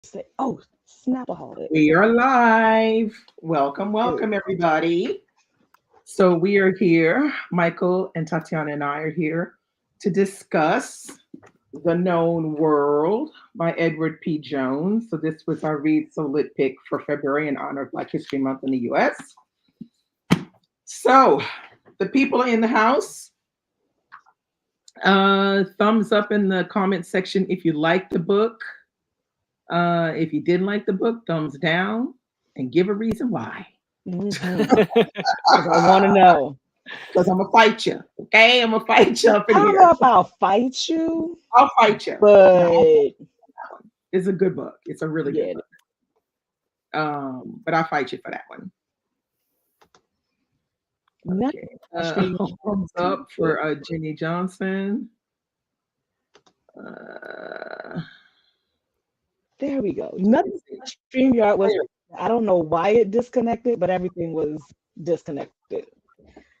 Say, oh, Snapaholic. We are live. Welcome, Hey. welcome, everybody. So, we are here. Michael and Tatiana and I are here to discuss The Known World by Edward P. Jones. So, this was our Read So Lit pick for February in honor of Black History Month in the US. So, the people in the house, thumbs up in the comment section if you like the book. If you didn't like the book, thumbs down and give a reason why. Mm-hmm. Because I want to know. Because I'm gonna fight you. Okay, I'm gonna fight you up I in don't know here. if I'll fight you, I'll fight you. No, but it's a good book. It's a really good yeah. book. But I'll fight you for that one. Not Okay. stream. Thumbs up for Jenny Johnson. Uh, There we go. Nothing. StreamYard was. I don't know why it disconnected, but everything was disconnected.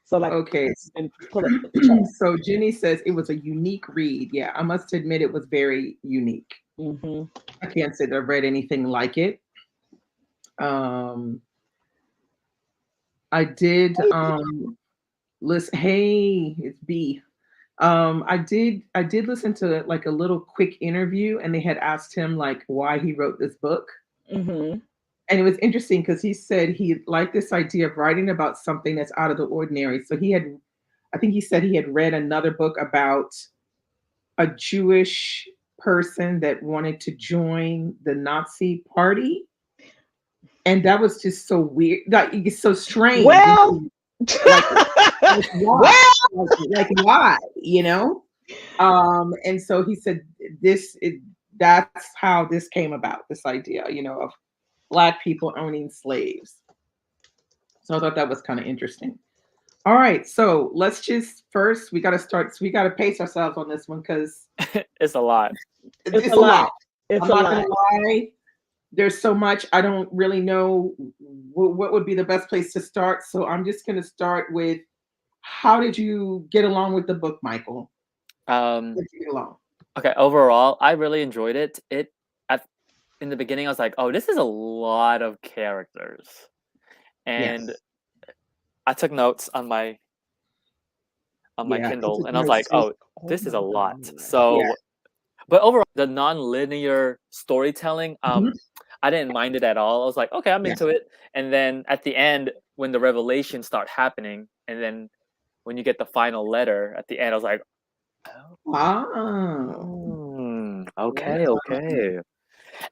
So like, okay. and pull up the chat. So Jenny says it was a unique read. Yeah, I must admit it was very unique. Mm-hmm. I can't say that I've read anything like it. Um, I did listen. Hey, it's B. I did listen to like a little quick interview, and they had asked him like why he wrote this book, Mm-hmm. and it was interesting because he said he liked this idea of writing about something that's out of the ordinary. So he had, I think he said he had read another book about a Jewish person that wanted to join the Nazi party, and that was just so weird. Like it's so strange. Well, Like, like why? well. Like why? And so he said that's how this came about, this idea, of black people owning slaves. So I thought that was kind of interesting. All right, so let's just first we got to start. So we got to pace ourselves on this one because It's a lot. It's it's a a lot. lot. It's I'm a not lot. gonna lie. There's so much I don't really know what would be the best place to start. So I'm just gonna start with how did you get along with the book, Michael? Um, Did you get along? okay, overall, I really enjoyed it. At in the beginning, I was like, "Oh, this is a lot of characters," and Yes. I took notes on my Yeah. I Kindle, took and I was like, notes too. "Oh, Oh this is my a lot." God. Yeah. So, but overall, the non-linear storytelling, Mhm. I didn't mind it at all. I was like, "Okay, I'm Yeah. into it." And then at the end, when the revelations start happening, and then when you get the final letter at the end, I was like, "Oh." Wow. Yeah. Okay, okay.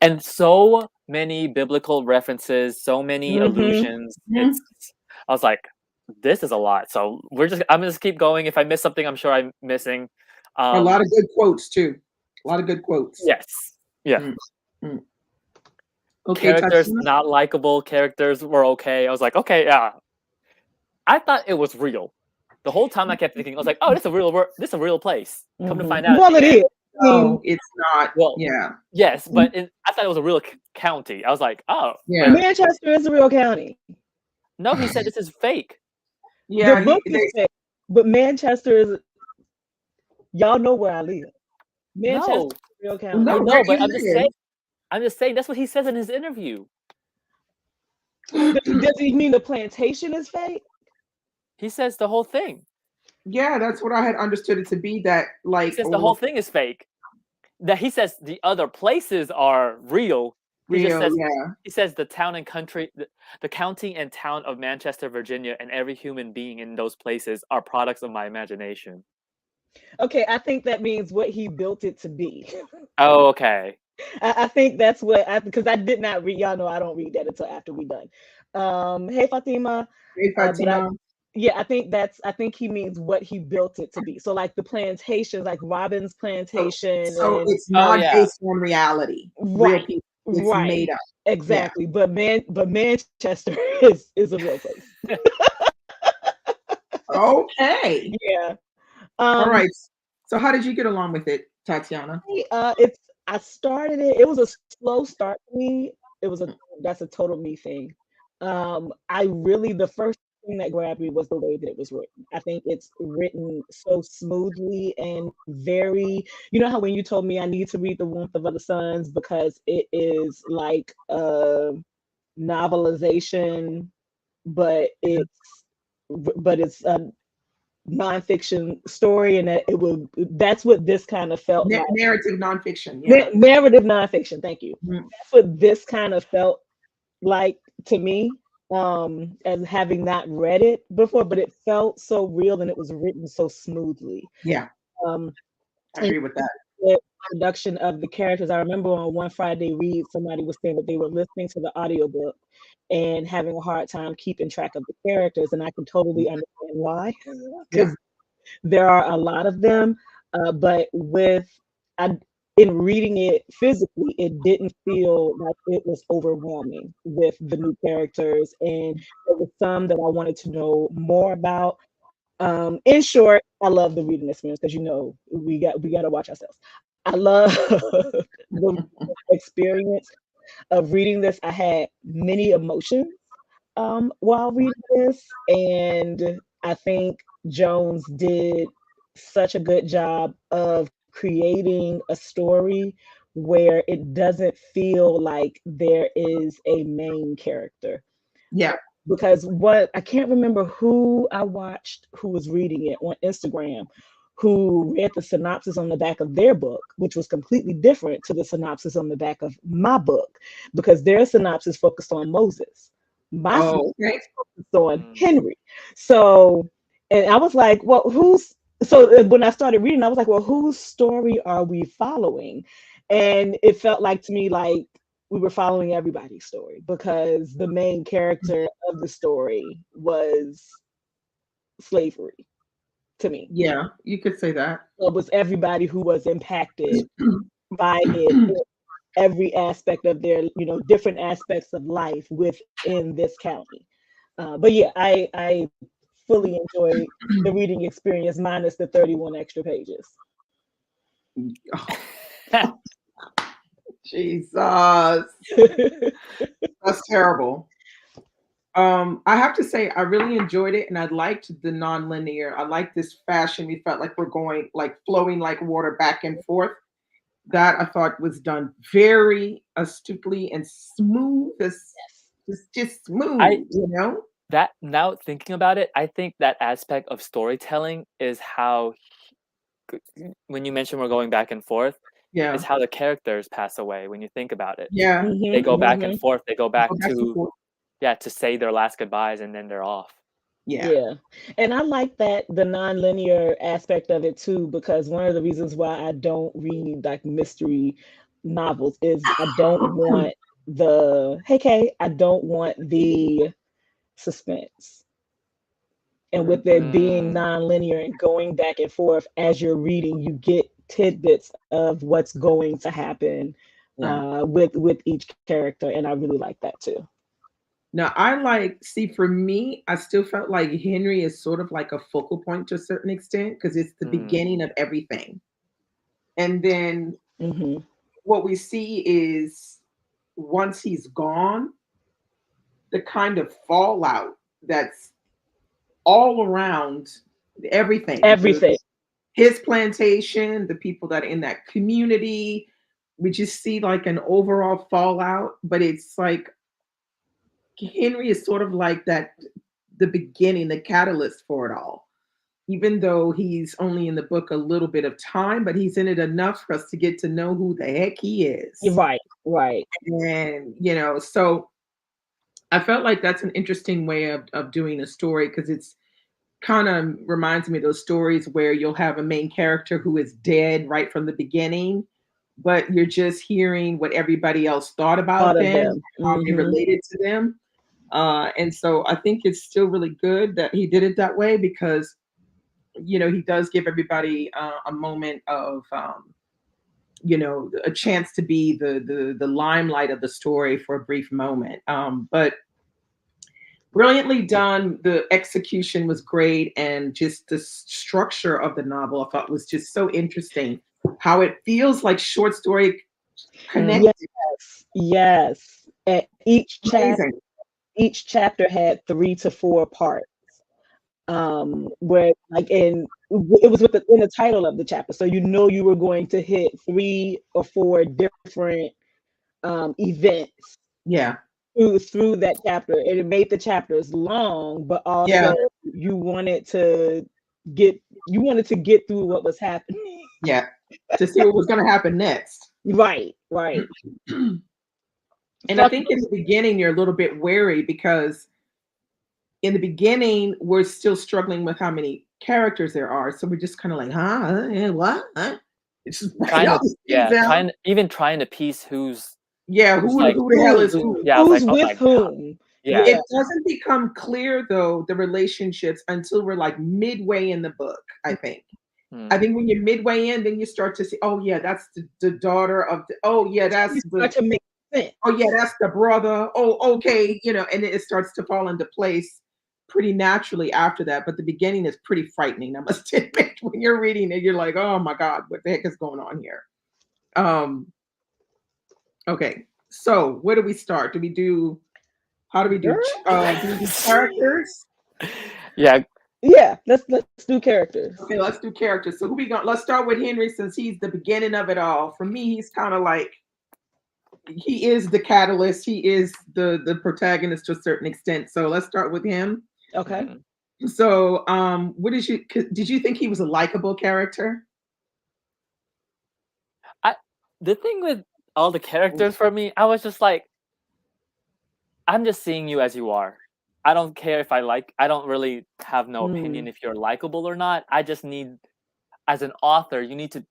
And so many biblical references, so many Mm-hmm. allusions. Mhm. I was like, this is a lot. So I'm gonna just keep going. If I miss something, I'm sure I'm missing. A Um, lot of good quotes too. A lot of good quotes. yes, yeah. Mm, mm. Okay, Characters Tatiana. not likable. Characters were okay. I was like, okay, yeah. I thought it was real. The whole time I kept thinking, I was like, oh, this is a real place. Come to Mm-hmm. find out at Well, the it end, is. I mean, No, it's not. well, Yeah. yes, Mm, but I thought it was a real county. I was like, oh, but yeah. Manchester is a real county. no, he said this is fake. The Yeah. book is fake, but Manchester is. Y'all know where I live. Manchester No, is a real No, I county. know, where but you live. I'm just saying that's what he says in his interview. Does he mean the plantation is fake? He says the whole thing. Yeah, that's what I had understood it to be. That He like says the whole thing is fake. That he says the other places are real. He just real. says Yeah. he says the town and country, the county and town of Manchester, Virginia, and every human being in those places are products of my imagination. Okay, I think that means what he built it to be. Oh, okay. I think that's what I because I did not read. Y'all know I don't read that until after we done. Hey Fatima, Hey, but I Fatima. yeah I think he means what he built it to be. So like the plantations, like Robin's So, plantation, so and it's Oh not yeah. based on reality. Real right, people. It's right, made up. Yeah. exactly. But Manchester is a real place. Okay. Yeah. All Um. right. So how did you get along with it, Tatiana? It's I started it. It was a slow start for me. It was a That's a total me thing. I really the first thing that grabbed me was the way that it was written. I think it's written so smoothly and very, you know how when you told me I need to read The Warmth of Other Suns because it is like a novelization, but it's a nonfiction story, and that it will. That's what this kind of felt like. Narrative nonfiction. Yeah. Narrative nonfiction. Thank you. Mhm. That's what this kind of felt like to me, as having not read it before, but it felt so real and it was written so smoothly. Yeah. Um, I and agree with that. the production of the characters. I remember on one Friday read, somebody was saying that they were listening to the audiobook and having a hard time keeping track of the characters, and I can totally understand why, Yeah. because there are a lot of them. But I, in reading it physically, it didn't feel like it was overwhelming with the new characters, and there were some that I wanted to know more about. In short, I love the reading experience because we got to watch ourselves. I love the experience of reading this. I had many emotions while reading this, and I think Jones did such a good job of creating a story where it doesn't feel like there is a main character. Yeah. Because what I can't remember who I watched who was reading it on Instagram, who read the synopsis on the back of their book, which was completely different to the synopsis on the back of my book, because their synopsis focused on Moses. My Oh, okay. synopsis focused on Mm. Henry. So, and I was like, well, when I started reading, I was like, well, whose story are we following? And it felt like to me like we were following everybody's story because the main character of the story was slavery to me. Yeah, you could say that. It was everybody who was impacted by it in every aspect of their, different aspects of life within this county. But yeah, I fully enjoyed the reading experience minus the 31 extra pages. Jesus, that's terrible. I have to say, I really enjoyed it, and I liked the non-linear. I liked this fashion. We felt like we're going, like flowing like water back and forth. That I thought was done very astutely and smooth, as just I smooth, you know? that now thinking about it, I think that aspect of storytelling is how when you mention we're going back and forth, is Yeah, how the characters pass away when you think about it. yeah. They Hmm. go back and Hmm. forth, they go Go back back and to forth. yeah, to say their last goodbyes and then they're off. Yeah, Yeah. And I like that the non-linear aspect of it too, because one of the reasons why I don't read like mystery novels is I don't want hey Kay, I don't want the suspense. And with it being Mm, non-linear and going back and forth as you're reading, you get tidbits of what's going to happen yeah. with each character, and I really like that too. Now, see, for me, I still felt like Henry is sort of like a focal point to a certain extent because it's the mm, beginning of everything. And then Hmm. what we see is once he's gone, the kind of fallout that's all around everything. Everything. His plantation, the people that are in that community, we just see like an overall fallout, but it's like Henry is sort of like that, the beginning, the catalyst for it all. Even though he's only in the book a little bit of time, but he's in it enough for us to get to know who the heck he You're is. right, right. And, so I felt like that's an interesting way of doing a story because it's kind of reminds me of those stories where you'll have a main character who is dead right from the beginning, but you're just hearing what everybody else thought about Thought of them, them. how they Hmm. related to them. And so I think it's still really good that he did it that way because he does give everybody a moment of a chance to be the limelight of the story for a brief moment. But brilliantly done. The execution was great, and just the structure of the novel I thought was just so interesting. How it feels like short story mm. connected. Yes, yes. And Amazing. each chapter had 3 to 4 parts. where like it was in the title of the chapter, so you know you were going to hit 3 or 4 different events Yeah. through that chapter, and it made the chapters long, but Yeah. also you wanted to get through what was happening. Yeah. To see what was going to happen next. Right, right. And I Fuck. think in the beginning, you're a little bit wary because in the beginning, we're still struggling with how many characters there are. So we're just kind of like, huh? What? Huh? It's just write trying all to these things down. trying to piece Yeah, who's like who the hell is who, who? yeah, I was like, Who's oh my with god, whom? yeah. Yeah. It doesn't become clear though, the relationships until we're like midway in the book, I think. I Hmm. think when you're midway in, then you start to see, oh yeah, that's the daughter of the, oh yeah, You that's the, start to make sense. oh yeah, that's the brother. Oh, okay, and it starts to fall into place pretty naturally after that. But the beginning is pretty frightening, I must admit. When you're reading it, you're like, oh my God, what the heck is going on here? Um, okay. So where do we start? How do we do Girl. do we do characters? Yeah, Yeah, let's do characters. Okay, let's do characters. So who we got? Let's start with Henry since he's the beginning of it all. For me, he's kind of like he is the catalyst. He is the protagonist to a certain extent. So let's start with him. Okay. mhm. So, what did you think he was a likable character? I the thing with all the characters for me, I was just like, I'm just seeing you as you are. I don't care if I don't really have no opinion Mm, if you're likable or not. I just need, as an author, you need to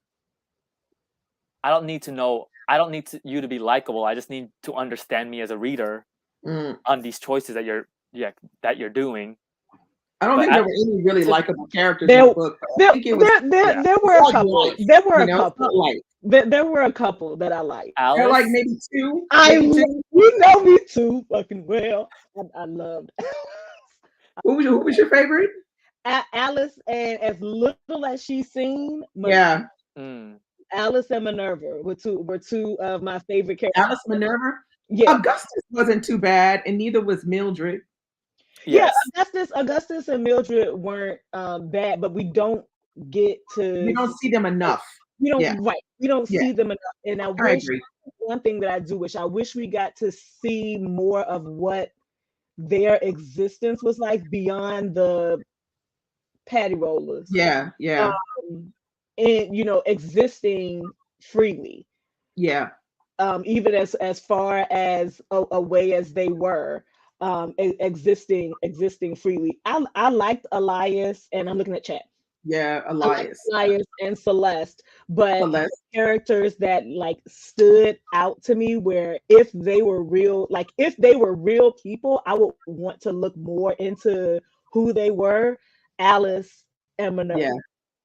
I don't need to know I don't need you to be likable. I just need to understand me as a reader Mm, on these choices that you're doing. I don't But think there were any really to- likable characters in there, the book. I think it was, yeah, there it's were a like couple. life. There were a It's not couple. like There were a couple that I liked. there are like Alice. maybe two, I maybe two. you know me too fucking well. I loved Who was your favorite? Alice, and as little as she seemed, Yeah, Mm, Alice and Minerva were two of my favorite characters. Alice Minerva. Yeah, Augustus wasn't too bad, and neither was Mildred. yeah. yes. Augustus and Mildred weren't bad, but we don't get We to don't see them enough. we Yeah, don't right we don't yeah, see them enough. And I I wish agree. one thing that I do wish we got to see more of what their existence was like beyond the patty rollers, Yeah, yeah, um, and existing freely, yeah, even as far as away as they were, existing freely. I liked Elias, and I'm looking at chat. yeah. I like Elias, Elias and Celeste, but the Celeste. characters that like stood out to me were if they were real, like if they were real people, I would want to look more into who they were, Alice and Yeah, Minerva.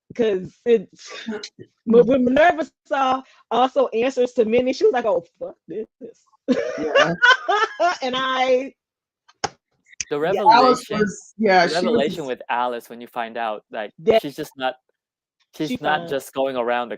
Because when Minerva saw also answers to many, she was like, "Oh fuck this," yeah. and I The yeah, Alice revelation, was, yeah, the she revelation was, with Alice when you find out like that she she's not found just going around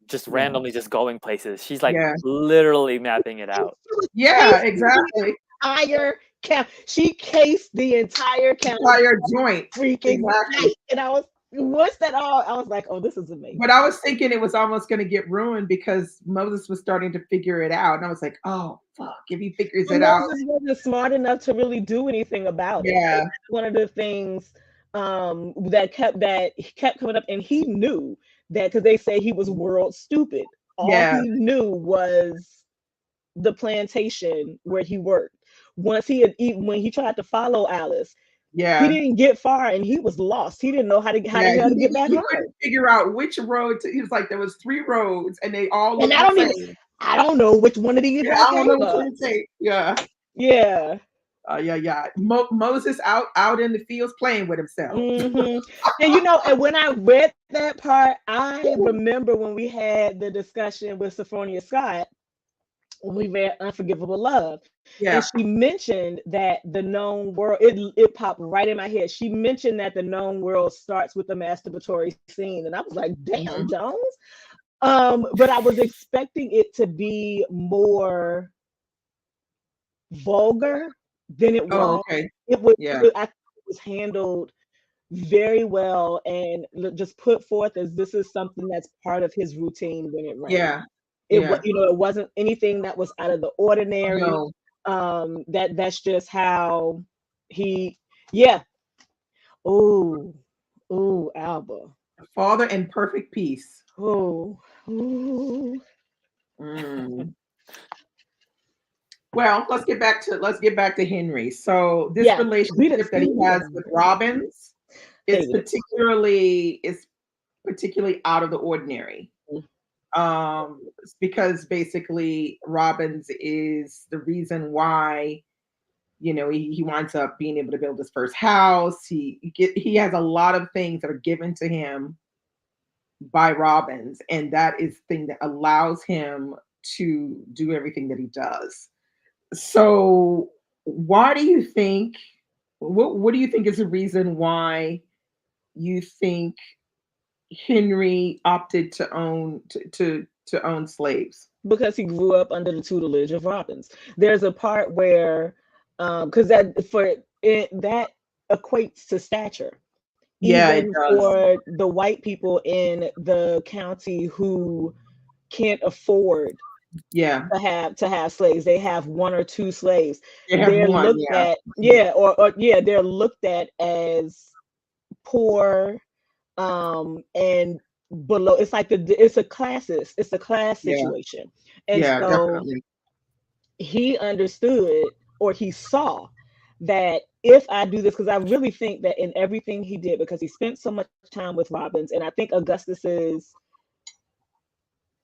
just yeah, randomly just going places. She's like yeah, literally mapping it out. she was yeah, casing exactly. the entire camp. She cased the entire camp Entire joint, freaking exactly. night, and I was once that all, I was like, "Oh, this is amazing." But I was thinking it was almost going to get ruined because Moses was starting to figure it out, and I was like, oh fuck, if he figures And it out, Moses wasn't smart enough to really do anything about it. And yeah, that's one of the things that kept coming up, and he knew that because they say he was world stupid. All yeah, he knew was the plantation where he worked. Once he had even when he tried to follow Alice, he yeah, didn't get far, and he was lost. He didn't know how yeah. the hell to get back He home. couldn't figure out which road to. He was like, there was 3 roads, and they all And looked the same. I don't know which one of these Yeah, I I don't know came which up. one to take. Yeah, Yeah. yeah, yeah. Moses out in the fields playing with himself. And and when I read that part, I remember when we had the discussion with Sophronia Scott when we read Unforgivable Love, and Yeah. she mentioned that the known world. It popped right in my head. She mentioned that the known world starts with the masturbatory scene, and I was like, "Damn, Mhm. Jones." But I was expecting it to be more vulgar than it Oh, was. okay. It was, Yeah. I think it was handled very well and just put forth as this is something that's part of his routine when it rains. Yeah. Yeah. It wasn't anything that was out of the ordinary. No. That's just how he, yeah. Oh, oh, Alba. Father and perfect peace. Oh, oh. Mm. Well, let's get back to Henry. So this Yeah, we didn't relationship that he see has with him. Robbins is Hated it. particularly out of the ordinary. Because basically Robbins is the reason why he winds up being able to build his first house. He has a lot of things that are given to him by Robbins, and that is the thing that allows him to do everything that he does. So, why do you think? What do you think is the reason why you think Henry opted to own slaves? Because he grew up under the tutelage of Robbins. There's a part where, because that equates to stature, Yeah, it even does. for the white people in the county who can't afford Yeah, to have slaves. They have one or two slaves. they have They're one. looked Yeah, at, yeah, or yeah, they're looked at as poor, and below. It's like it's a class yeah, situation. And yeah, so definitely. he understood, or he saw, that if I do this, because I really think that in everything he did, because he spent so much time with Robbins, and I think Augustus's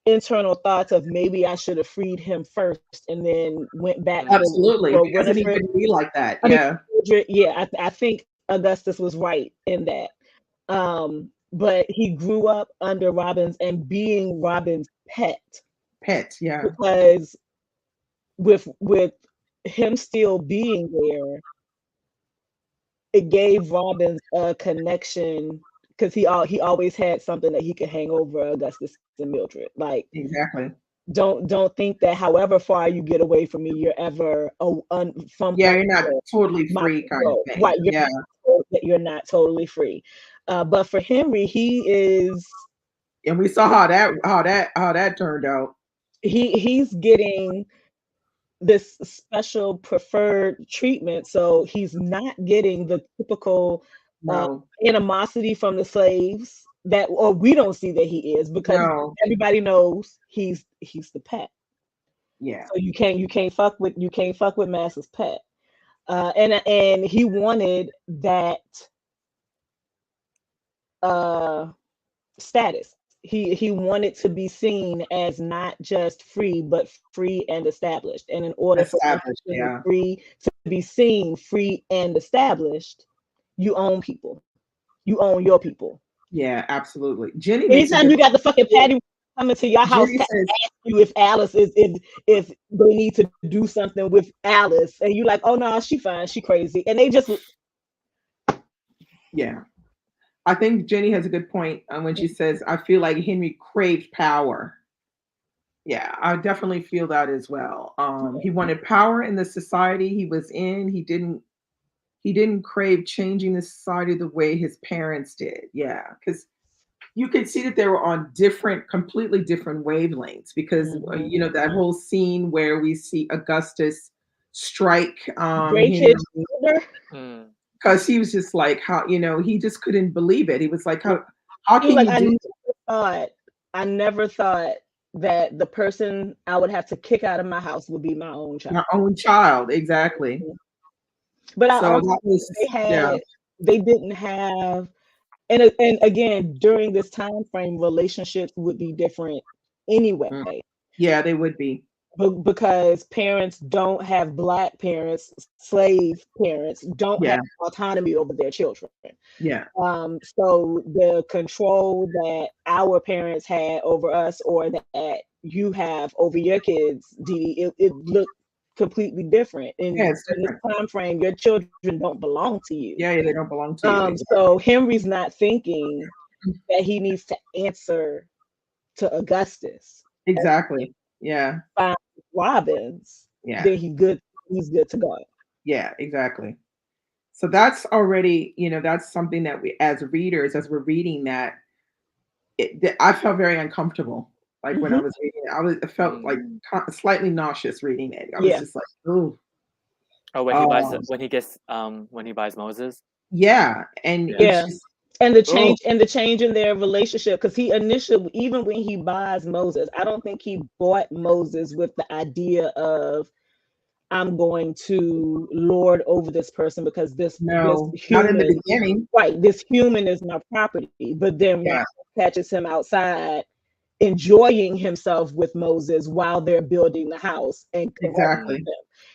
internal thoughts of maybe I should have freed him first and then went back Absolutely, for because then he Winifred. wouldn't be like that. I mean, Yeah, yeah, I think Augustus was right in that. But he grew up under Robbins and being Robbins' pet, pet. Yeah, because with him still being there, it gave Robbins a connection, because he always had something that he could hang over Augustus and Mildred. Like, exactly. don't think that however far you get away from me, you're ever from Yeah, you're not under totally my free, kind of control. thing. Right, Yeah, you're not totally free. But for Henry, and we saw how that turned out. he's getting this special preferred treatment, so he's not getting the typical uh, No, animosity from the slaves, that, or we don't see that he is, because no, everybody knows he's the pet. yeah, So you can't fuck with Master's pet. And he wanted that uh status. He wanted to be seen as not just free, but free and established. And in order for established. anything Yeah, free to be seen free and established, you own people. You own your people. yeah, absolutely. Jenny makes a Anytime good you got the fucking point. patty coming to your house Jenny to says, ask you if Alice is if they need to do something with Alice, and you like, oh no, she fine, she crazy, and they just yeah, I think Jenny has a good point when she says, I feel like Henry craved power. Yeah, I definitely feel that as well. He wanted power in the society he was in. He didn't crave changing the society the way his parents did. Yeah, because you could see that they were on completely different wavelengths. Because Mhm. that whole scene where we see Augustus strike Break Henry, his shoulder. Mm. because he was just like, how he just couldn't believe it. He was like, how He was can like, you do thought, I never thought that the person I would have to kick out of my house would be my own child. my own child? Exactly. But I So also that think was, yeah, they didn't have, and again, during this time frame, relationships would be different mm, anyway. yeah, they would be. Because parents don't have black parents, slave parents don't have Yeah, autonomy over their children. yeah, So the control that our parents had over us, or that you have over your kids, Dee, it looked completely different. yeah. In It's this different. time frame, your children don't belong to you. Yeah, yeah, they don't belong to you. Exactly. So Henry's not thinking that he needs to answer to Augustus. Exactly. Yeah, Find Robbins, yeah, then he's good to go. yeah. Exactly. So that's already, that's something that we, as readers, as we're reading that, I felt very uncomfortable. Like when I Hmm. was reading it, I felt like Mm. slightly nauseous reading it. I was Yeah, just like, oh, Oh, um, when he buys Moses. yeah, and Yeah. it's yeah. just, oh, And the change in their relationship, because he initially, even when he buys Moses, I don't think he bought Moses with the idea of, I'm going to lord over this person because this no, not in the human, beginning. right, this human is my property. But then Ron Yeah, catches him outside enjoying himself with Moses while they're building the house and corrects Mm. exactly. him.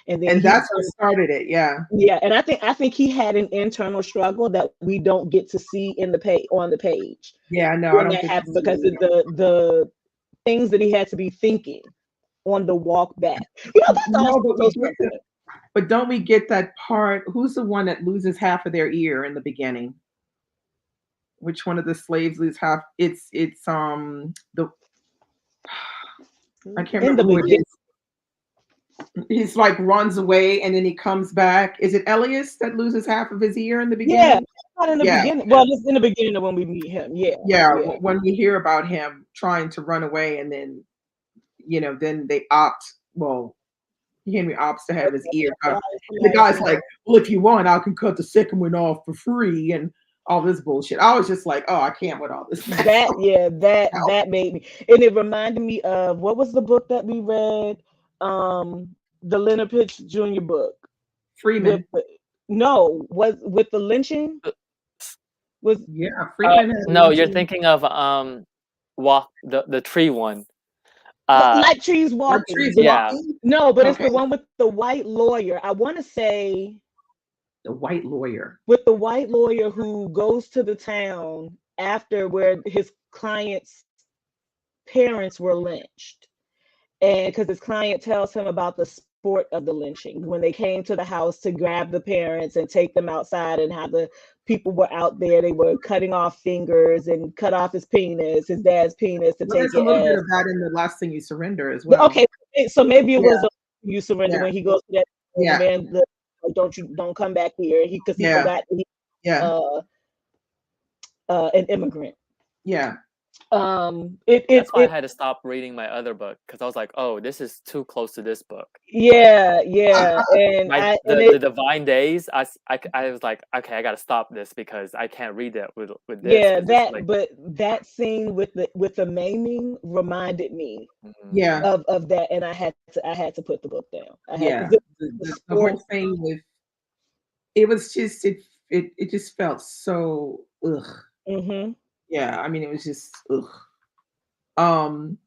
And then And he, that's what started it. Yeah, yeah, and I think he had an internal struggle that we don't get to see in the page on the page yeah, no, I when don't that get to happened, see because of it. the things that he had to be thinking on the walk back. That's also No, but so we get to, something. but don't we get that part? Who's the one that loses half of their ear in the beginning? Which one of the slaves lose half? It's the I can't In remember the who it beginning. is. He's like runs away and then he comes back. Is it Elias that loses half of his ear in the Yeah, beginning? not in the Yeah, beginning. Yeah. Well, just in the beginning of when we meet him. Yeah, yeah. yeah, When we hear about him trying to run away and then then they opt. Well, Henry opts to have his ear cut. And the guy's like, "Well, if you want, I can cut the second one off for free," and all this bullshit. I was just like, "Oh, I can't with all this mess." that yeah that made me, and it reminded me of, what was the book that we read, the Leonard Pitch Jr. book with Freeman, no, was with the lynching, was yeah, Freeman had No, you're lynching. thinking of walk the tree one. Like Trees Are Walking. trees Yeah. walking? No, but it's Okay, the one with the white lawyer. I want to say, the white lawyer. with the white lawyer who goes to the town after where his client's parents were lynched. And because his client tells him about the sport of the lynching, when they came to the house to grab the parents and take them outside, and how the people were out there, they were cutting off fingers and cut off his dad's penis, to Well, take there's a it little bit as, of that in the last thing you surrender as well. okay. So maybe it was Yeah, the You Surrender, yeah, when he goes to that, the yeah, man, don't come back here, because he yeah, forgot that he, yeah, uh an immigrant. yeah. That's why I had to stop reading my other book because I was like, "Oh, this is too close to this book." Yeah, and My the Divine Days, I was like, "Okay, I gotta stop this because I can't read that with this yeah, because it's like." that scene with the maiming reminded me Mhm. Yeah, of that, and I had to put the book down. I had, yeah. because the The sport. whole thing with it was just it just felt so ugh. Hmm. Yeah, I mean it was just ugh. Um,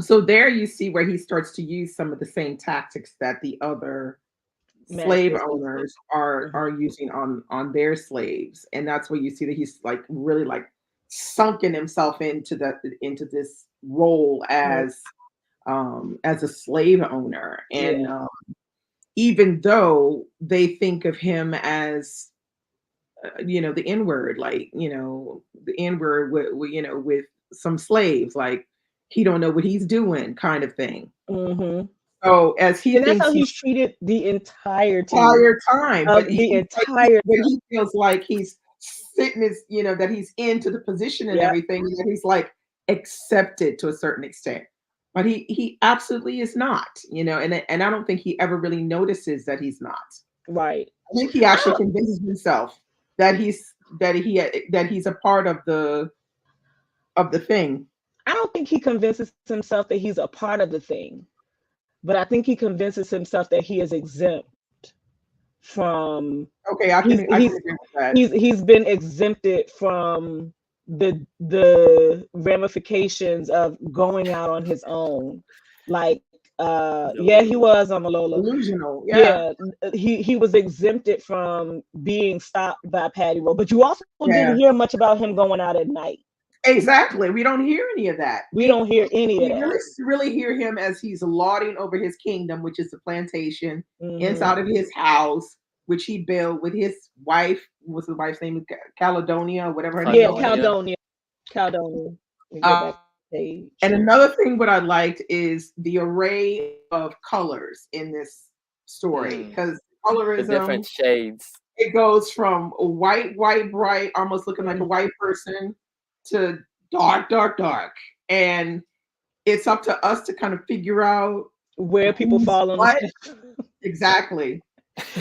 so there you see where he starts to use some of the same tactics that the other slave Masters. owners Mhm. are using on their slaves, and that's where you see that he's like really like sunken himself into this role Mhm. as a slave owner, and Yeah, even though they think of him as the N word, like the N word with some slaves, like he don't know what he's doing, kind of thing. hmm So as he and that's thinks how he's he's treated the entirety entire time, of the entire. but he feels like he's sitting his, that he's into the position and Yeah, everything, and that he's like accepted to a certain extent. But he absolutely is not, and I don't think he ever really notices that he's not. right. I think he I actually don't. convinces himself that he's a part of the thing. I don't think he convinces himself that he's a part of the thing, but I think he convinces himself that he is exempt from. Okay, He's I can he's agree with that. he's been exempted from the ramifications of going out on his own. Like, yeah, he was on Malola. Delusional, yeah, Yeah, he was exempted from being stopped by Patty Road, but you also didn't yeah. hear much about him going out at night. Exactly. We don't hear any of that. We don't hear any of We that. really hear him as he's lauding over his kingdom, which is the plantation Hmm. inside of his house, which he built with his wife. What's the wife's name? Caledonia, whatever her Yeah, name was. Caledonia. Caledonia. Let me go Uh, back to the page. and another thing, what I liked is the array of colors in this story Mm. because The different colorism. shades. it goes from a white, bright, almost looking like a white person, to dark, dark, dark. And it's up to us to kind of figure out Where people who's fall on the what spectrum. exactly.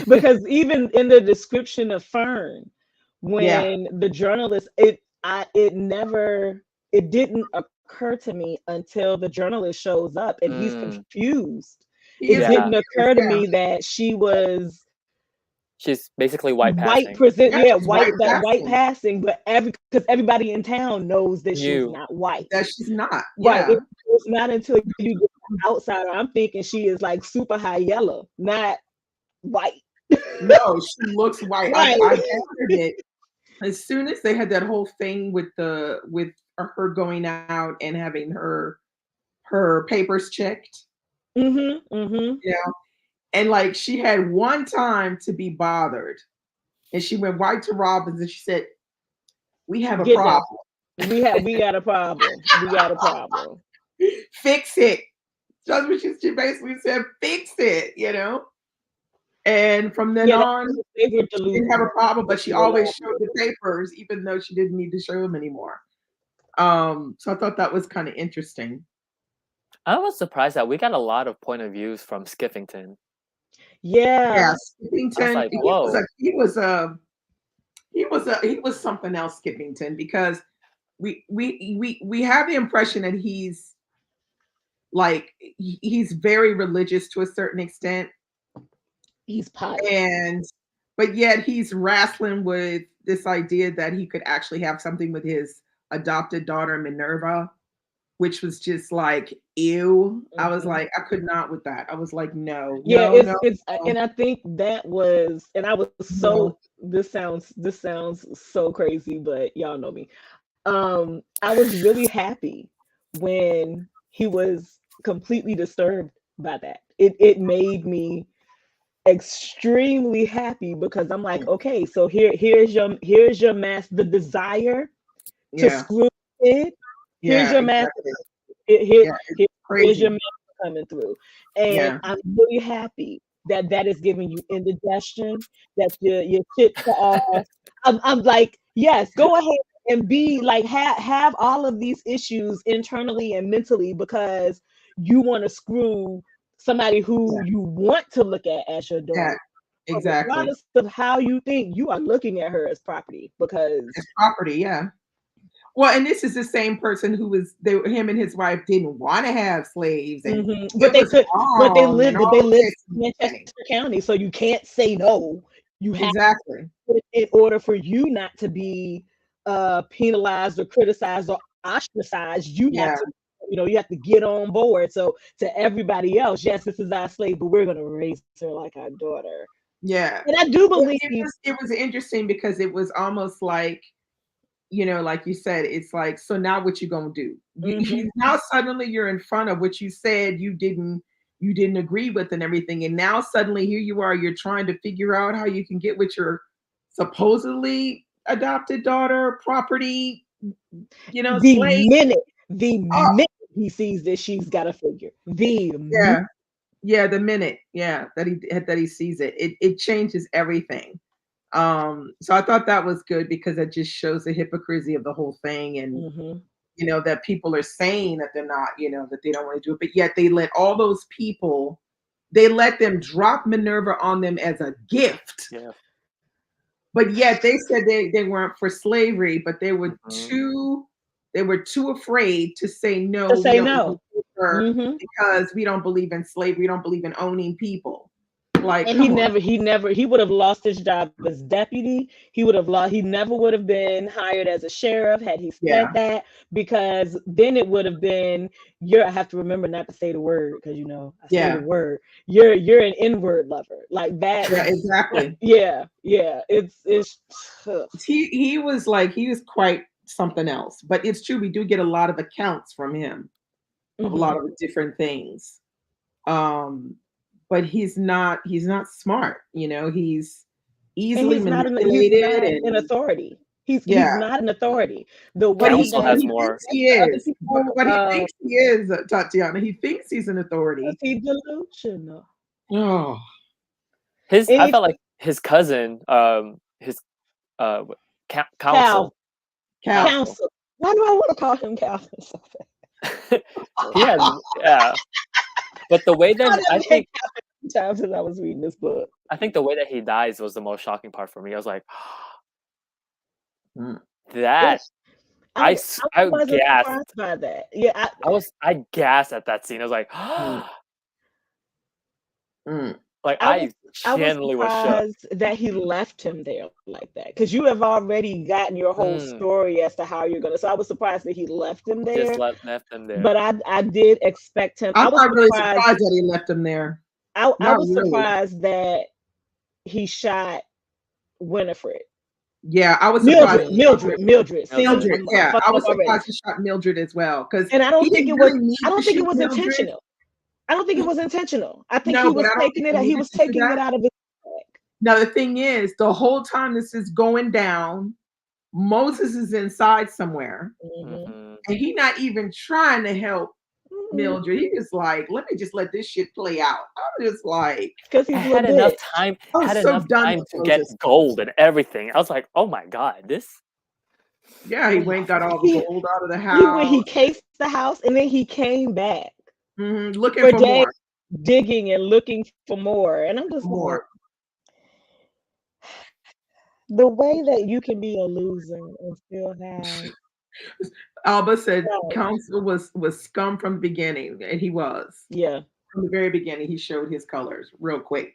Because even in the description of Fern, Yeah. when the journalist, it didn't occur to me until the journalist shows up and he's Mm, confused. He It is yeah, didn't confused. occur to Yeah. me that she was she's basically white white passing. present, Yeah, yeah, she's white that white passing. passing, but because everybody in town knows that she's You, not white. That she's not. Right. Yeah. It's not until you get the outsider. I'm thinking she is like super high yellow, not white. No, she looks white. Right. I gathered it as soon as they had that whole thing with her going out and having her papers checked, Mm-hmm. Mm-hmm. you know, and like she had one time to be bothered, and she went right to Robbins and she said, "We have a Get them. problem. We got a problem. We got a problem. Fix it." That's what she basically said. Fix it, And from then Yeah, that's on, my favorite she didn't have a delusion. problem, but she always showed the papers, even though she didn't need to show them anymore. So I thought that was kind of interesting. I was surprised that we got a lot of point of views from Skiffington. Yeah. Yeah, I was Skippington, like, whoa. he was something else, Skippington, because we have the impression that he's like he's very religious to a certain extent, He's pious. and but yet he's wrestling with this idea that he could actually have something with his adopted daughter Minerva, which was just like ew. I was Mhm. like, I could not with that. I was like, no, Yeah, no, no, it's no, and I think that was, and I was so, no. this sounds so crazy, but y'all know me. I was really happy when he was completely disturbed by that. It made me extremely happy because I'm like, okay, so here's your mass, the desire to Yeah, screw it. Here's yeah, your master. exactly. Here, Yeah, it's here's your crazy. master coming through, and Yeah, I'm really happy that that is giving you indigestion. That your shits are off. I'm like, yes, go ahead and be like, have all of these issues internally and mentally because you want to screw somebody who yeah, you want to look at as your yeah, daughter. But exactly. regardless of how you think, you are looking at her as property because It's property. Yeah. Well, and this is the same person who him and his wife didn't want to have slaves, and mhm, it was wrong, and but they all live this. in Manchester County, so you can't say no. You have Exactly. to, in order for you not to be penalized or criticized or ostracized, you have Yeah, to, you have to get on board. So to everybody else, yes, this is our slave, but we're gonna raise her like our daughter. yeah. And I do Well, believe, it was interesting because it was almost like, like you said, it's like, so now what you gonna do? mhm, Now suddenly you're in front of what you said you didn't agree with and everything, and now suddenly here you are, you're trying to figure out how you can get with your supposedly adopted daughter property, the slave. minute, the Oh, minute he sees that she's got a figure, the minute. yeah, yeah. The minute, yeah, that he sees it, it changes everything. So I thought that was good because it just shows the hypocrisy of the whole thing, and Mhm. that people are saying that they're not, that they don't want to do it, but yet they let all those people, they let them drop Minerva on them as a gift, Yeah. but yet they said they weren't for slavery, but Mhm. they were too afraid to say To no, we say don't want to no. give her Mhm. because we don't believe in slavery, we don't believe in owning people. Like, And he come on. never, he would have lost his job as deputy. He never would have been hired as a sheriff had he said Yeah, that, because then it would have been, I have to remember not to say the word because I say the yeah, word. You're an N-word lover. Like yeah, that's, exactly. yeah, yeah. It's ugh. He was quite something else. But it's true, we do get a lot of accounts from him of a lot Mhm. of different things. Um, but he's not smart, he's And easily he's not manipulated, an and authority. He's yeah. not an authority. The But way he Council but that has he thinks more. he the other is. But, people, but he thinks he is, Tatiana. He thinks he's an is authority. he delusional? Oh, His I Any felt like his cousin, his uh Cal, counsel, Cal. counsel. counsel. Why do I want to call him Calvin? So He had, yeah, but the way that I hate Calvin times since I was reading this book. I think the way that he dies was the most shocking part for me. I was like, Mm. that I, I wasn't gasped. surprised by that. Yeah, I gasped at that scene. I was like, Mm. like I I was genuinely was shook. surprised that he left him there like that because you have already gotten your whole story as to how you're gonna. So I was surprised that he left him there. Just left them there. But I did expect him. I'm I was not really surprised. surprised that he left him there. I Not was really. surprised that he shot Winifred. Yeah, I was surprised. Mildred. Mildred. See, Yeah, I was already. surprised he shot Mildred as well because And I don't he think didn't it was. really need I don't to think it shoot was Mildred. intentional. I don't think it was intentional. I think No, he but was I don't taking think it. he He needed was to do taking that. it out of his bag. Now the thing is, the whole time this is going down, Moses is inside somewhere, Mhm. and he not even trying to help Mm-mm. Mildred. He just like, let me just let this shit play out. I'm just like, Because he's I a had little enough bit. time. I was Had so enough done time with to get Moses. gold and everything. I was like, oh my god, this. Yeah, he went and got all the gold out of the He house, cased the house and then he came back looking for for days, more. digging and looking for more. And I'm just like, More. the way that you can be a loser and still have Alba said right. Council was scum from the beginning, and he was. Yeah. From the very beginning, he showed his colors real quick.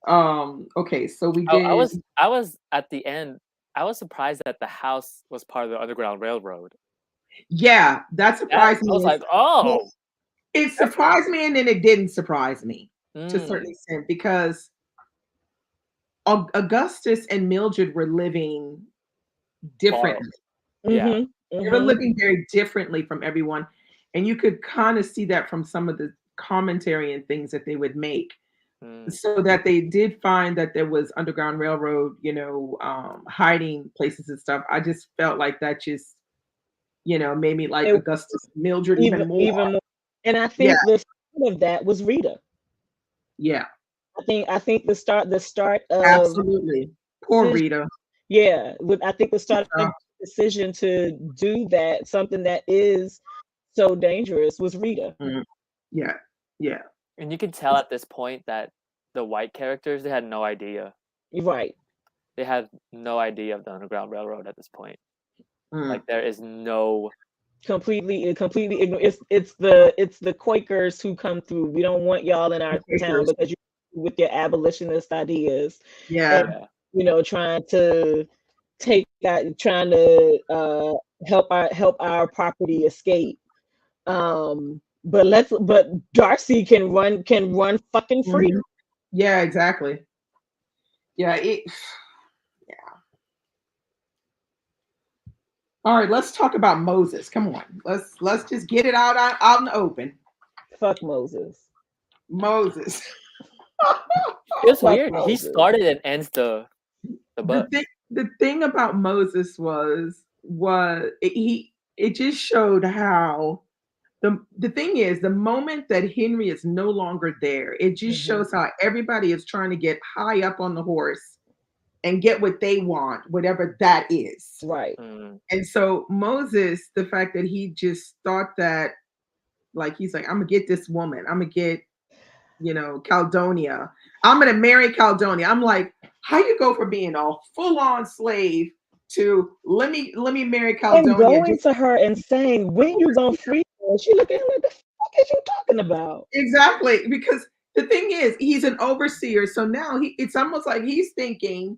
Okay, so we Oh, did. I was at the end. I was surprised that the house was part of the Underground Railroad. Yeah, that surprised I me. was like, oh, It surprised me, and then it didn't surprise me to a certain mm, extent because Augustus and Mildred were living differently. yeah. They were living very differently from everyone, and you could kind of see that from some of the commentary and things that they would make. So that they did find that there was Underground Railroad, hiding places and stuff. I just felt like that just, made me like It, Augustus Mildred even more. even more. And I think the start of that was Rita. Yeah. I think the start of Absolutely. Poor Rita. Yeah, I think the start of the decision to do that, something that is so dangerous, was Rita. Yeah. Yeah. And you can tell at this point that the white characters, they had no idea. Right. They had no idea of the Underground Railroad at this point. Like there is no completely ignorant. It's the Quakers who come through. We don't want y'all in our town because you with your abolitionist ideas. Yeah. And, trying to help our property escape. But Darcy can run fucking free. Yeah, exactly. Yeah, All right, let's talk about Moses. Come on. Let's just get it out in the open. Fuck Moses. It's weird. Moses. He started and ends the book. The thing about Moses was it just showed how the thing is, the moment that Henry is no longer there, it just shows how everybody is trying to get high up on the horse and get what they want, whatever that is. Right. And so Moses, the fact that he just thought that, like, he's like, I'm gonna get this woman, I'm gonna get, Caldonia, I'm gonna marry Caldonia. I'm like, how you go from being a full-on slave to let me marry Caldonia, and going to her and saying, when you gonna free her? She looking like, the fuck is you talking about? Exactly, because the thing is, he's an overseer, so now it's almost like he's thinking,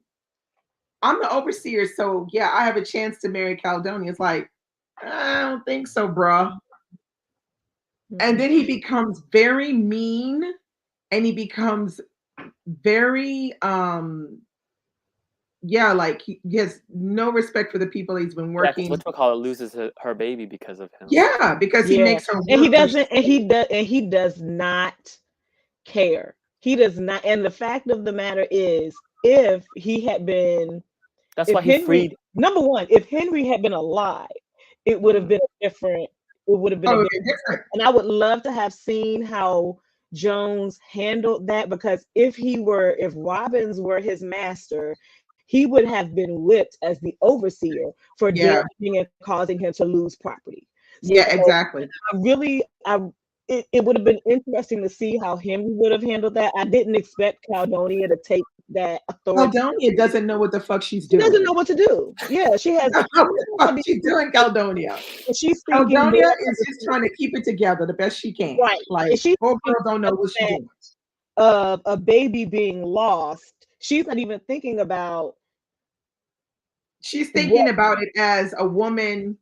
I'm the overseer, so yeah, I have a chance to marry Caldonia. It's like, I don't think so, bruh. And then he becomes very mean, and he becomes very like he has no respect for the people he's been working. Yeah, whatchamacallit loses her baby because of him. Yeah, because he makes her work. And he does not care. He does not. And the fact of the matter is, if he had been, that's why he freed. Number one, if Henry had been alive, it would have been different. It would have been different. And I would love to have seen how Jones handled that, because if Robbins were his master, he would have been whipped as the overseer for Yeah. damaging and causing him to lose property. Yeah, So exactly. it would have been interesting to see how Henry would have handled that. I didn't expect Caldonia to take that authority. Caldonia doesn't know what the fuck she's She doing. doesn't know what to do. Yeah, she has. What the fuck she's doing, Caldonia? She's thinking Caldonia more is just trying to keep it together the best she can. right. Like, And she's poor girl thinking don't know what she's that doing. of a baby being lost. She's not even thinking about She's what. thinking about it as a woman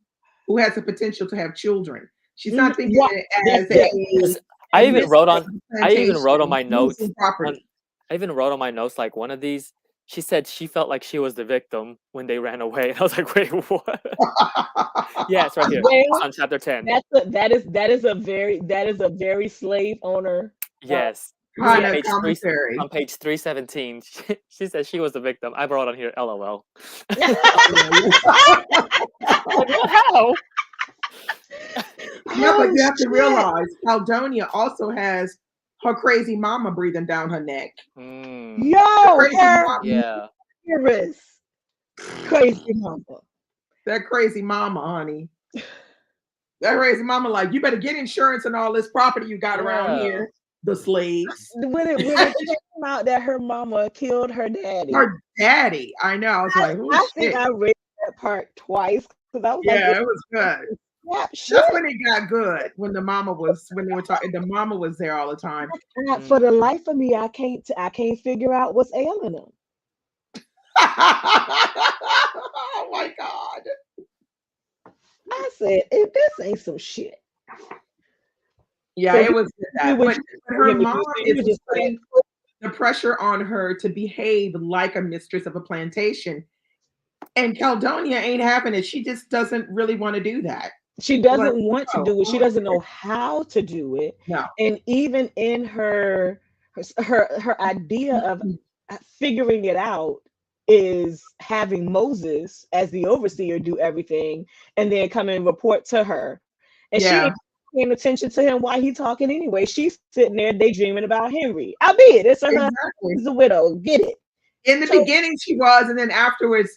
who has the potential to have children. She's not thinking What? it That's as it. 'Cause a I even wrote on plantation my notes losing property. I even wrote on my notes, like, one of these, she said she felt like she was the victim when they ran away. And I was like, wait, what? Yeah, it's right here. It's Well, on chapter 10. that is a very slave owner. Yes. Kind On of page commentary. on page 317, she said she was the victim. I wrote on here, LOL. How? Yeah, but you have to shit. realize Caldonia also has her crazy mama breathing down her neck. Mm, Yo, Crazy her mama. yeah. Iris. Crazy mama. That crazy mama, honey. That crazy mama, like, you better get insurance and all this property you got around Yeah. here. The slaves. When it came out that her mama killed her daddy, Her daddy. I know. I was like, oh I think shit. I read that part twice because I was Yeah, like, it was good. snap shit. That's when it got good. When they were talking, the mama was there all the time. For the life of me, I can't figure out what's ailing them. Oh my God. I said, if this ain't some shit. Yeah, So it was that. what But her you- mom you is just putting the pressure on her to behave like a mistress of a plantation. And Caldonia ain't having it. She just doesn't really want to do that. She doesn't Like, want to no, do it. She oh, doesn't know how to do it. No. And even in her idea of figuring it out is having Moses as the overseer do everything and then come and report to her. And she Yeah. ain't paying attention to him while he talking anyway. She's sitting there daydreaming about Henry. Albeit it's her husband, Exactly. he's a widow. Get it. In the So- beginning, she was, and then afterwards,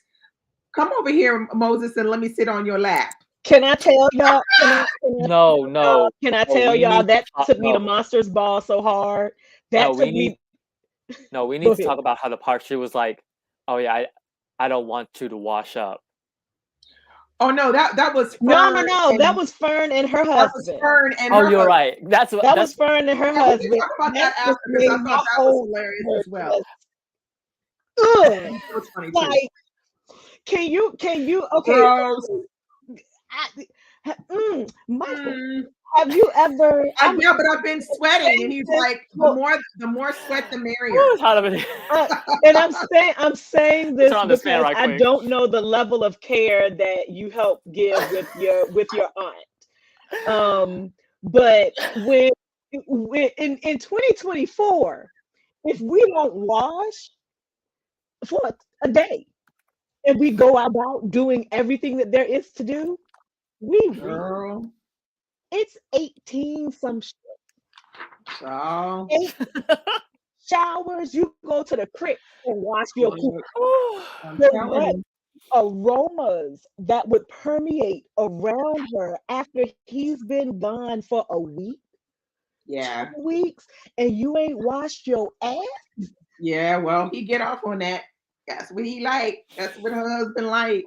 come over here, Moses, and let me sit on your lap. Can I tell y'all? No. Can I No, tell we y'all need that to talk- took me to no. Monsters Ball so hard? That No, took we me. need we Go need to ahead. talk about how the part she was like, oh yeah, I don't want you to wash up. Oh no, that was Fern. No. and- That was Fern and her that was husband. Fern and Oh, her you're husband. right. That's what That was Fern and her Yeah, we can husband. talk about that That after just because I made thought my that was whole hilarious as well. Ugh. That was funny too. Like, can you? Okay. Gross. Michael, Mm. have you ever? Yeah, but I've been sweating, and he's like, the more sweat, the merrier. Oh, it's hot over here. And I'm saying this Turn on this fan because right I quick. don't know the level of care that you help give with your aunt. But when in 2024, if we don't wash for a day and we go about doing everything that there is to do, Girl. it's 18 some shit. Oh. 8 showers. You go to the creek and wash your poop. I'm The telling what you. aromas that would permeate around her after he's been gone for a week, Yeah. 2 weeks, and you ain't washed your ass. Yeah, well, he get off on that. That's what he like. That's what her husband like.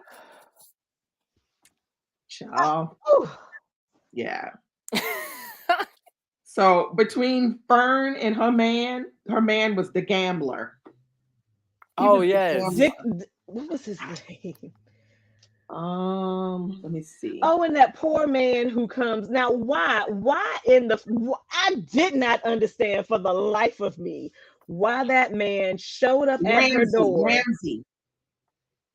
Child. Ooh. Yeah. So between Fern and her man was the gambler. He Oh, was the yes. gambler. What was his name? Let me see. Oh, and that poor man who comes now. Why I did not understand for the life of me why that man showed up at her door. Ramsey.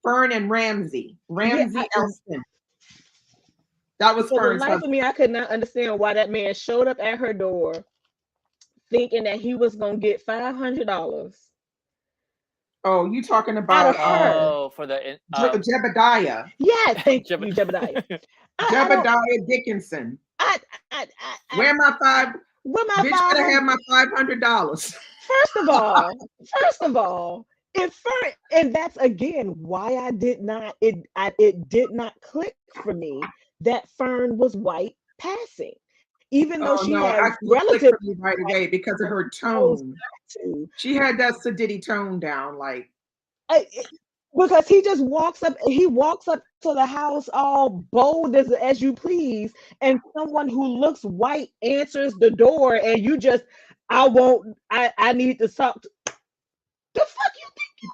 Fern and Ramsey. Ramsey Elston. That was For the Fern's life husband. of me, I could not understand why that man showed up at her door thinking that he was gonna get $500 Oh, you talking out about of her. Oh, for the Jebediah. Yes, thank you, Jebediah. Jebediah Dickinson. I Where my Where my Bitch, five better have hundred? my $500. First of all, first of all, and that's again why I did not it did not click for me that Fern was white passing, even though Oh she no, it has actually clicked relative for me right white away because of her goes tone. back to She had that Sadiddy tone down, like, I- because he walks up to the house all bold as you please, and someone who looks white answers the door, and you just I need to talk to, the fuck you think you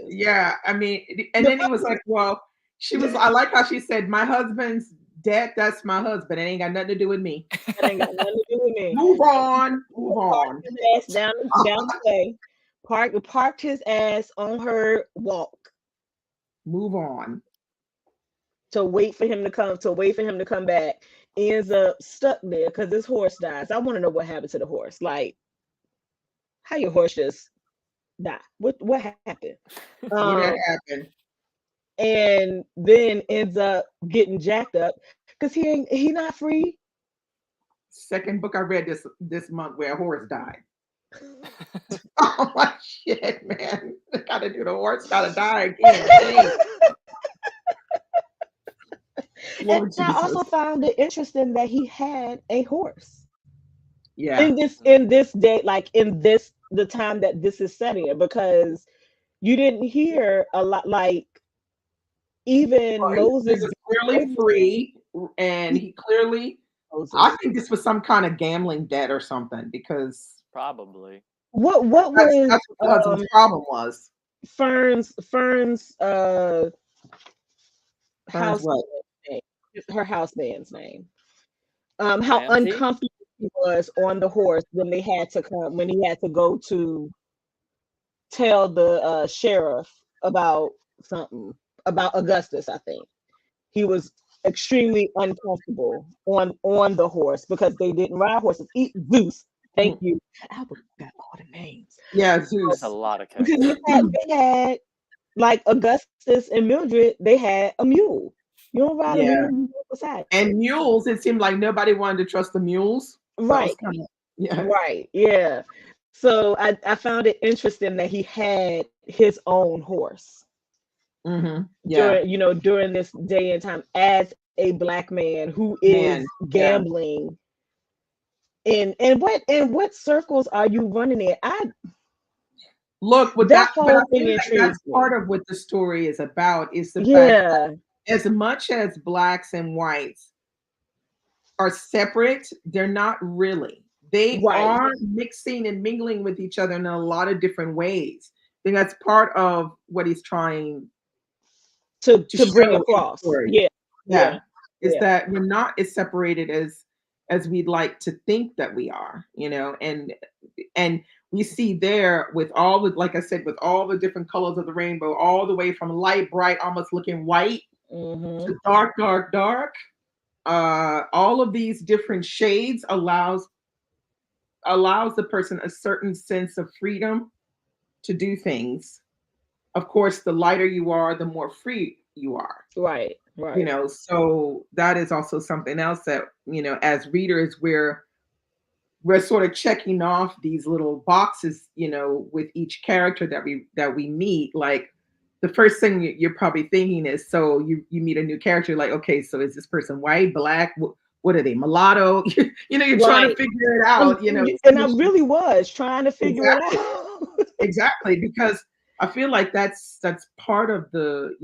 is yeah. I mean, and the then he fuck was like, well, she was. I like how she said, my husband's dead. That's my husband. It ain't got nothing to do with me. that ain't got nothing to do with me. Move on. Move Parked on. his ass down the way. Parked his ass on her walk Move on. to wait for him to come back. Ends up stuck there because his horse dies. I want to know what happened to the horse. Like how your horse just die. What happened? What Um had happened? and then ends up getting jacked up because he not free. Second book I read this month where a horse died. Oh my shit, man! Gotta do the horse. Gotta die again. Dang. And Lord I also Jesus. found it interesting that he had a horse Yeah. in this day, like in this the time that this is setting it, because you didn't hear a lot like even He Moses was clearly free, and he clearly. I Moses. think this was some kind of gambling debt or something because Probably. What was that's what the husband's problem was. Fern's Burns house what? name, her houseman's name? How Ramsey? uncomfortable he was on the horse when they had to come when he had to go to tell the sheriff about something about Augustus. I think he was extremely uncomfortable on the horse because they didn't ride horses. Eat Zeus. Thank Mm, you. I got all the names yeah, There's a Zeus. lot of because characters. they had like Augustus and Mildred. They had a mule. You don't ride a Yeah. mule beside you. And mules, it seemed like nobody wanted to trust the mules. That was Right. kind of yeah. Right. Yeah. So I found it interesting that he had his own horse Yeah. during this day and time as a black man who is Man. Yeah. gambling and what circles are you running in? I Look, with That that, but I whole thing think that that's intrigues me. part of what the story is about is the fact Yeah. that as much as blacks and whites are separate, they're not really. They Right. are mixing and mingling with each other in a lot of different ways. I think that's part of what he's trying to To bring show in the across. story. Yeah. Yeah, Yeah. is Yeah. that we're not as separated as we'd like to think that we are, and we see there with all the, like I said, with all the different colors of the rainbow, all the way from light, bright, almost looking white Hmm. to dark, dark, dark. All of these different shades allows the person a certain sense of freedom to do things. Of course, the lighter you are, the more free you are. Right. Right. So that is also something else that, as readers, we're sort of checking off these little boxes, with each character that we meet. Like the first thing you're probably thinking is, so you meet a new character, like, okay, so is this person white, black, what are they, mulatto? You're trying to Right. figure it out, And I really was trying to figure it exactly, out. exactly, because I feel like that's part of the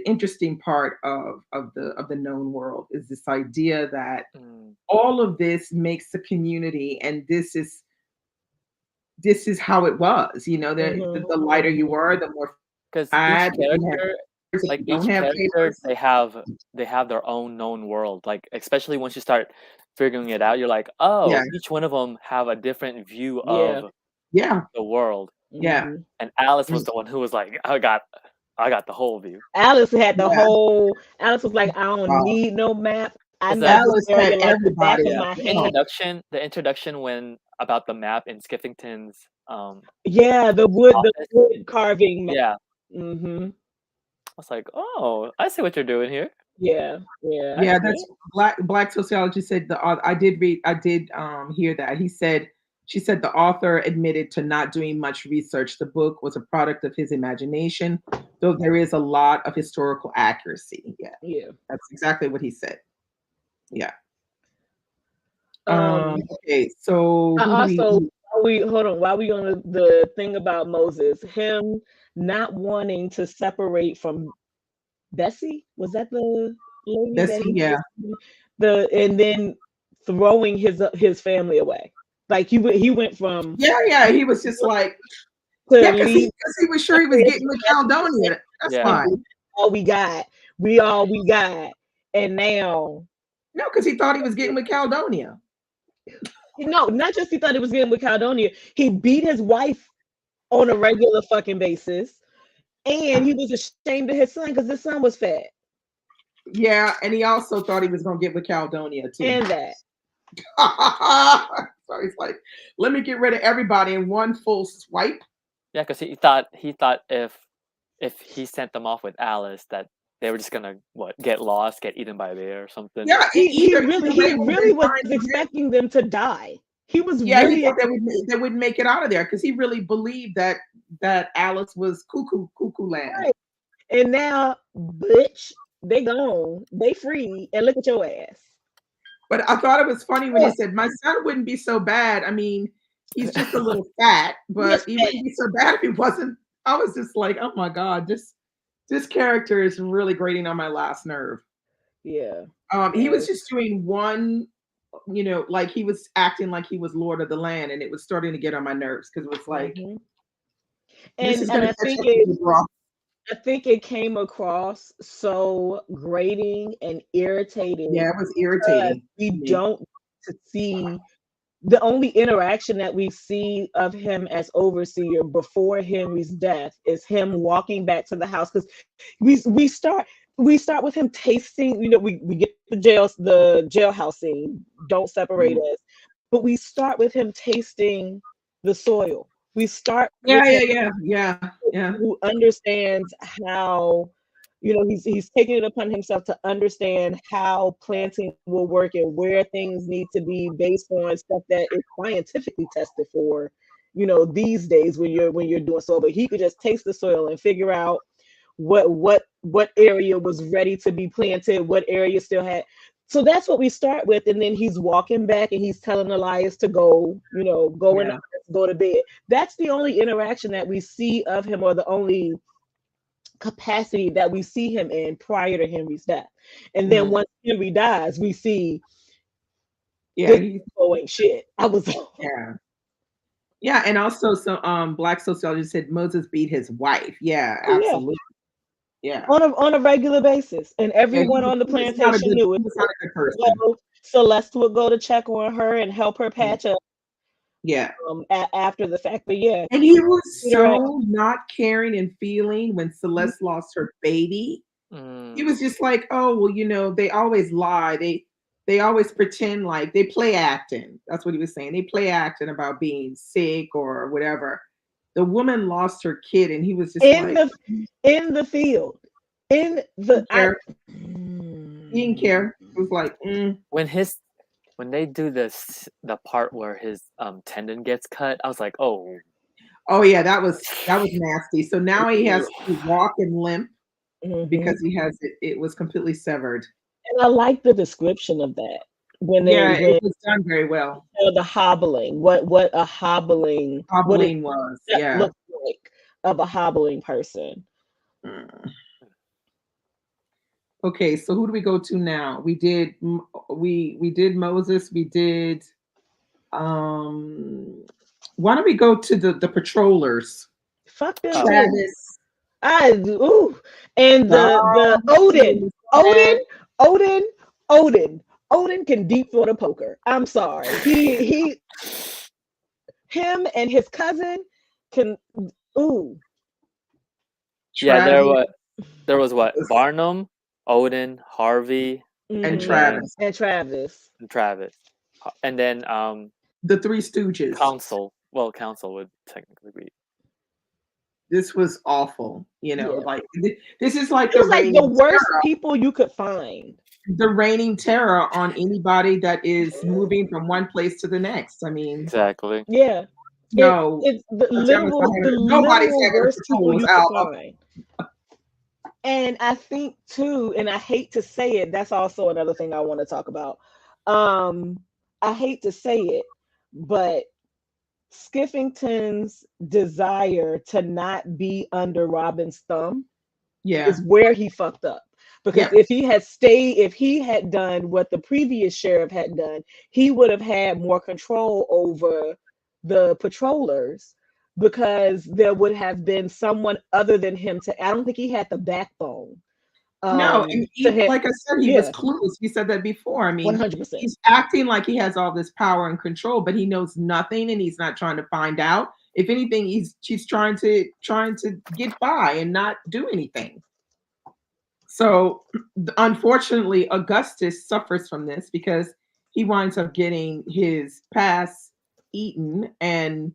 interesting part of the known world is this idea that Mm. all of this makes a community, and this is how it was. The Hmm. lighter you Hmm. were, the more Because each ads. If you have character, papers, if like you don't each have character, papers, they have their own known world. Like especially once you start figuring it out, you're like, oh, yeah, each one of them have a different view Yeah. of yeah, the world. yeah, Hmm. And Alice was mm, the one who was like, I got the whole view. yeah. Alice was like, I don't Uh, need no map. I Because know this Alice had area like the back of everybody. yeah, my the hand. Oh, introduction when about the map in Skiffington's Yeah, the office. wood carving map. Yeah, Hmm. I was like, oh, I see what you're doing here. Yeah, yeah, Yeah, yeah, that's black sociologist said the I did hear that. She said the author admitted to not doing much research. The book was a product of his imagination, though there is a lot of historical accuracy. Yeah, yeah. that's exactly what he said. Yeah. Um, Okay, so I who do we also while we hold on while we on the thing about Moses, him not wanting to separate from Bessie. Was that the lady that Bessie, he yeah. the and then throwing his family away? Like he went from Yeah, yeah. He was just like, to yeah, leave because he was sure he was getting with Caledonia. That's Yeah. why. all we got, we all we got, and now No, because he thought he was getting with Caledonia. no, not just he thought he was getting with Caledonia. He beat his wife on a regular fucking basis, and he was ashamed of his son because his son was fat, Yeah, and he also thought he was gonna get with Caledonia too. and that. So he's like, let me get rid of everybody in one full swipe. Yeah, because he thought if he sent them off with Alice, that they were just gonna get lost, get eaten by a bear or something. Yeah, He either really way would have been was fine for him. expecting them to die. He was Yeah, he really thought they wouldn't make it out of there because he really believed that Alice was cuckoo land. right. And now, bitch, they gone, they free, and look at your ass. But I thought it was funny when he Yeah, said, "My son wouldn't be so bad. I mean, he's just a little fat, but yes, he wouldn't be so bad if he wasn't." I was just like, "Oh my god, this character is really grating on my last nerve." yeah, He yeah. was just doing one, like he was acting like he was Lord of the Land, and it was starting to get on my nerves because it was like, Hmm. this is And going to catch up with you, bro. I think it came across so grating and irritating Yeah, it was because irritating we to me. don't to see the only interaction that we see of him as overseer before Henry's death is him walking back to the house because we start with him tasting, we get the jailhouse scene, don't separate Mhm. us, but we start with him tasting the soil. We start with Yeah, him yeah, yeah, yeah, yeah. who understands how, he's taking it upon himself to understand how planting will work and where things need to be based on stuff that is scientifically tested for, these days when you're doing soil. But he could just taste the soil and figure out what area was ready to be planted, what area still had. So that's what we start with, and then he's walking back and he's telling Elias to go, go in the Yeah. house, go to bed. That's the only interaction that we see of him, or the only capacity that we see him in prior to Henry's death. And then Mhm. once Henry dies, we see Yeah, this he going shit. I was yeah. Yeah, and also some black sociologist said Moses beat his wife. Yeah, oh yeah, absolutely. Yeah. on a regular basis, and Yeah, everyone on the he was not a plantation good knew he it. was not a good person. So Celeste would go to check on her and help her Mm. patch up Yeah. after the fact. But yeah, And he was Peter, so not caring and feeling when Celeste lost her baby. He Mm. was just like, "Oh, well, they always lie. They always pretend like they play acting." That's what he was saying. They play acting about being sick or whatever. The woman lost her kid and he was just in like, the in the field, in "He the didn't I. care. He didn't care." It was like, When when they do the part where his tendon gets cut, I was like, oh. "Oh yeah, that was nasty." So now he has to walk and limp Mhm. because he has it was completely severed. And I like the description of that Yeah, it when was done very well. the hobbling, what a hobbling, what a Hobbling was, step yeah. looks like of a hobbling person. Mm. Okay, so who do we go to now? We did Moses. We did. Um, why don't we go to the patrollers? Fuck them Oh, too. Travis, Ooh, and the Charles, Odin, Odin, Odin, Odin can deep throat a poker. I'm sorry, him and his cousin can. Ooh, yeah. Travis, There was what, Barnum, Odin, Harvey, and and hmm then Travis, and Travis. Travis, and then the Three Stooges. Council. Well, Council would technically be. this was awful. Yeah. Like this is like It was like the worst people you could find. the reigning terror on anybody that is moving from one place to the next. I mean, Exactly. Yeah. no, It's the nobody's literal having worst people patrols you could out. find. And I think too, and I hate to say it, that's also another thing I want to talk about. Um, I hate to say it, but Skiffington's desire to not be under Robin's thumb Yeah, is where he fucked up. Because yeah. if he had done what the previous sheriff had done, he would have had more control over the patrollers because there would have been someone other than him to, I don't think he had the backbone. No, and To him, like I said, he was yeah, clueless. We said that before. I mean, 100%. he's acting like he has all this power and control, but he knows nothing, and he's not trying to find out. If anything, she's trying to get by and not do anything. So, unfortunately, Augustus suffers from this because he winds up getting his pass eaten and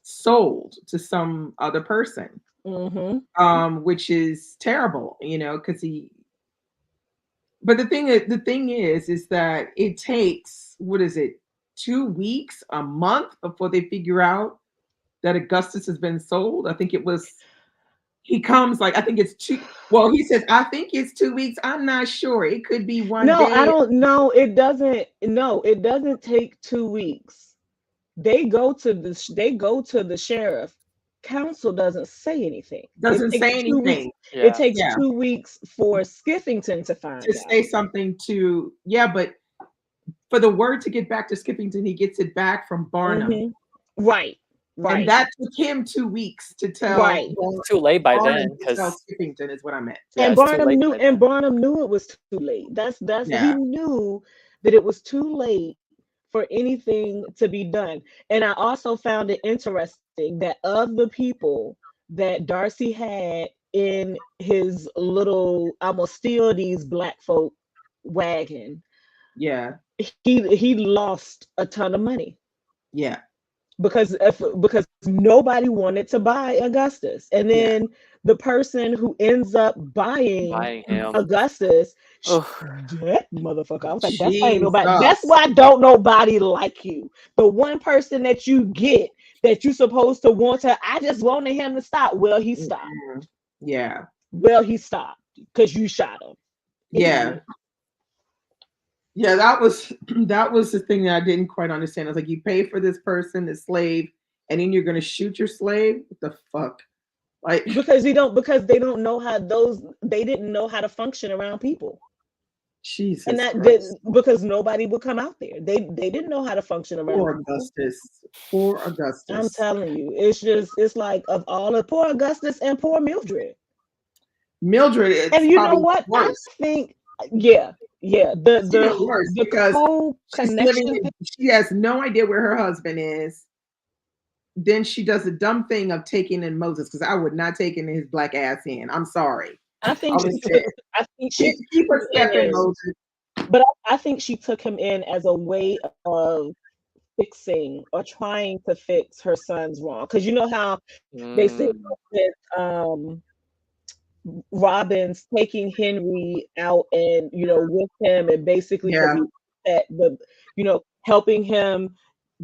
sold to some other person, Mm-hmm. which is terrible, because he. But the thing is that it takes, what is it, 2 weeks, a month before they figure out that Augustus has been sold. I think it was he comes like I think it's two. Well, he says I think it's 2 weeks. I'm not sure. It could be one No, I day. don't know. It doesn't. No, it doesn't take 2 weeks. They go to the sheriff. Council doesn't say anything. It Doesn't takes say 2 weeks. anything. It Yeah. takes Yeah, 2 weeks for Skiffington to to find say out. something to yeah, but for the word to get back to Skippington, he gets it back from Barnum, Hmm. Right, and right, that took him 2 weeks to tell right. It's too late by Barnum then to tell because Skippington is what I meant. yeah, it's too late by And then. Barnum knew it was too late. That's he Yeah, knew that it was too late for anything to be done. And I also found it interesting that of the people that Darcy had in his little I'm gonna steal these black folk wagon, yeah, he lost a ton of money yeah, because nobody wanted to buy Augustus. And yeah. then the person who ends up buying Buying him. Augustus, Ugh. that motherfucker. I was like, that's why ain't nobody. That's Jesus. why don't nobody like you. The one person that you get that you supposed to want to. I just wanted him to stop. Well, he stopped. Mm-mm. Yeah, Well, he stopped because you shot him, yeah, idiot. yeah. That was the thing that I didn't quite understand. I was like, you pay for this person, the slave, and then you're gonna shoot your slave? What the fuck? Like, Because they don't know how those they didn't know how to function around people. And Jesus that did Christ. because nobody would come out there. They didn't know how to function around Poor people. Augustus. Poor I'm Augustus. telling you, it's like of all the poor Augustus and poor Mildred. Mildred, it's And you know probably what? I worse. think, yeah, yeah, It's even worse the because she's living co-connection thing. she has no idea where her husband is. Then she does the dumb thing of taking in Moses because I would not take in his black ass in. I'm sorry. I I think would she say took I think she keep, took keep him a step in in, Moses. but I think she took him in as a way of fixing or trying to fix her son's wrong. Because you know how they say Mm. with Robin's taking Henry out and with him and basically because Yeah, he at the helping him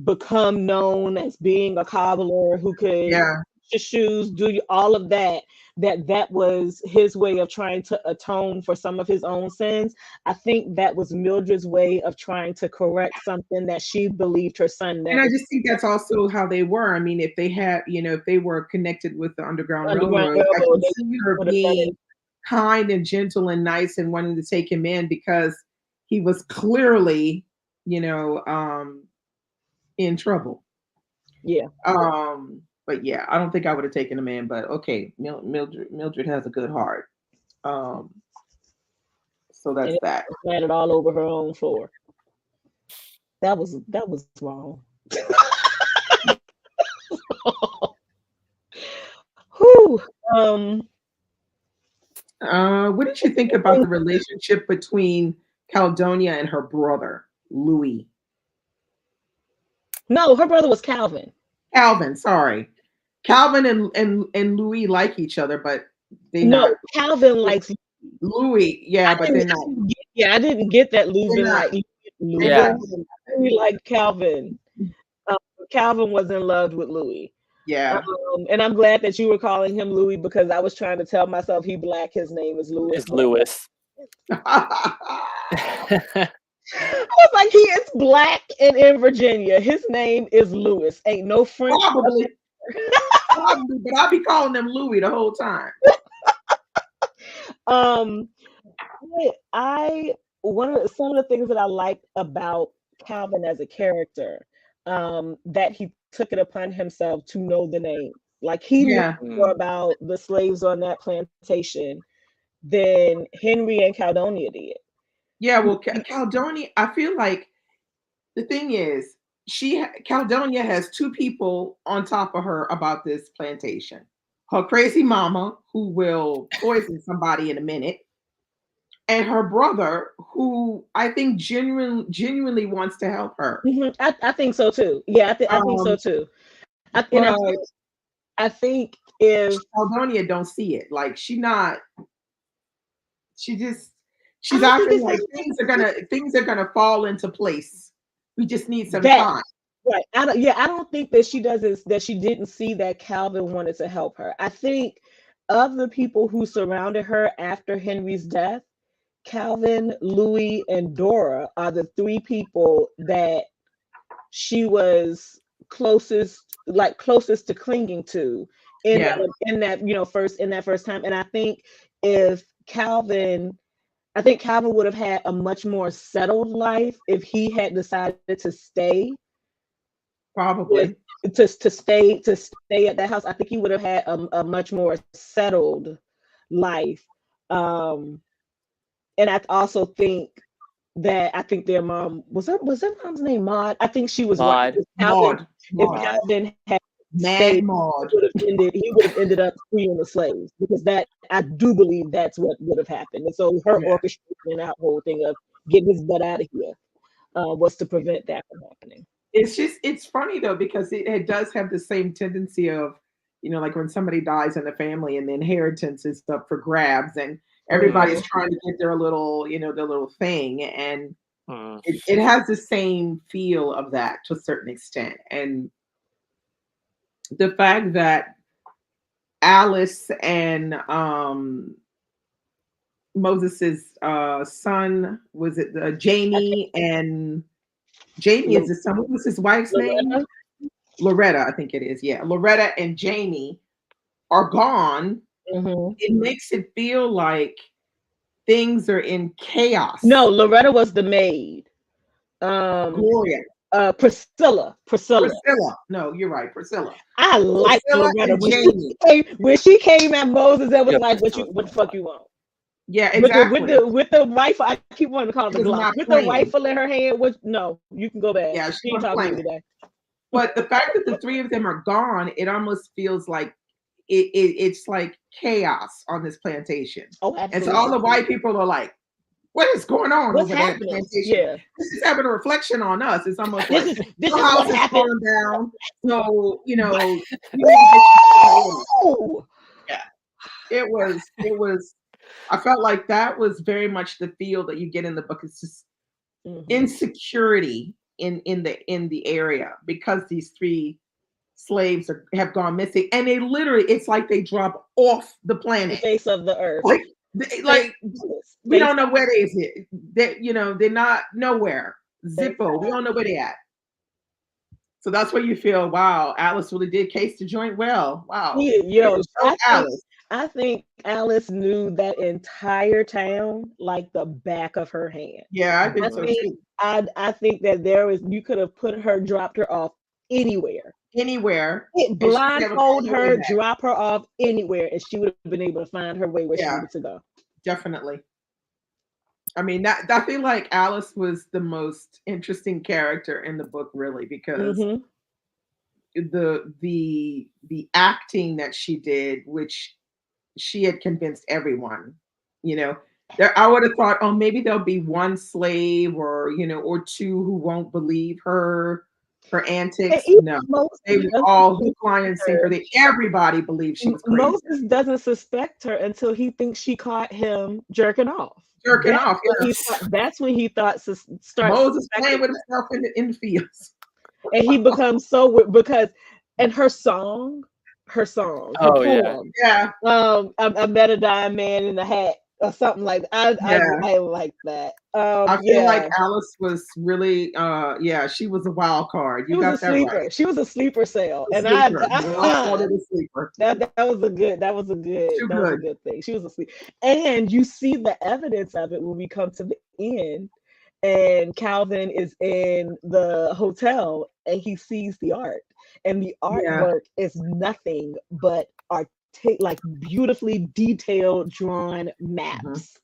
become known as being a cobbler who could yeah. your shoes, all of that. That was his way of trying to atone for some of his own sins. I think that was Mildred's way of trying to correct something that she believed her son And I never just think that's also how they were. I mean, if they had, if they were connected with the Underground Underground Railroad, I Railroad. can They see her would have done it. being kind and gentle and nice and wanting to take him in because he was clearly, you know, um, in trouble. Yeah. But yeah, I don't think I would have taken him in. But okay, Mildred has a good heart. Um, so And that's it that. landed all over her own floor. That was wrong. Whew. What did you think about the relationship between Caldonia and her brother Louis? No, her brother was Calvin. Calvin, sorry. Calvin and Louis like each other, but they No, not Calvin likes Louis. Yeah, but they're not. I didn't get that They're Leuven not. like They Yeah. Leuven. definitely not. Louis liked Calvin. Calvin was in love with Louis. Yeah. And I'm glad that you were calling him Louis because I was trying to tell myself he black. His name is Louis. It's Lewis. I was like, he is black and in Virginia. His name is Louis. Ain't no French. Probably, probably, but I'll be calling them Louis the whole time. Um, I one of some of the things that I liked about Calvin as a character, that he took it upon himself to know the name. Like he knew Yeah. more about the slaves on that plantation than Henry and Caldonia did. Yeah, well, Caledonia, I feel like the thing is, Caledonia has two people on top of her about this plantation. Her crazy mama, who will poison somebody in a minute, and her brother, who I think genuinely wants to help her. I think so too. Yeah, I think so Um, too. And but I think if Caledonia don't see it. Like she just I she's don't think acting it's like things are gonna fall into place. We just need some that time. right. I don't think that she doesn't that she didn't see that Calvin wanted to help her. I think of the people who surrounded her after Henry's death, Calvin, Louis, and Dora are the three people that she was closest to clinging to Yeah. in that first time. And if Calvin I think Calvin would have had a much more settled life if he had decided to stay with Probably. to stay at that house. I think he would have had a much more settled life. Um, and I also think that I think their mom was their mom's name Maud. I think she was right. Maud. Maud. If Maud. Calvin had Mad stayed, Maud. he would have ended up freeing the slaves because that I do believe that's what would have happened. And so her Yeah. orchestration that whole thing of getting his butt out of here was to prevent that from happening. It's funny though because it does have the same tendency of, like when somebody dies in the family and the inheritance is up for grabs and everybody's Mhm. trying to get their little, their little thing. And Mm. it has the same feel of that to a certain extent. And the fact that Alice and Moses's son, was it I think Jamie, and Jamie is Lo- the son. What was his wife's name? Loretta. Loretta, I think it is. Yeah, Loretta and Jamie are gone. Hmm. It makes it feel like things are in No, chaos. Loretta was the maid. Um, Gloria, Priscilla. Priscilla. Priscilla. No, you're right, Priscilla. I like Priscilla Loretta and Jamie. when she came at Moses and was Yeah, like, Priscilla's what the fuck you want?" Yeah, With exactly. the rifle, I keep wanting to call it She the was Glock. not With the playing. rifle in her hand, which no, you can go back. Yeah, She she ain't wasn't talking to you playing. today. But the fact that the three of them are gone, it almost feels like it's like chaos on this plantation. Oh, And so all absolutely. the white people are like, what is going on What's over there at the happening? plantation? Yeah. This is having a reflection on us. It's almost This like is this your is house what is happened. falling down. So, you need to get your in order. Woo! Yeah. It was I felt like that was very much the feel that you get in the book. It's just Mhm. insecurity in the area because these three slaves have gone missing, and they literally, it's like they drop off the The planet. face of the earth. Like, Face, like we face, don't know where they is. They're not nowhere. face. Zippo. We don't know where they at. So that's where you feel, wow, Alice really did case the joint well. Wow, way Yo, to show Alice. I think Alice knew that entire town like the back of her hand. Yeah, I I think so Mhm. think too. I think that you could have dropped her off anywhere. Anywhere, and she never Blindfold found her way her, back. drop her off anywhere, and she would have been able to find her way where she Yeah, needed to go. definitely. I mean, I feel like Alice was the most interesting character in the book, really, because Hmm. the acting that she did, which she had convinced everyone, you know. There, I would have thought, oh, maybe there'll be one slave or or two who won't believe her, her And antics. even No, Moses they were doesn't all hook, line, and suspect sinker. her. They everybody believed she was crazy, Moses doesn't suspect her until he thinks she caught him jerking off. jerking off. Yeah, That's when he thought starts Moses suspecting playing with her. himself in the fields. And he becomes so because and her Oh yeah. poem, Yeah, I met a dying man in a hat or something like that. yeah. I like that. I feel like Yeah. Alice was really, yeah, she was a wild card. She You was a got that right. sleeper. She was a sleeper cell. A And sleeper. We all called it a sleeper. Too that was a good. good thing. She was a sleep. And you see the evidence of it when we come to the end and Calvin is in the hotel and he sees the art. And the Yeah. artwork is nothing but like beautifully detailed drawn Hmm. maps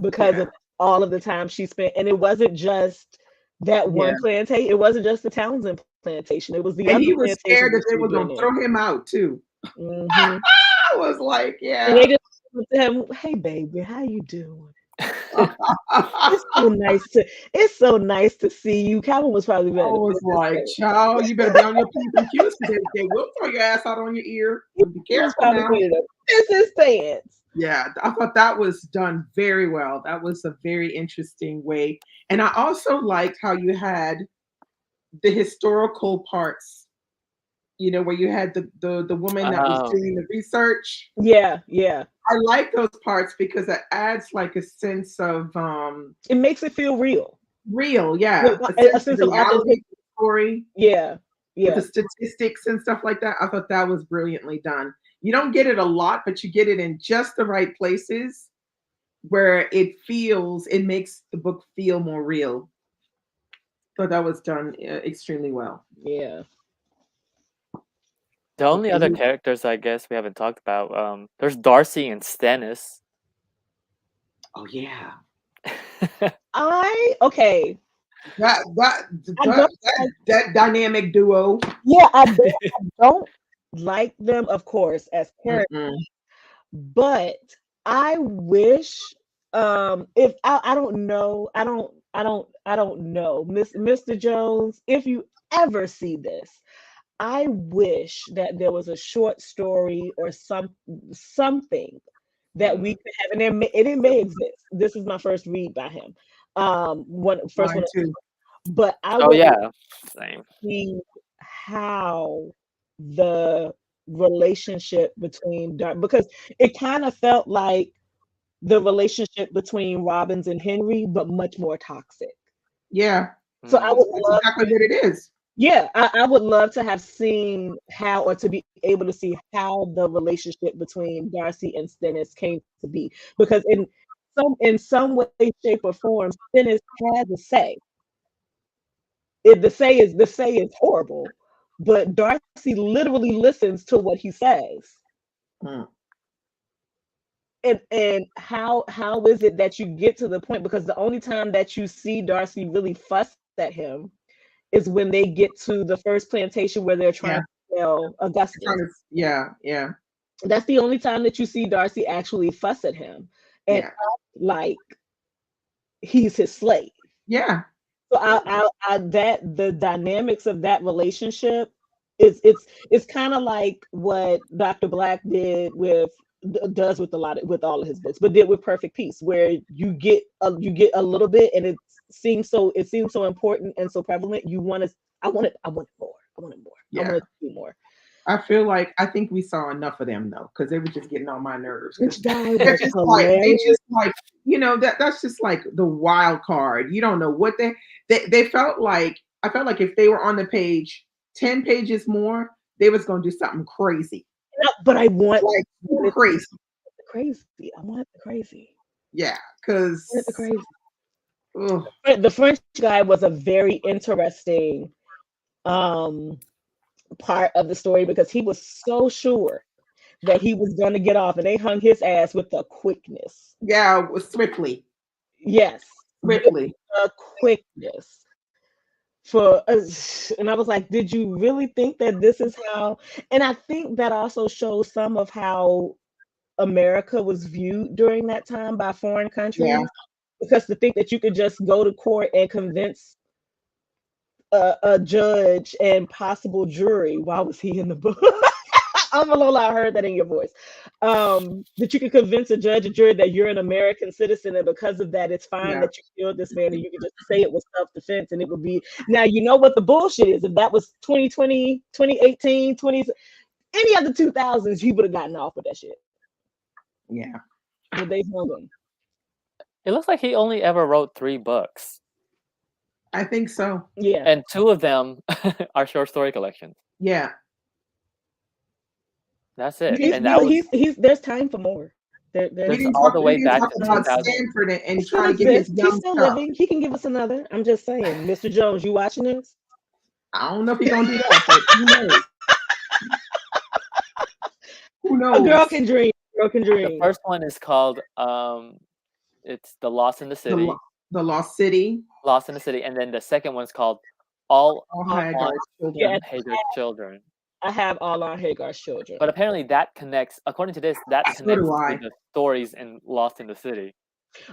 because Yeah. of all of the time she spent. And it wasn't just that Yeah. one plantation. It wasn't just the Townsend plantation. It was the And other he was scared plantations that that they she were was going doing to in. throw him out too. Hmm. I was like, And they yeah. just went to him, hey baby, how you doing? It's so nice to see you. Calvin was probably I better was than like, this. child, you better be on your P's and Q's because they will throw your ass out on your ear. So be He was careful probably now. better than this his pants. Yeah, I thought that was done very well. That was a very interesting way. And I also liked how you had the historical parts, where you had the woman that was Oh doing the research. Yeah, yeah. I like those parts because it adds like a sense of It makes it feel real. real, yeah, a A sense of sense of reality authenticity. to the story Yeah, with the yeah. statistics and stuff like that. I thought that was brilliantly done. You don't get it a lot, but you get it in just the right places where it makes the book feel more real. So that was done extremely well. Yeah. the only Okay. other characters I guess we haven't talked about. There's Darcy and Stennis. Oh yeah. Okay. That that I that don't that, like that dynamic duo. yeah, I don't like them, of course, as characters, Mm-mm. but I wish if I don't know, I don't know. Mr. Jones, if you ever see this, I wish that there was a short story or something that we Mm. could have, and it may exist. This is my first read by him. One first Mine one, too. but I Oh would like yeah, same. to see how the relationship between Dark, because it kind of felt like the relationship between Robbins and Henry, but much more toxic. Yeah, So I would that's love, exactly what it is. yeah, I would love to have seen how, or to be able to see how the relationship between Darcy and Stennis came to be, because in some way, shape, or form, Stennis had to say. The say is horrible, but Darcy literally listens to what he says. Mm. And how is it that you get to the point, because the only time that you see Darcy really fuss at him is when they get to the first plantation where they're trying Yeah, to sell Augustus. yeah, yeah, That's the only time that you see Darcy actually fuss at him and yeah, act like he's his slave. yeah, So that the dynamics of that relationship it's kind of like what Dr. Black does with with all of his books, but did with Perfect Peace, where you get a little bit, and it seems so important and so prevalent. I want it more. I want it more. I yeah. want it to be more. I think we saw enough of them though, because they were just getting on my nerves. Because Which guy they're was just like they hilarious. just like that's just like the wild card. You don't know what they felt like. I felt like if they were on the page 10 pages more, they was gonna do something crazy, But I want like super it crazy. the crazy. I want the crazy. Yeah, I want the because crazy. The French guy was a very interesting um part of the story because he was so sure that he was going to get off, and they hung his ass with the quickness. yeah, swiftly, Yes, with swiftly. the quickness. For and I was like, did you really think that this is how? And I think that also shows some of how America was viewed during that time by foreign Yeah, countries, because to think that you could just go to court and convince a judge and possible jury. Why was he in the book? I'm a little. I heard that in your voice. That you could convince a judge, a jury, that you're an American citizen, and because of that, it's fine Yeah. that you killed this man, and you could just say it was self-defense, and it would be. Now you know what the bullshit is. If that was 2020, 2018, 20, any other 2000s, he would have gotten off with that shit. Yeah. But they hung him. It looks like he only ever wrote 3 books, I think so. Yeah. and 2 of them are short story collections. Yeah. That's it, He's and that still, was he's there's time for more. We There's that's didn't all talk. the We way didn't back talk to about 2000. Stanford he and still trying to get his exists. He's young still stuff. living. He can give us another. I'm just saying, Mr. Jones, you watching this? I don't know if he's gonna do that, but who knows? Who A girl knows? can dream. A girl can The dream. first one is called it's The Lost in the The City, the Lost City. Lost in the City, and then the second one's called All All Uh, Hagar's yeah, children. Hagar's Children. I have all on Hagar's children. But apparently that connects, according to this, that So connects do to I. the stories in Lost in the City.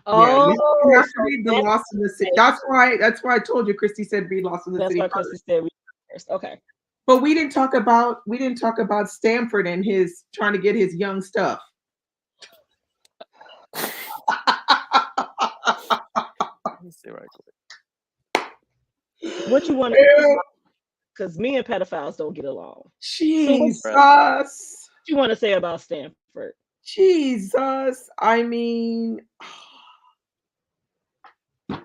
Yeah, you Oh, have to so read the that's Lost in the City. okay. That's why I told you Christy said read Lost in the That's City why first. Christy said we first. Okay. But we didn't talk about Stanford and his trying to get his young stuff. Let me see right quick. What you want to? Because me and pedophiles don't get along. So Jesus. what you want to say about Stanford? Jesus. I mean, I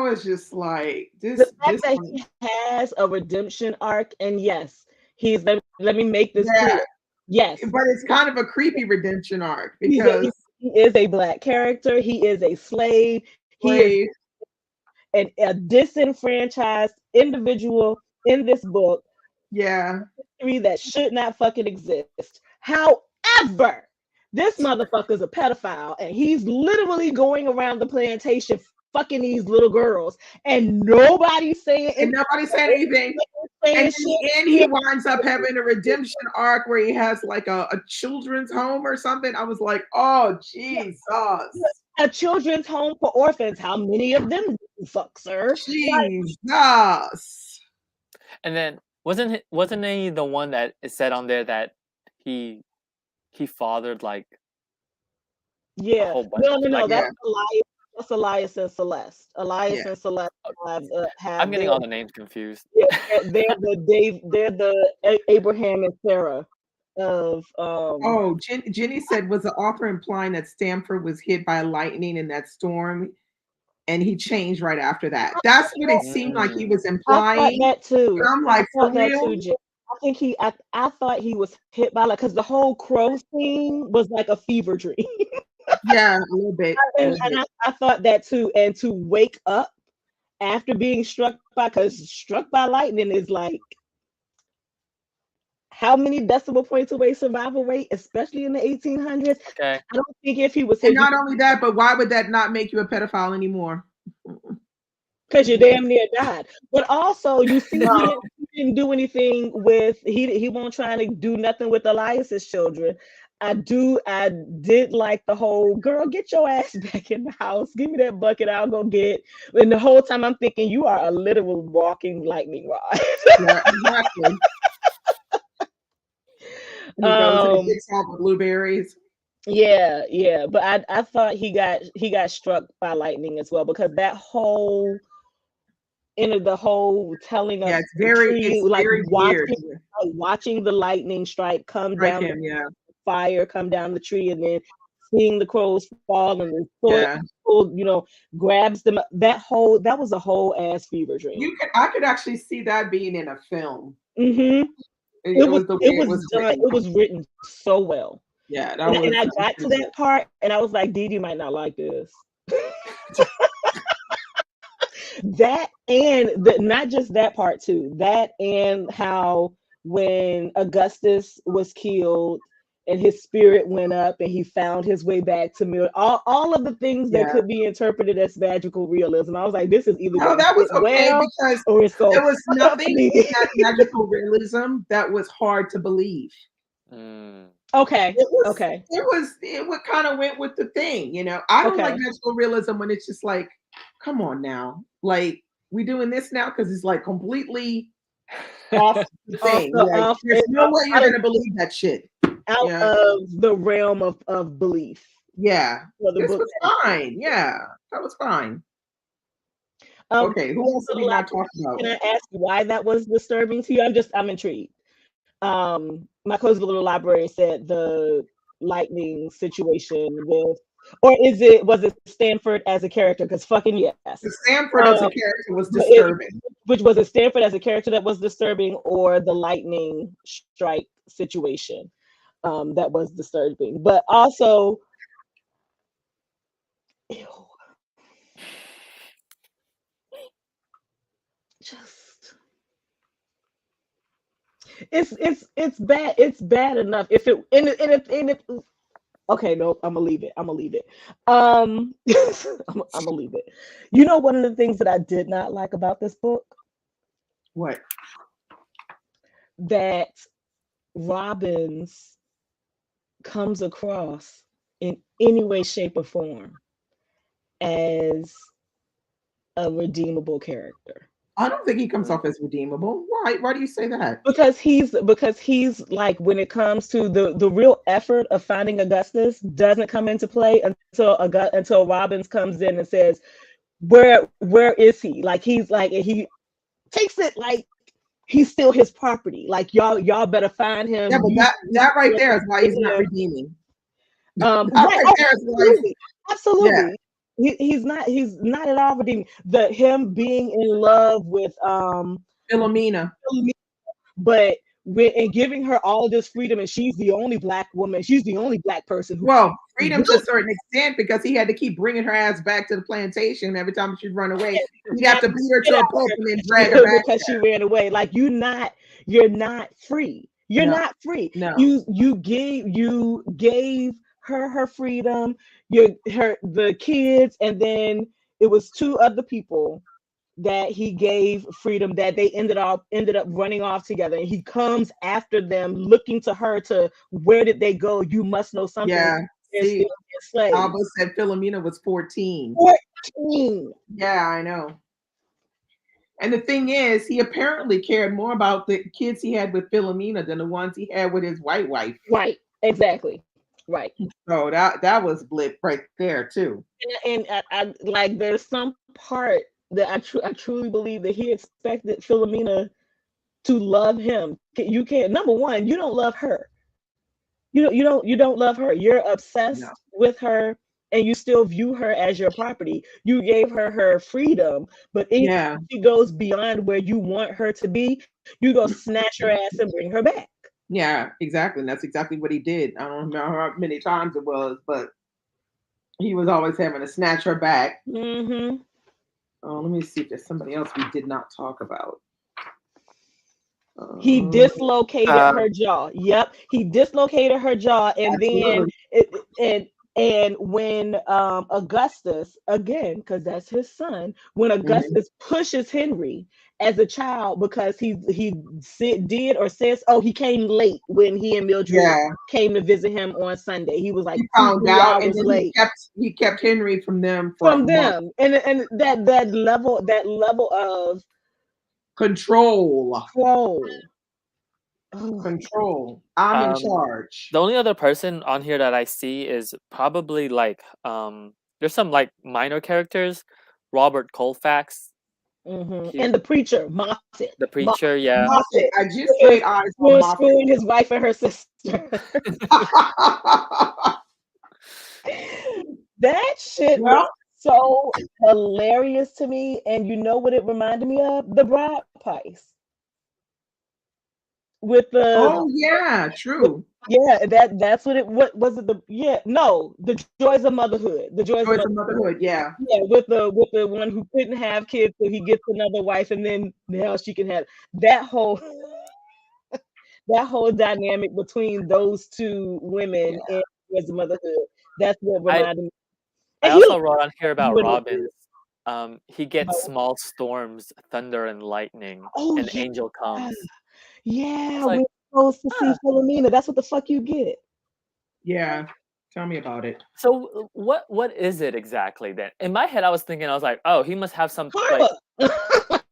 was just like, The this fact that one. he has a redemption arc, and yes, he's let me make this Yeah, clear. Yes, but it's kind of a creepy redemption arc he's because he is a black character. He is a slave. He is slave, a disenfranchised individual in this book yeah, that should not fucking exist. However, this motherfucker's a pedophile and he's literally going around the plantation fucking these little girls and nobody's saying and nobody's saying anything. And in the end, he winds up having a redemption arc where he has like a children's home or something. I was like, oh Jesus. A children's home for orphans. How many of them do you fuck, sir? Jesus. And then wasn't he the one that is said on there that he fathered like a Yeah. whole bunch? No. Like, That's Elias. That's Elias and Celeste. Elias and Celeste have I'm getting all the names confused. Yeah, they're the Abraham and Sarah of Oh, Jenny said, was the author implying that Stanford was hit by lightning in that storm and he changed right after that? That's what it seemed like he was I thought implying. that too. And I'm like, for that real? too, Jim. I think I thought he was hit by because the whole crow scene was like a fever dream. Yeah, a little bit. and I thought that too. And to wake up after being because struck by lightning is like how many decimal points away survival rate, especially in the 1800s. Okay. I don't think if he was And not only that, but why would that not make you a pedophile anymore? Because you damn near died. But also, you see, he didn't do anything with he won't try to do nothing with Elias's children. I did like the whole girl, get your ass back in the house. Give me that bucket, I'll go get. And the whole time I'm thinking you are a literal walking lightning rod. Yeah, exactly. And he goes and he picks all the blueberries. Yeah. But I thought he got struck by lightning as well because that whole the whole telling of it's very watching the lightning strike come Strike down him, yeah. the fire come down the tree and then seeing the crows fall and Yeah. grabs them. That was a whole ass fever dream. I could actually see that being in a film. Mm-hmm. It was the way it was done. written. It was written so well. Yeah, and I got to that part and I was like, Dee might not like this. That and not just that part too. That and how when Augustus was killed and his spirit went up and he found his way back to me. All of the things that could be interpreted as magical realism. I was like, this is either that was okay because or it's there was nothing in that magical realism that was hard to believe. Okay. It kind of went with the thing, I don't like magical realism when it's just like, come on now, like we doing this now? Because it's like completely off the off thing. the Like, off there's no way you're out of gonna believe that shit. out Yeah, of the realm of belief yeah. for the This book was chapter. fine. Yeah, that was fine. Okay, Can who else you did we not talk can about? I ask why that was disturbing to you? I'm intrigued. My cozy little library said the lightning situation with, or was it Stanford as a character? Because fucking yes. The Stanford Um, as a character was but it, disturbing. which was it Stanford as a character that was disturbing, or the lightning strike situation that was disturbing? But also, ew, just it's bad. It's bad enough if it and it okay, no, I'm gonna leave it. I'm gonna leave it. I'm gonna leave it. You know, one of the things that I did not like about this book, What? that Robbins comes across in any way, shape, or form as a redeemable character. I don't think he comes off as redeemable. Why? Why do you say that? Because he's like, when it comes to the real effort of finding Augustus doesn't come into play until Robbins comes in and says, where is he? Like, he's like, and he takes it like he's still his property. Like, y'all better find Yeah, him. but that right there is why he's not redeeming. That Right, right oh, there is why he's, absolutely, yeah. absolutely. He's not at all redeeming. Him being in love with Philomena. but and giving her all of this freedom, and she's the only black woman, she's the only black person who Well, freedom to a will certain extent because he had to keep bringing her ass back to the plantation every time she'd run away. He'd have to beat her get to out a of pulp here and then drag her back because she ran away. Like, you're not free. You're there. No, not free. no. You gave her freedom, the kids, and then it was two other people that he gave freedom, that they ended up running off together, and he comes after them looking to her to, where did they go? You must know something. Yeah. They're still See, enslaved. Alba said Philomena was 14. 14. Yeah, I know. And the thing is, he apparently cared more about the kids he had with Philomena than the ones he had with his white wife. Right, exactly. Right. So that was blip right there too. And I like, there's some part that I truly believe that he expected Philomena to love him. You can't, number one, you don't love her. You don't love her. You're No. obsessed with her, and you still view her as your property. You gave her freedom, but if Yeah. she goes beyond where you want her to be, you go snatch her ass and bring her back. Yeah, exactly. And that's exactly what he did. I don't know how many times it was, but he was always having to snatch her back. Hmm. Oh, let me see if there's somebody else we did not talk about. He Um, dislocated Um, her jaw. Yep, he dislocated her jaw, and then absolutely. and when Augustus, again, because that's his son, when Mhm. Augustus pushes Henry as a child, because did or says, oh, he came late when he and Mildred Yeah, came to visit him on Sunday. He was like he two, found three out, and hours then late he kept Henry from them for a from month. them, and that level of Control, control. Oh, control. I'm in um, charge. the only other person on here that I see is probably like there's some like minor characters. Robert Colfax, he and the preacher, Moffat. the preacher, yeah. Moffat. Moffat I just laid eyes on Moffat. screwing his wife and her sister. That shit was Well, so hilarious to me. And you know what it reminded me of? The Bride Price. With the oh yeah, with, true. yeah, that's what was it, the Joys of Motherhood. The Joys of Joys of Motherhood. Motherhood. Yeah, Yeah, with the one who couldn't have kids, so he gets another wife, and then now she can have that whole that whole dynamic between those two women yeah. and as motherhood. That's what I reminded me. I And he also wrote on here he about went with Robin. it. He gets But, small storms, thunder and lightning. oh An yeah, angel comes. I was yeah, like, we're supposed to see huh. Philomena. That's what the fuck you get. Yeah, Tell me about it. So what is it exactly then? In my head, I was thinking, I was like, oh, he must have some like Karma.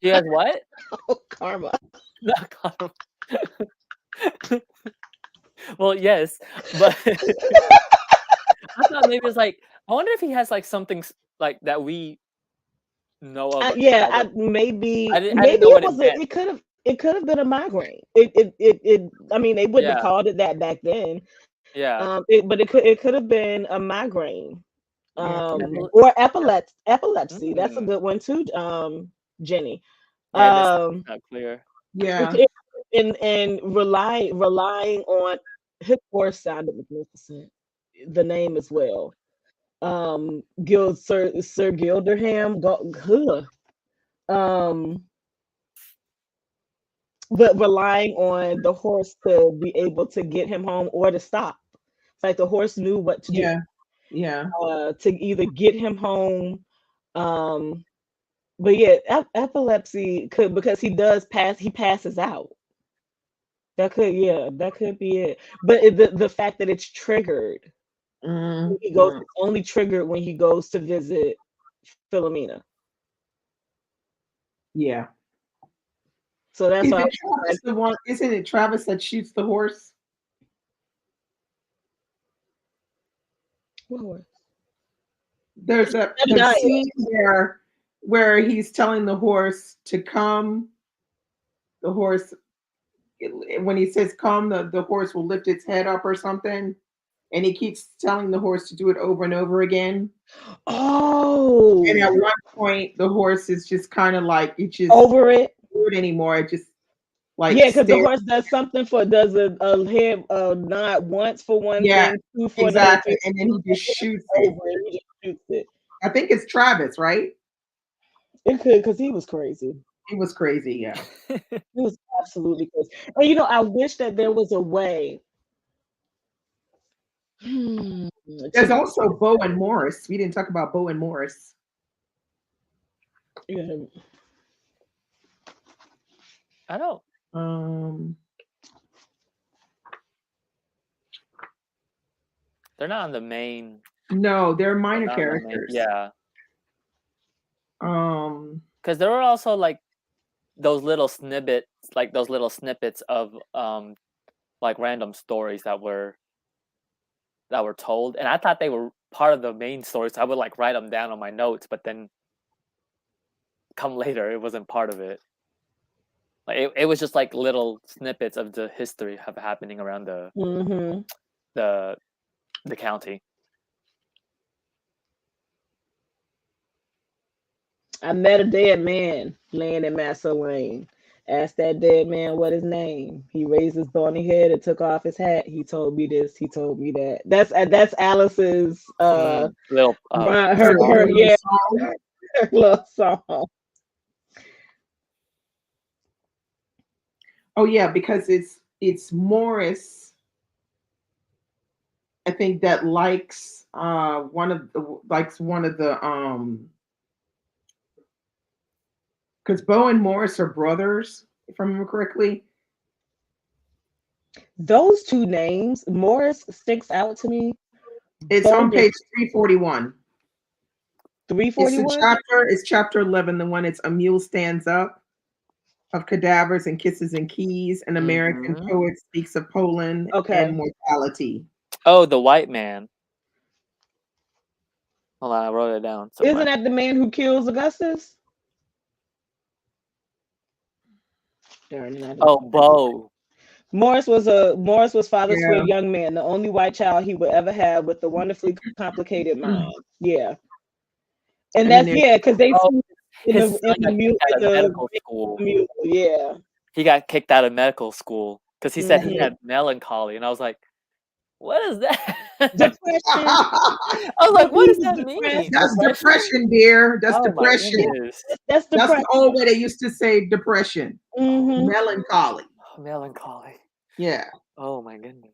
he has what? Oh, karma. Not karma. Well, yes, but I thought maybe it's like I wonder if he has like something like that we know of. Yeah, As a, maybe I didn't know what it meant. it could have been a migraine. It I mean, they wouldn't have Yeah, called it that back then. yeah. But it could have been a migraine. Yeah. I Okay. Or epilepsy. That's a mm, good one too, Jenny. yeah, this is Um, not clear. it, Yeah. it, and relying on his voice sounded magnificent. The name as well. Sir Gilderham. Um, but relying on the horse to be able to get him home or to stop. It's like the horse knew what to do Yeah. Yeah. to either get him home. Um, but yeah, epilepsy could because he passes out. That could be it. But the fact that it's triggered when he goes, Mm. it's only triggered when he goes to visit Philomena. Yeah. So that's Is why I it was like, Travis the one? Isn't it Travis that shoots the horse? what was There's a Jebediah. scene where he's telling the horse to come. The horse, when he says come, the horse will lift its head up or something. And he keeps telling the horse to do it over and over again. And at Oh, one point, the horse is just kind of like, it just over it. do it anymore. It just like Yeah, because the stare. horse does something does a head nod once for one Yeah, thing, two for another exactly. thing, And then he just shoots it. over it. He just shoots it. I think it's Travis, right? It could because he was crazy. He was crazy. Yeah. He was absolutely crazy. And I wish that there was a way There's to also Bo and Morris. We didn't talk about Bo and Morris. yeah, I don't. Um, They're not on the main. no, they're They're minor not on the main. characters. Yeah, Um, because there were also like those little snippets of like random stories that were told, and I thought they were part of the main story, so I would like write them down on my notes, but then come later, it wasn't part of it. Like it was just like little snippets of the history of happening around hmm the the county. I met a dead man laying in Massa Lane. Asked that dead man what his name. He raised his thorny head and took off his hat. He told me this. He told me that. That's Alice's Little her song. little yeah song. her little song. Oh yeah, because it's Morris. I think that likes one of the because Bo and Morris are brothers, if I remember correctly. Those two names, Morris sticks out to me. It's Bo on did page 341. It's the 341. chapter, it's chapter 11, the one it's A Mule Stands Up, of Cadavers and Kisses and Keys. An American Mhm. poet speaks of Poland and Okay. mortality. Oh, the white man. Hold on, I wrote it down Isn't somewhere. that the man who kills Augustus? Darn, Oh, Bo. Morris was father's Yeah. twin young man, the only white child he would ever have with a wonderfully complicated mind. Yeah. And And then that's there's because they Oh, see his in son the got mute kicked out in of medical the school. mute, yeah. He got kicked out of medical school because he said he hmm had melancholy, and I was like, "What is that?" Depression. I was like, "What He does was that mean? depressed. that's Depression?" depression, dear. That's Oh my depression. goodness. That's That's the depression. old way they used to say depression. hmm Melancholy. Oh, melancholy. Yeah. Oh my goodness.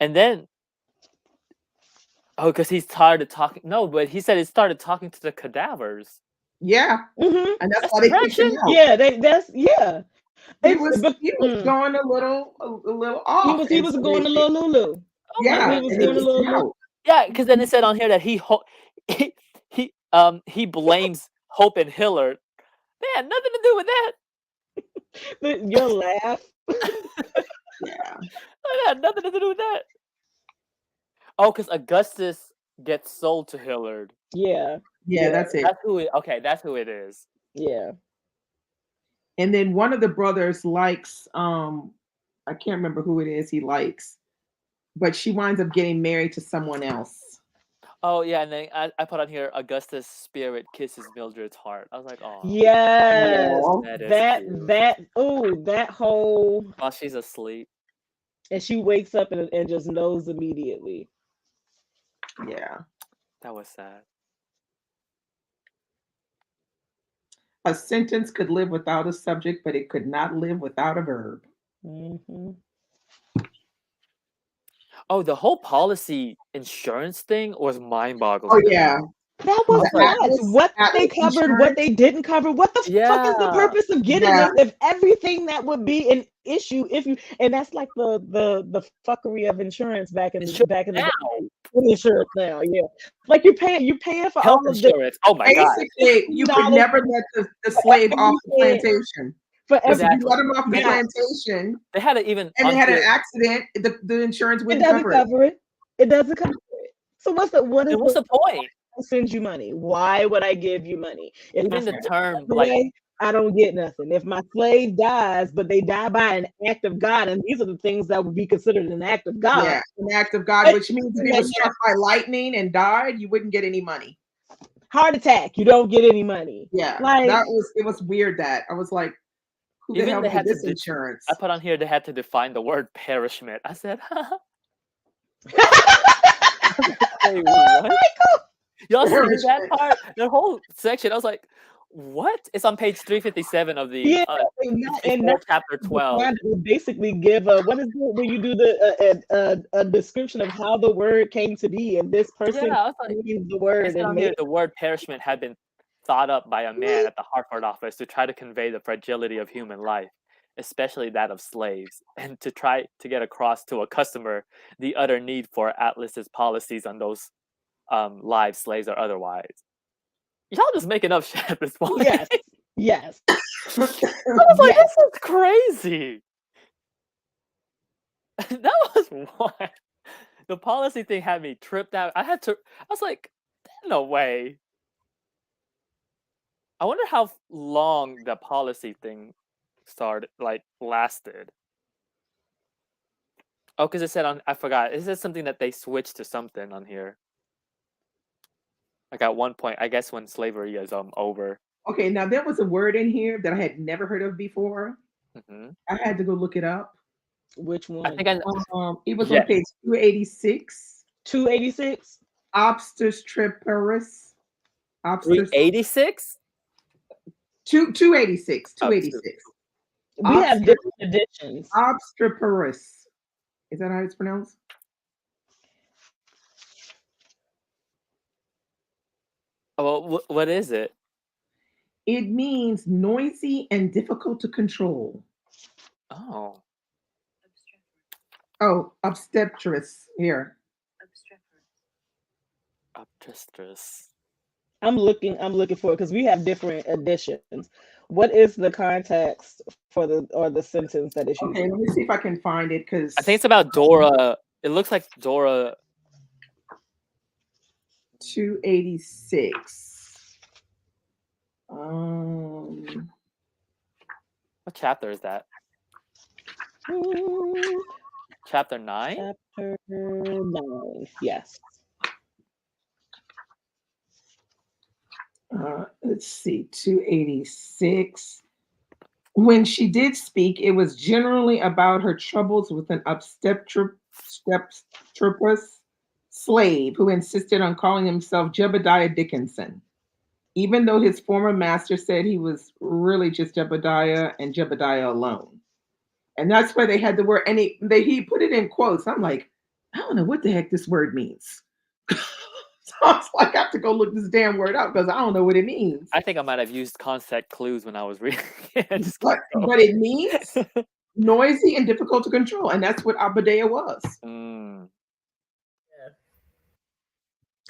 And then, oh, because he started talking. No, but he said he started talking to the cadavers. Yeah. hmm And that's That's why they kicked him depression. out. Yeah, that's yeah. It's but he was going a little off, he and was so going a little Lulu. Oh my yeah, He was and he going a goodness. kicked little him Lulu. out. Yeah, because then it said on here that he he blames Hope and Hillard. They had nothing to do with that. Your laugh. Yeah, They had nothing to do with that. Oh, because Augustus gets sold to Hillard. Yeah, yeah, that's it. That's who it. Okay, that's who it is. yeah. And then one of the brothers likes, I can't remember who it is he likes, but she winds up getting married to someone else. Oh yeah, and then I put on here Augustus' spirit kisses Mildred's heart. I was like, oh, Yes. Oh, that is That cute. that oh that whole While she's asleep. and she wakes up and just knows immediately. yeah. That was sad. A sentence could live without a subject, but it could not live without a verb. Hmm. Oh, the whole policy insurance thing was Oh mind-boggling to me. yeah, That I was was the like, nuts. Atlas What they Atlas covered, what insurance. they didn't cover. What the fuck is the yeah, purpose of getting Yeah, this if everything that would be an issue if you and that's like the fuckery of insurance insurance back in the now, day. Insurance now, yeah. Like you're paying for health all of this insurance. Oh my god, basically, you could $10 never let the for slave off the everything plantation for because if every you let exactly. him off the They yeah, plantation they had to even and they on had an here. accident, the insurance it wouldn't doesn't cover it. cover it. It doesn't cover it. So what is And what's the the point? I send you money? Why would I give you money? If my Even the slave term runs like away, I don't get nothing. If my slave dies, but they die by an act of God, and these are the things that would be considered an act of God. Yeah, an act of God, But which means if and he then was you struck by lightning and died, you wouldn't get any money. heart attack, you don't get any money. Yeah, Like it was weird that I was like, who the even hell they made had to. this insurance? I put on here they had to define the word perishment. I said, wait, what? Y'all see that Perishment. part? The whole section. I was like, what? It's on page 357 of the yeah, and not before chapter 12. defined, we basically give a what is it when you do a description of how the word came to be, and this Yeah, person I was like, coined the it word said and on here made the word perishment had been thought up by a man it. at the Hartford office to try to convey the fragility of human life, especially that of slaves, and to try to get across to a customer the utter need for Atlas's policies on those lives, slaves or otherwise. Y'all just making up shit at this point. Yes, yes, I was like, yes. this is crazy. That was what the policy thing had me tripped out. I was like, no way. I wonder how long the policy thing lasted. Oh, because it said on, I forgot. It said something that they switched to something on here. Like at one point, I guess when slavery is over. Okay, now there was a word in here that I had never heard of before. Hmm. I had to go look it up. Which I one? think I It was on yeah page 286. 286. Obstetriparus. Obstetr 386. 286. Oh, 286. We have different editions. Obstreperous. Is that how it's pronounced? well, what is it? It means noisy and difficult to control. Oh, Oh, obstetress here. obstetress. I'm looking for it because we have different editions. What is the context for the sentence that is Okay, using? let me see if I can find it I think because it's about Dora. It looks like Dora. 286. What chapter is that? Hmm, Chapter 9? chapter 9. Yes. Let's see, 286. When she did speak, it was generally about her troubles with an obstetrician slave who insisted on calling himself Jebediah Dickinson, even though his former master said he was really just Jebediah and Jebediah alone. And that's why they had the word, and he put it in quotes. I'm like, I don't know what the heck this word means. So I was like, I have to go look this damn word up because I don't know what it means. I think I might have used concept clues when I was reading. Just But it means noisy and difficult to control, and that's what Abadea was. Mm, Yeah.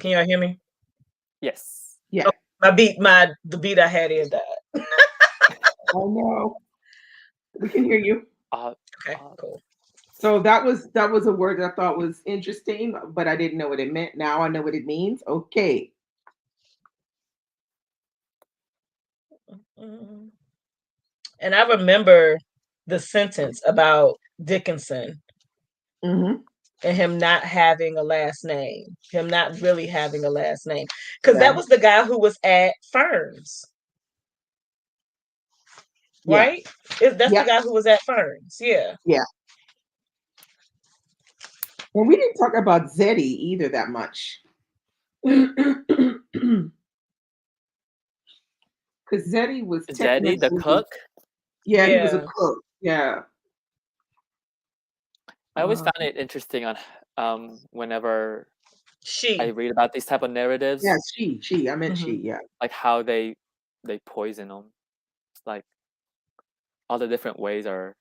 Can y'all hear me? yes. Yeah, The beat I had in died. I know. We can hear you. Okay, cool. So that was a word that I thought was interesting, but I didn't know what it meant. Now I know what it means. Okay. Mhm. And I remember the sentence about Dickinson Mm-hmm. and him not having a last name, him not really having a last name, because Yeah. that was the guy who was at Ferns, Yeah. right? That's Yeah. the guy who was at Ferns. Yeah. Yeah. And we didn't talk about Zeddy either that much. Because Zeddy was Zeddy, the technically, cook. yeah, he was a Yeah. cook. Yeah. I always found it interesting on whenever I She. read about these type of narratives, Yeah, she. I meant she. Mhm. Yeah. like how they poison them. It's like all the different ways are.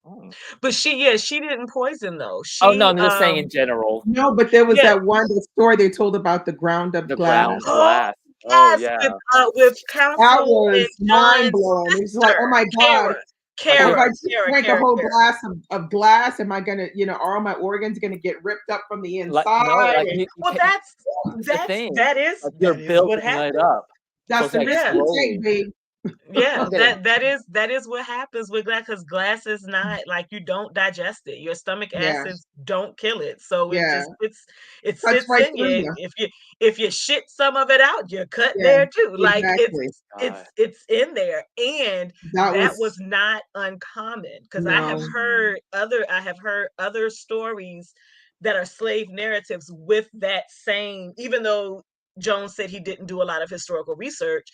Oh, But she didn't poison though. oh no, She I'm just saying in general. No, but there was Yeah. that one story they told about the ground up The glass. ground Oh, glass. Oh yes, yeah. with That Council and was mind John's blowing. It's like, oh my sister, God. Like So if I your just drink a whole glass of glass, am I gonna, are all my organs gonna get ripped up from the like no, inside? like And you Well, can't, the thing. that is Like you're what building it happened. up. So that's it's the like risk you slowly. take, babe. Yeah, I'm getting that is what happens with glass, because glass is not like, you don't digest it. Your stomach Yeah. acids don't kill it, so it Yeah. just it Cuts sits right in through you. you. If you shit some of it out, you're cut Yeah, there too. Like exactly. it's in there, and That that was was not uncommon, because I have no. heard other stories that are slave narratives with that same. Even though Jones said he didn't do a lot of historical research,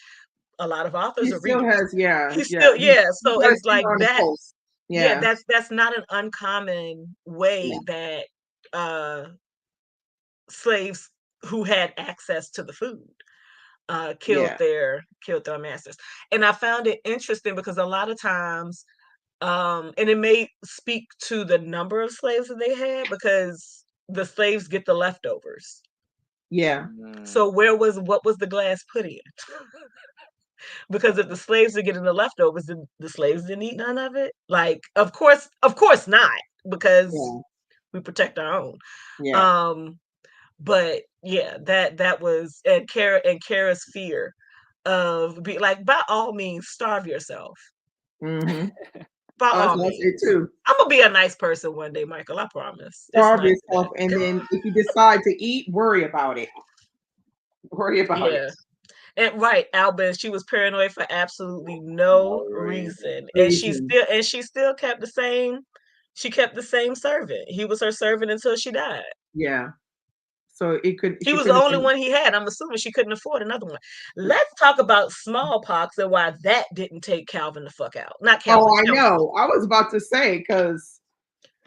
a lot of authors He are still reading. has, yeah, He's yeah. still, yeah. He's So got his it's like finger on the that. pulse. Yeah, Yeah. that's not an uncommon way that slaves who had access to the food killed Yeah. their masters. And I found it interesting because a lot of times, and it may speak to the number of slaves that they had, because the slaves get the leftovers. Yeah. So what was the glass put in? Because if the slaves are getting the leftovers, the slaves didn't eat none of it. Like, of course not, because Yeah. we protect our own. Yeah. But yeah, that was, and Kara's fear of be like, by all means, starve yourself. Mm-hmm. By That's all what I say means. too. I'm gonna be a nice person one day, Michael. I promise. Starve yourself, and then if you decide to eat, worry about it. Worry about it. And right, Albin, she was paranoid for absolutely no reason. And she still kept the same, servant. He was her servant until she died. Yeah. So He was the only one he had. I'm assuming she couldn't afford another one. Let's talk about smallpox and why that didn't take Calvin the fuck out. Not Calvin. Oh, I know. I was about to say, because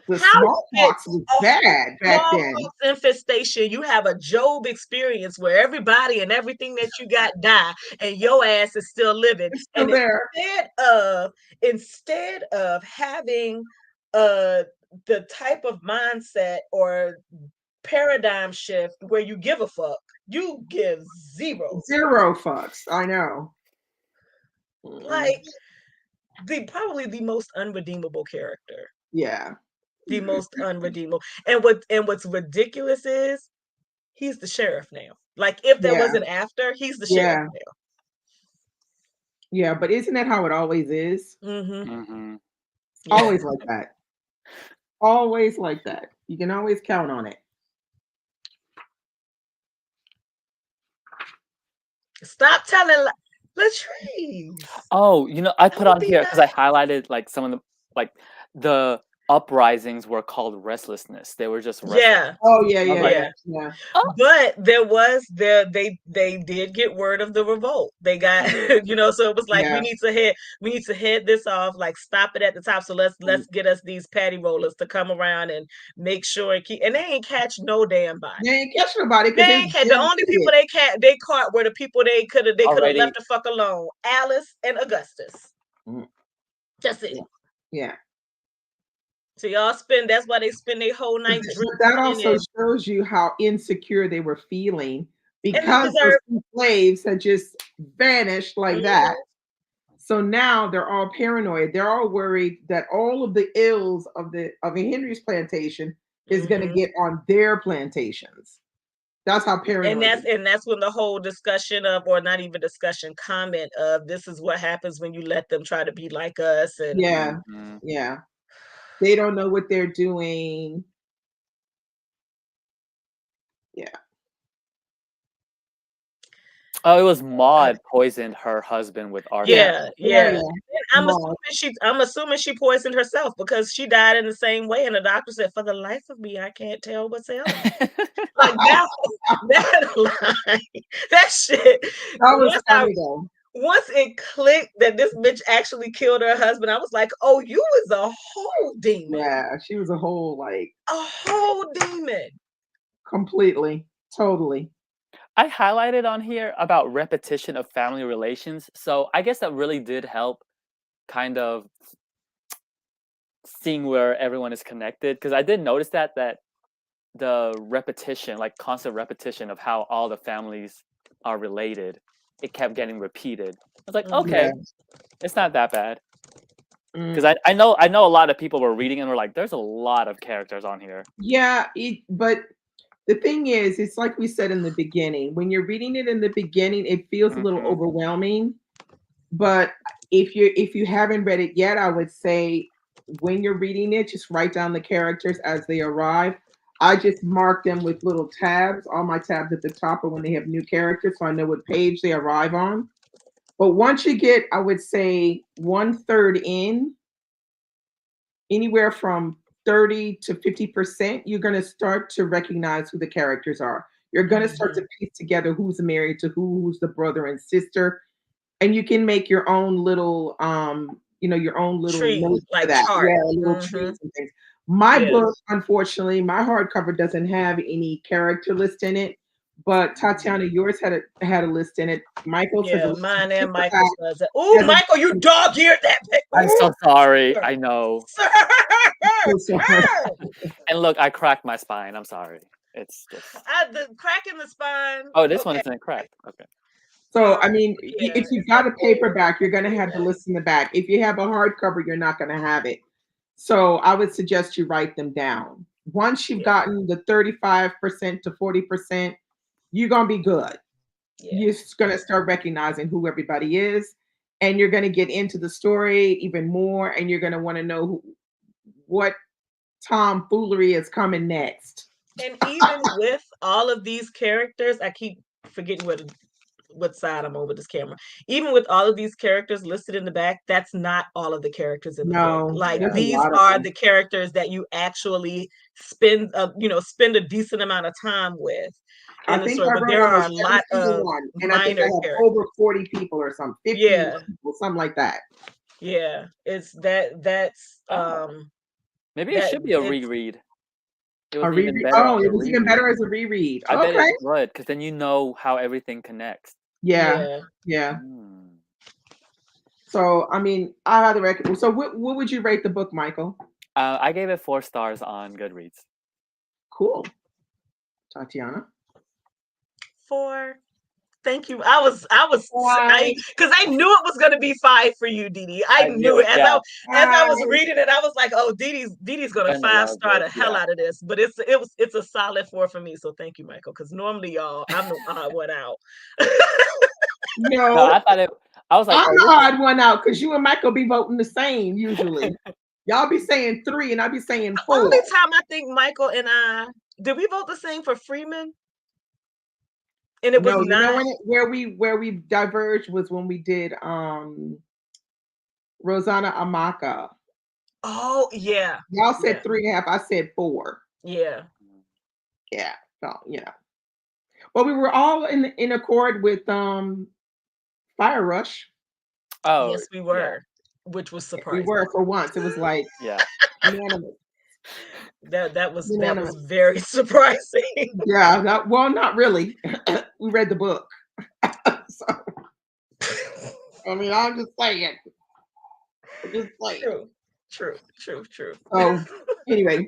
the How smallpox was bad back then. Smallpox infestation. You have a Job experience where everybody and everything that you got die, and your ass is still living. It's still And there. instead of having the type of mindset or paradigm shift where you give a fuck, you give zero. Zero fucks. I know. Like, probably the most unredeemable character. Yeah. The most unredeemable. And what's ridiculous is he's the sheriff now. Like, if there was an after, he's the sheriff now. Yeah, but isn't that how it always is? Mm-hmm. Always like that. Always like that. You can always count on it. Stop telling Latrice. Oh, I put on here because I highlighted like some of the uprisings were called restlessness. They were just restless. Yeah. Oh yeah, I was yeah, like, yeah, yeah. oh, But they did get word of the revolt. They got so it was like Yeah. we need to head this off, like stop it at the top. So let's get us these patty rollers to come around and make sure and they ain't catch no damn body. They ain't catch nobody They because ain't catch the only people they caught were the people they could have already left the fuck alone. Alice and Augustus. Mm. That's it. Yeah. So y'all that's why they spend their whole night But that drinking also shows you how insecure they were feeling and they because those deserve. two slaves had just vanished like Mhm. that. So now they're all paranoid. They're all worried that all of the ills of Henry's plantation is going to Mhm. get on their plantations. That's how paranoid. And that's when the whole discussion of, or not even discussion, comment of, this is what happens when you let them try to be like us. And Yeah, yeah. They don't know what they're doing. Yeah. Oh, it was Maud poisoned her husband with arsenic. yeah. Yeah. And Maud. I'm assuming she poisoned herself because she died in the same way. And the doctor said, for the life of me, I can't tell what's ailing me. Like that line, that shit. That was funny though. Once it clicked that this bitch actually killed her husband, I was like, oh, you was a whole demon. Yeah, she was a whole a whole demon. Completely, totally. I highlighted on here about repetition of family relations. So I guess that really did help kind of seeing where everyone is connected. Because I did notice that the repetition, like constant repetition of how all the families are related, it kept getting repeated. I was like, okay, it's not that bad. Because I know a lot of people were reading and were like, there's a lot of characters on here. Yeah, but the thing is, it's like we said in the beginning. When you're reading it in the beginning, it feels a little overwhelming. But if you haven't read it yet, I would say when you're reading it, just write down the characters as they arrive. I just mark them with little tabs. All my tabs at the top are when they have new characters, so I know what page they arrive on. But once you get, I would say, 1/3 in, anywhere from 30 to 50%, you're going to start to recognize who the characters are. You're going to start to piece together who's married to who's the brother and sister. And you can make your own little, your own little tree, notes like for that. chart. Yeah, little trees and things. My book, unfortunately, my hardcover doesn't have any character list in it. But Tatiana, yours had a list in it. Michael's has a list. Mine and Michael's does it. Oh, Michael, you dog-eared that pic. I'm so sorry. I know. Sir. So sorry. And look, I cracked my spine. I'm sorry. It's just The crack in the spine. Oh, this one isn't cracked. Okay. So I mean, if you've got a paperback, you're going to have the list in the back. If you have a hardcover, you're not going to have it. So I would suggest you write them down. Once you've gotten the 35% to 40%, you're going to be good. You're going to start recognizing who everybody is, and you're going to get into the story even more, and you're going to want to know what tomfoolery is coming next. And even with all of these characters, I keep forgetting what side I'm over this camera. Even with all of these characters listed in the back, that's not all of the characters in the book. Like these are the characters that you actually spend a decent amount of time with. I think I wrote there are a almost lot of one, and minor I think I have characters. over 40 people or something, 50 people, something like that. Yeah, it's that's maybe it should be a reread. It was even better. Oh, it was even better as a reread. I bet it would, because then you know how everything connects. Yeah. So I mean, I highly recommend. So what would you rate the book, Michael? I gave it 4 stars on Goodreads. Cool. Tatiana? 4. Thank you. I was because I knew it was gonna be 5 for you, Didi. I knew it. As I was reading it, I was like, oh, Didi's gonna 5-star the hell out of this. But it's a solid 4 for me. So thank you, Michael. Because normally, y'all, I'm the odd one out. No, I thought I was like, I'm the odd one out because you and Michael be voting the same usually. Y'all be saying 3 and I be saying 4. The only time I think Michael and I did we vote the same for Freeman? And it was you know where we diverged was when we did Rosanna Amaka. Oh yeah, Y'all said yeah, 3.5. I said 4. yeah. Yeah. So, Well, we were all in accord with Fire Rush. Oh Yes, we yeah, were, which was We surprising. were for once. It was like yeah. unanimous. That was Unanimous. very surprising. Yeah. Well, not really. We read the book. So, I mean, I'm just saying. Just saying. True, true, true, true. So, anyway, is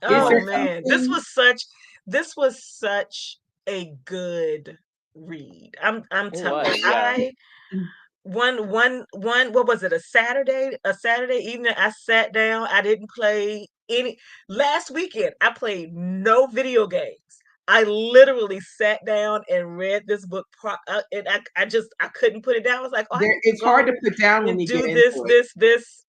Oh there man, something? this was such a good read. I'm It telling you. was, yeah. One what was it, a Saturday evening, I sat down. I didn't play any. Last weekend I played no video games. I literally sat down and read this book, and I couldn't put it down. I was like, oh, I need to It's hard to go put down when and you get do into this, it. this.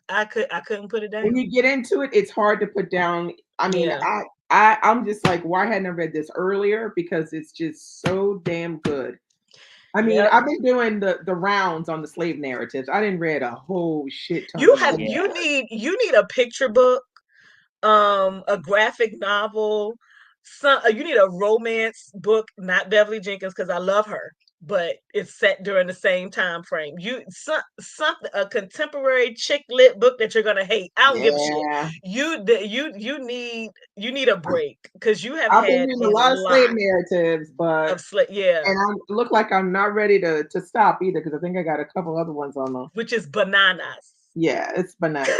I couldn't put it When down. you get into it, it's hard to put down. I mean, Yeah. I'm just like, why hadn't I read this earlier? Because it's just so damn good. I mean, Yep. I've been doing the rounds on the slave narratives. I didn't read a whole shit ton You of have slave Yeah. you need a picture book, a graphic novel, you need a romance book, not Beverly Jenkins because I love her, but it's set during the same time frame. Something, a contemporary chick lit book that you're gonna hate. I don't give a shit. Yeah. You need a break because you have I've been had reading a a lot of slave lot narratives, but of yeah, and I look like I'm not ready to stop either because I think I got a couple other ones on the. which is bananas. Yeah, it's bananas.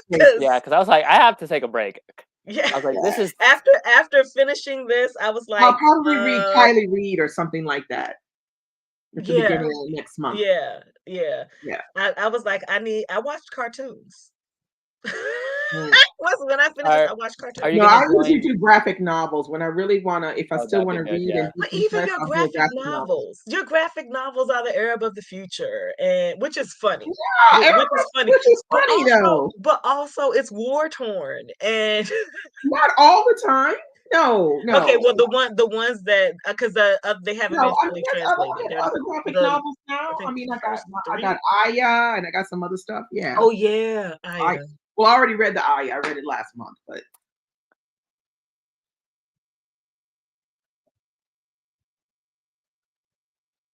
Yeah, because I was like, I have to take a break. Yeah. I was like, this is After finishing this, I was I'll like, probably read Kylie Reed or something like that at the yeah, beginning of next month. yeah, yeah. Yeah. I was like, I watched cartoons. Mm. When I finished this, I watched are cartoons. you No, gonna I usually join? do graphic novels when I really want to. If I Oh, still that'd want be to good. read Yeah. and But even decompress, your I'll do a graphic graphic novel. novels, are the Arab of the future, and which is funny, Yeah, which is funny, which is funny though. but also it's war torn and Not all the time. No, okay, no, well the ones that because they haven't no. been I mean, fully there's other, I translated. have There's other graphic the novels I now. I think mean, the first I three. got Aya and I got some other stuff. Yeah, Oh yeah, I Aya. well, I already read the Aya. I read it last month, but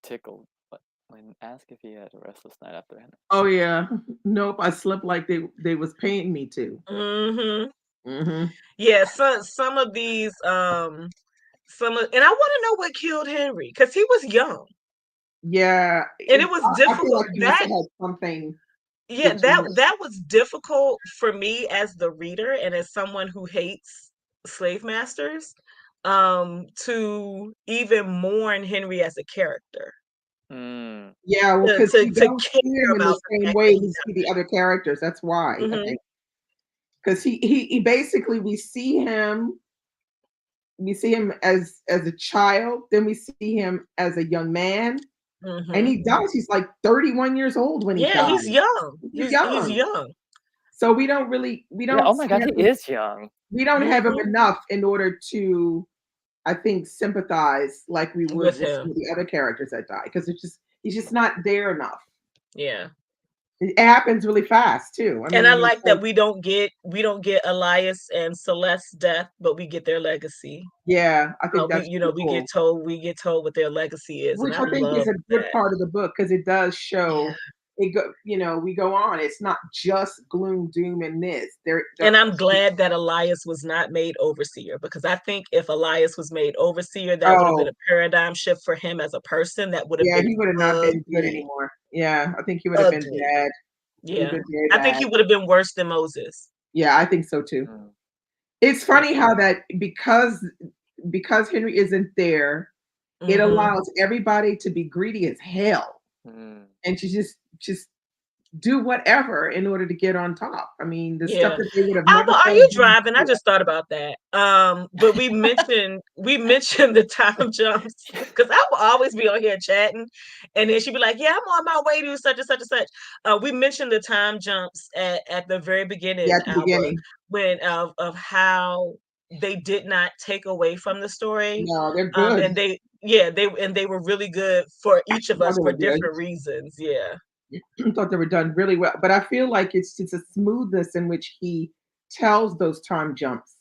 Tickled. But when asked if he had a restless night after him. oh yeah, nope. I slept like they was paying me to. Mm-hmm. Mm-hmm. Yeah, some of these and I want to know what killed Henry because he was young Yeah, and it was I feel difficult. like you must have had something Yeah, between. that was difficult for me as the reader and as someone who hates slave masters, to even mourn Henry as a character. Mm. Yeah, well, because To you don't see care him in the about the same fact that way he we see the other characters. That's why I died. think because he basically we see him as a child, then we see him as a young man, and Hmm. he dies. He's like 31 years old when he Yeah, dies. he's young. He's He's young, young. so we Yeah. don't Oh my see God, he him. is young. We don't have him Hmm. enough in order to, I think, sympathize like we would With with some him. of the other characters that die because he's just not there enough. Yeah. It happens really fast too. I And I mean, it's like like, that we don't get Elias and Celeste's death, but we get their legacy. yeah, I think We that's pretty we cool. get told what their legacy is, and Which I I think is love a good that. part of the book because it does Yeah. show we go on. It's not just gloom, doom, and this. There And I'm glad that Elias was not made overseer because I think if Elias was made overseer, that would have been oh a paradigm shift for him as a person. That would have yeah, been he would have not been good ugly, anymore. Yeah, I think he would have been ugly. bad. He would have Yeah. been very I think bad. he would have been worse than Moses. Yeah, I think so too. Mm. It's For funny how sure. that because Henry isn't there, it Hmm. allows everybody to be greedy as hell Mm. and to just do whatever in order to get on top. I mean, the stuff Yeah. that they would have Alba, never are thought you of doing driving? I before. just thought about that. But we mentioned the time jumps because I will always be on here chatting, and then she'd be like, "Yeah, I'm on my way to such and such and such." We mentioned the time jumps at the very Yeah, beginning, at the Alba, beginning. when of how they did not take away from the story, No, they're good. and they were really good for each of No, us they for were good. different reasons. Yeah. I thought they were done really well. But I feel like it's just a smoothness in which he tells those time jumps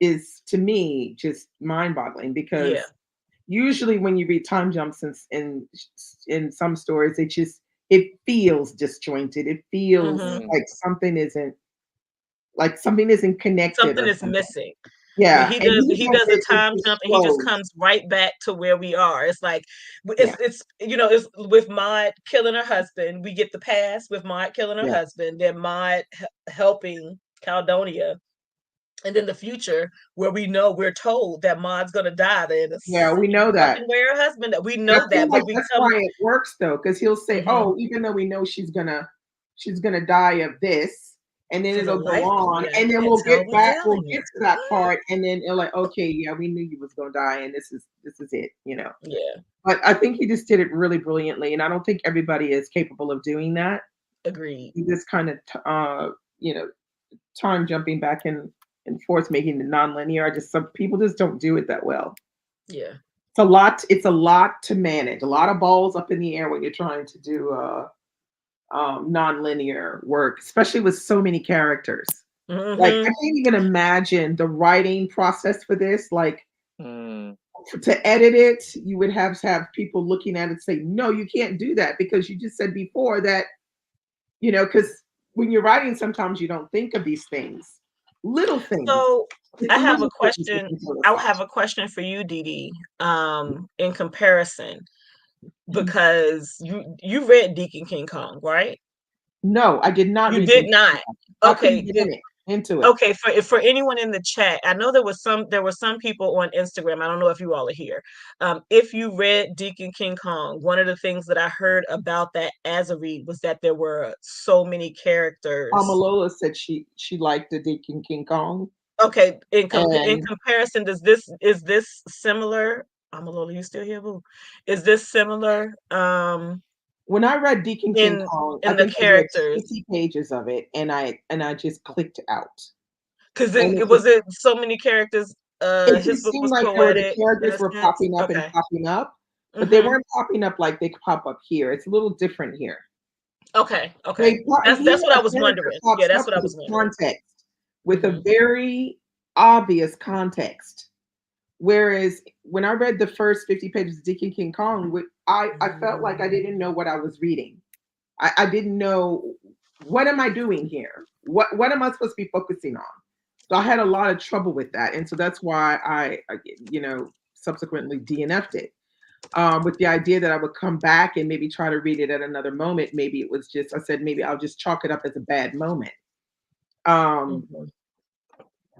is, to me, just mind-boggling, Yeah. because usually when you read time jumps in some stories, it feels disjointed. It feels Hmm. Mm. like something isn't connected Something or is something. missing. When Yeah, and he he does does a it, it time just jump and he just flows. comes right back to where we are. It's like Yeah, it's it's with Maud killing her husband. We get the past with Maud killing her yeah, husband, then Maud helping Caldonia, and then the future where we know we're told that Maud's gonna die in the yeah. We same know that. fucking way her husband. That we And I know feel that, like but we that's come. why it works though, because he'll say, Hmm. "Oh, even though we know she's gonna die of this," and then Because a it'll go life, on, yeah, and you then can't tell we're we'll dealing get here. to that part, and then it'll like, okay, yeah, we knew you was gonna die, and this is it, you know. Yeah, But I think he just did it really brilliantly, and I don't think everybody is capable of doing that. agreed. This kind of you know, time jumping back and forth, making it nonlinear. Some people just don't do it that well. Yeah. It's a lot. It's a lot to manage. A lot of balls up in the air when you're trying to do nonlinear work, especially with so many characters. Like I Hmm. can't even imagine the writing process for this. Like Mm. to edit it, you would have to have people looking at it say, "No, you can't do that because you just said before that." Because when you're writing, sometimes you don't think of these things, little things. So It's I have a little things that question. can throw us I'll off. have a question for you, Dee. In comparison, because you read Deacon King Kong, right? No, I did not You read did Deep. not. I couldn't Okay. get in it into it. Okay, for anyone in the chat, I know there were some people on Instagram. I don't know if you all are here. If you read Deacon King Kong, one of the things that I heard about that as a read was that there were so many characters. Amalola said she liked the Deacon King Kong, Okay, in and comparison, is this similar? Amalola, you still here, boo? Is this similar? when I read Deacon King In Kong, I in the think I read characters, 50 pages of it, and I just clicked out. because And it was it so many characters. it His just book seemed was like the poetic in characters a were sense. popping up and Okay. popping up, but they Mm-hmm. weren't popping up like they pop up here. It's a little different here. Okay, okay. That's Here what I a was character wondering. Yeah, pops that's up what I with was wondering. context, with a Mhm. very obvious context. Whereas when I read the first 50 pages of Deacon King Kong, I felt like I didn't know what I was reading. I didn't know, what am I doing here? What am I supposed to be focusing on? So I had a lot of trouble with that, and so that's why I subsequently DNF'd it. With the idea that I would come back and maybe try to read it at another moment. Maybe it was just, I said maybe I'll just chalk it up as a bad moment. Um, Mhm.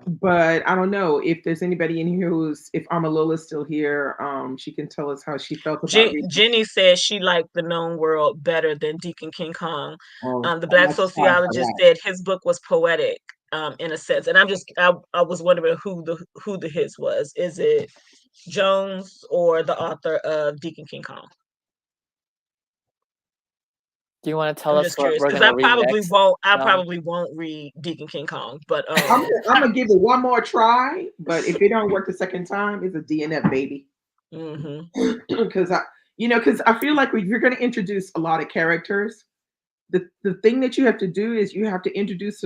but I don't know if there's anybody in here if Amalola's still here, she can tell us how she felt about reading. Jenny says she liked the known world better than Deacon King Kong. Oh, The I'm black not surprised by sociologist that. said his book was poetic, in a sense. And I was wondering who the his was. Is it Jones or the author of Deacon King Kong? Do you want to tell I'm us just what curious we're because gonna read next? I Um, probably won't read Deacon King Kong, but I'm gonna give it one more try, but if it don't work the second time, it's a DNF baby. hmm Because I feel like if you're going to introduce a lot of characters, the thing that you have to do is you have to introduce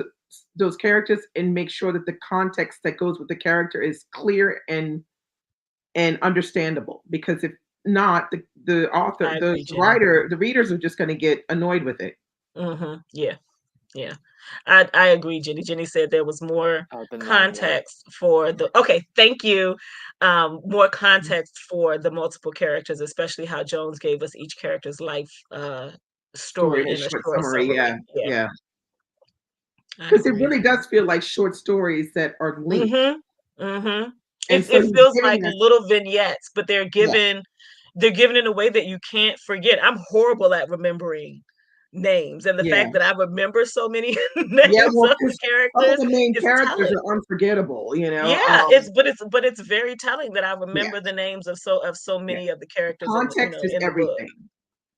those characters and make sure that the context that goes with the character is clear and understandable. Because if not, the author, I the agree, Jenny. writer, the readers are just going to get annoyed with it. Yeah. Yeah, I agree, Jenny. Jenny said there was more oh, the non-work. context for the. Okay, thank you. More context for the multiple characters, especially how Jones gave us each character's life Story story in a in a short short summary, yeah, summary. Yeah, yeah. I Because it agree. really does feel like short stories that are linked, Mhm. Mhm. and so It he's feels like giving us, little vignettes, but yeah. they're given in a way that you can't forget. I'm horrible at remembering names, and the Yeah. fact that I remember so many Yeah, names well, of the because some of characters the main is characters telling. are unforgettable, Yeah, but it's very telling that I yeah, remember the names of so yeah. many of the characters in Context is in the book. everything.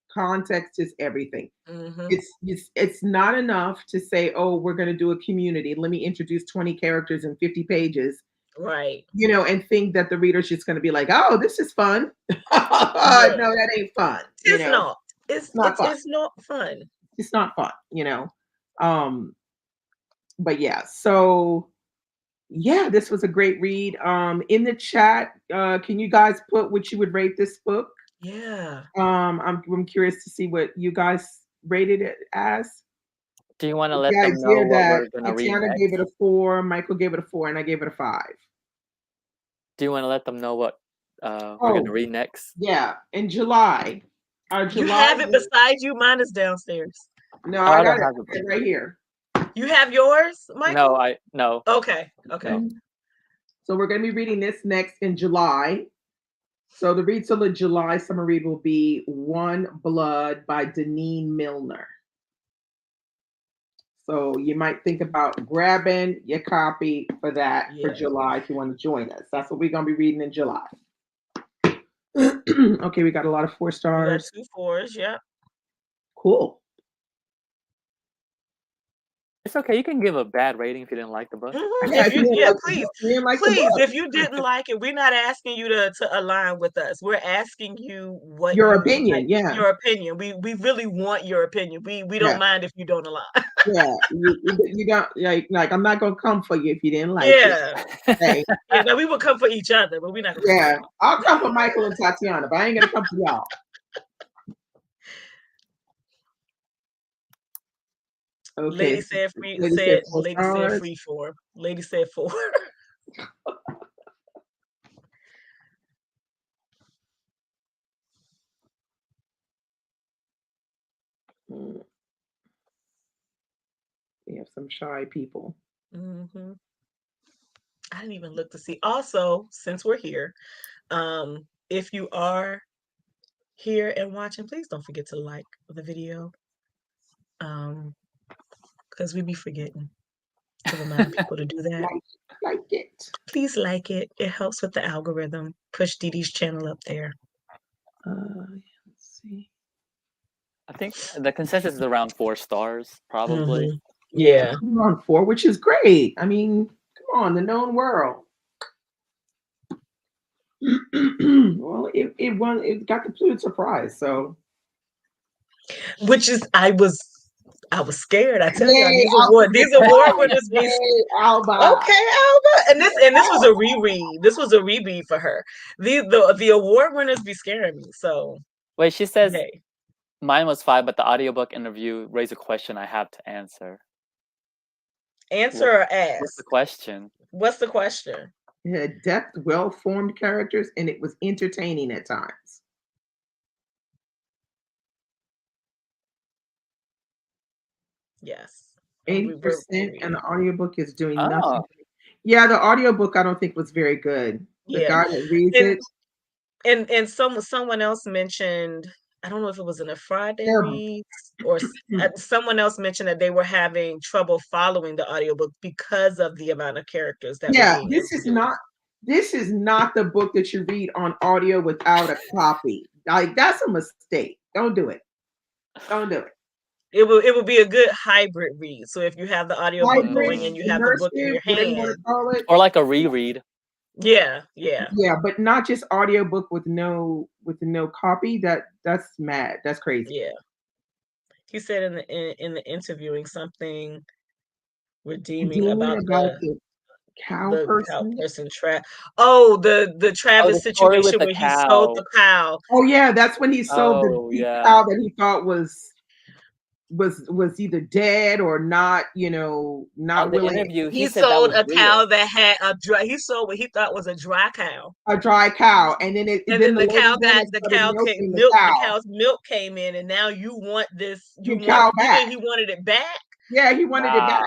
Context is everything. Mhm. It's not enough to say, "Oh, we're going to do a community. Let me introduce 20 characters in 50 pages," Right. and think that the reader's just going to be like, "Oh, this is fun." No, No. that ain't fun, Tis not. not fun. It's not fun. It's not fun, but yeah, so yeah, this was a great read. In the chat, can you guys put what you would rate this book? Yeah. I'm curious to see what you guys rated it as. Do you want to The let them know idea what that we're gonna read Tatiana next? gave it a 4, Michael gave it a 4, and I gave it a 5. Do you want to let them know what we're gonna Oh, read next? yeah, in July. Our You July. have it beside you. Mine is downstairs. No, Oh, I I got don't have it it. right here. You have yours, Michael? No. Okay. So we're going to be reading this next in July. So the read till the July summer read will be One Blood by Deneen Milner. So you might think about grabbing your copy for that for July if you want to join us. That's what we're going to be reading in July. Okay, we got a lot of 4 stars. We got 2 4s, yeah. Cool. It's okay. You can give a bad rating if you didn't like the book. Mm-hmm. Please. If you didn't like it, we're not asking you to align with us. We're asking you what your you opinion. like, Yeah, your opinion. We really want your opinion. We don't mind if you don't align. Yeah, you don't like. I'm not gonna come for you if you didn't like it. Hey. Yeah. No, we will come for each other, but we're not. Yeah, I'll come for Michael and Tatiana, but I ain't gonna come for y'all. Okay. Lady said free. Lady said free 4. Lady said 4. We have some shy people. Mm-hmm. I didn't even look to see. Also, since we're here, if you are here and watching, please don't forget to like the video. Because we be forgetting to remind people to do that. Like it. Please like it. It helps with the algorithm. Push Dee Dee's channel up there. Let's see. I think the consensus is around 4 stars, probably. Mm-hmm. Yeah. I'm on 4, which is great. I mean, come on, the known world. Well, it won. It got the Pulitzer Prize, so. Which is, I was scared. I tell you, these award winners be Alba. Okay, Alba. And this was a reread. This was a reread for her. The award winners be scaring me. So wait, she says mine was 5, but the audiobook interview raised a question I have to answer. Answer or ask? What's the question? What's the question? It had depth, well-formed characters, and it was entertaining at times. Yes. 80% and the audiobook is doing nothing. Yeah, the audiobook I don't think was very good. The guy that reads it. And someone else mentioned, I don't know if it was in a Friday read or someone else mentioned that they were having trouble following the audiobook because of the amount of characters that were being this is not the book that you read on audio without a copy. Like, that's a mistake. Don't do it. Don't do it. It will be a good hybrid read. So if you have the audio book going and you have the book in your hand, or like a reread. Yeah. But not just audiobook with no copy. That's mad. That's crazy. Yeah. He said in the interviewing something redeeming about the cow person. The Travis situation where he sold the cow. Oh yeah, that's when he sold the cow that he thought was either dead or not, not willing. He sold a cow that had he sold what he thought was a dry cow. A dry cow, and then the cow's milk came in, and now you want this. You think he wanted it back? Yeah, he wanted it back.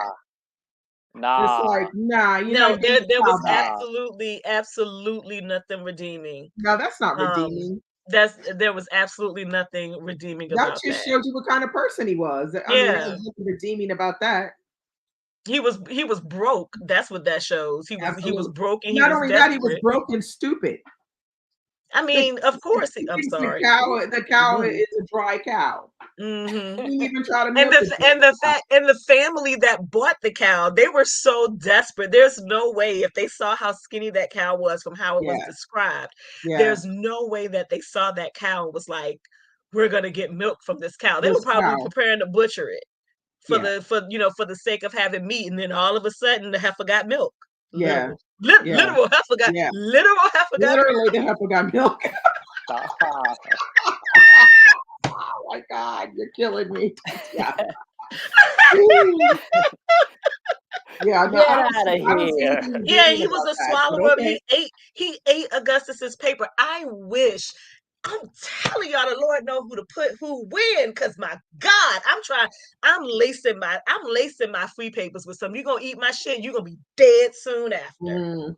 Nah. It's like, nah, there was absolutely nothing redeeming. No, that's not redeeming. There was absolutely nothing redeeming about that. That just showed you what kind of person he was. I mean, there's nothing redeeming about that. He was broke. That's what that shows. He was broke and not only that, he was broke and stupid. I mean, of course. I'm sorry. The cow is a dry cow. Mm-hmm. He even tried to and the family that bought the cow, they were so desperate. There's no way, if they saw how skinny that cow was from how it was described, there's no way that they saw that cow and was like, we're gonna get milk from this cow. They were This probably cow. preparing to butcher it Yeah. for the sake of having meat, and then all of a sudden the heifer got milk. Yeah. Literal, Yeah. literal heifer got Yeah. literal heifer got milk. Literally, the heifer got milk. Stop. Oh my God, you're killing me. Yeah. Yeah, no, Get I out of don't see here. anything Yeah, redeeming he was about a that, but swallower. okay. He ate Augustus's paper. I wish. I'm telling y'all, the Lord know who win. Cause my God, I'm lacing my free papers with some. You gonna eat my shit? You gonna be dead soon after. Mm,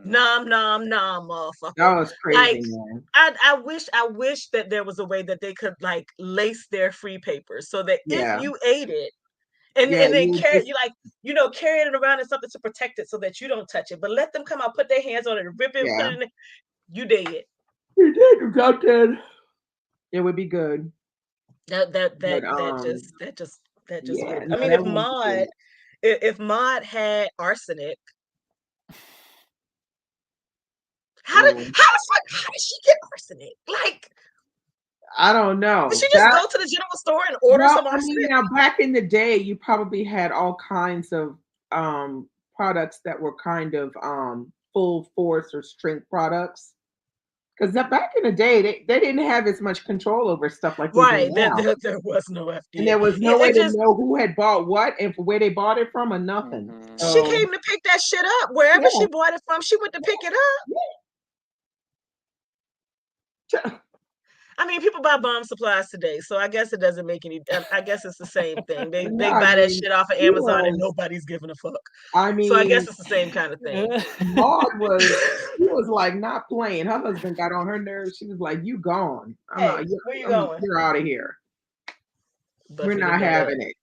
Nom nom nom, motherfucker. that was Like crazy, man. I wish that there was a way that they could like lace their free papers so that if Yeah. you ate it. And Yeah, then you carry just, you like carry it around in something to protect it so that you don't touch it. But let them come out, put their hands on it, rip it, put yeah. it in. You dead. You did, you got that. It would be good. That that But that that just yeah, really. I no, mean, that wouldn't be good. if Maud had arsenic, Oh, how did she get arsenic? Like, I don't did know. she just go to the general store and order Well, some I mean, arsenic? now back in the day, you probably had all kinds of products that were kind of full force or strength products. Because back in the day, they didn't have as much control over stuff like we do Right. now. There was no And FDA. there was no Yeah, way it to just know who had bought what and for where they bought it from or nothing. she So, came to pick that shit up. Wherever yeah. she bought it from, she went to pick it up. Yeah. I mean, people buy bomb supplies today, so I guess it doesn't make any. I guess it's the same thing. They No, they I buy that mean, shit off of she Amazon and was, nobody's giving a fuck. I So I guess mean, it's the same kind of thing. Maud she was like not playing. Her husband got on her nerves. She was like, "You gone? Hey, where you going? You're out of here. We're Buffy the not nut up. having it.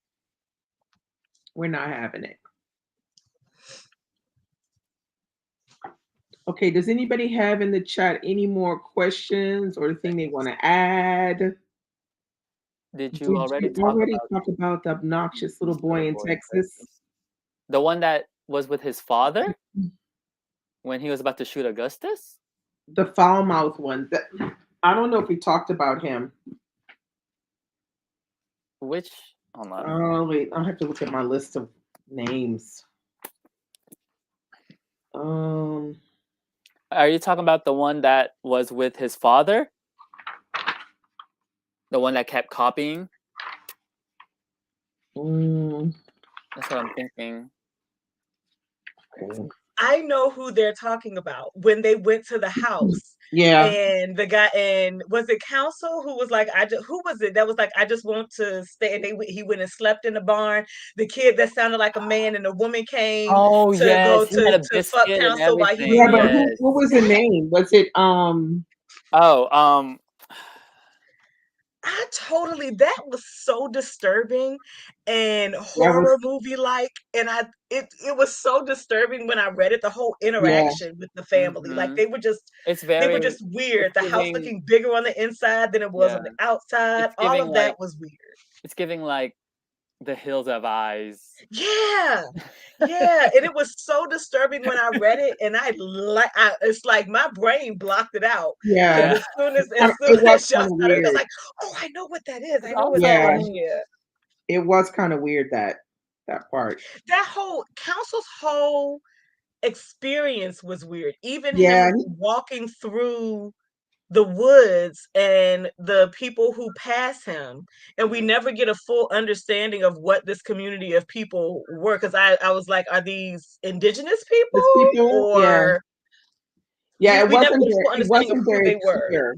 We're not having it." Okay. Does anybody have in the chat any more questions or anything they want to add? Did you Did already you talk already about talk about the obnoxious little this boy little in boy in Texas? Texas? The one that was with his father when he was about to shoot Augustus? The foul mouth one. I don't know if we talked about him. Which? Hold on. Oh wait, I'll have to look at my list of names. Are you talking about the one that was with his father? The one that kept copying? That's what I'm thinking. Okay. I know who they're talking about when they went to the house. Yeah. And the guy, and was it Council who was like, who was it that was like, I just want to stay? And he went and slept in the barn. The kid that sounded like a man, and the woman came Oh to yes, go he had a to fuck biscuit and Council while he was everything. Yeah, but Yes. what was the name? Was it that was so disturbing and horror movie like, and it was so disturbing when I read it, the whole interaction with the family. Like they were just weird. The house looking bigger on the inside than it was on the outside. All of that was weird. It's giving like The Hills Have Eyes. Yeah. Yeah, and it was so disturbing when I read it, and it's like my brain blocked it out. Yeah. As soon as y'all started, it was like, oh, I know what that is. I know what that is. Yeah. It was kind of weird that part. That whole Council's whole experience was weird. Even him walking through the woods and the people who pass him, and we never get a full understanding of what this community of people were, because I was like, are these indigenous people or it we never wasn't get a full understanding of who they were. Clear.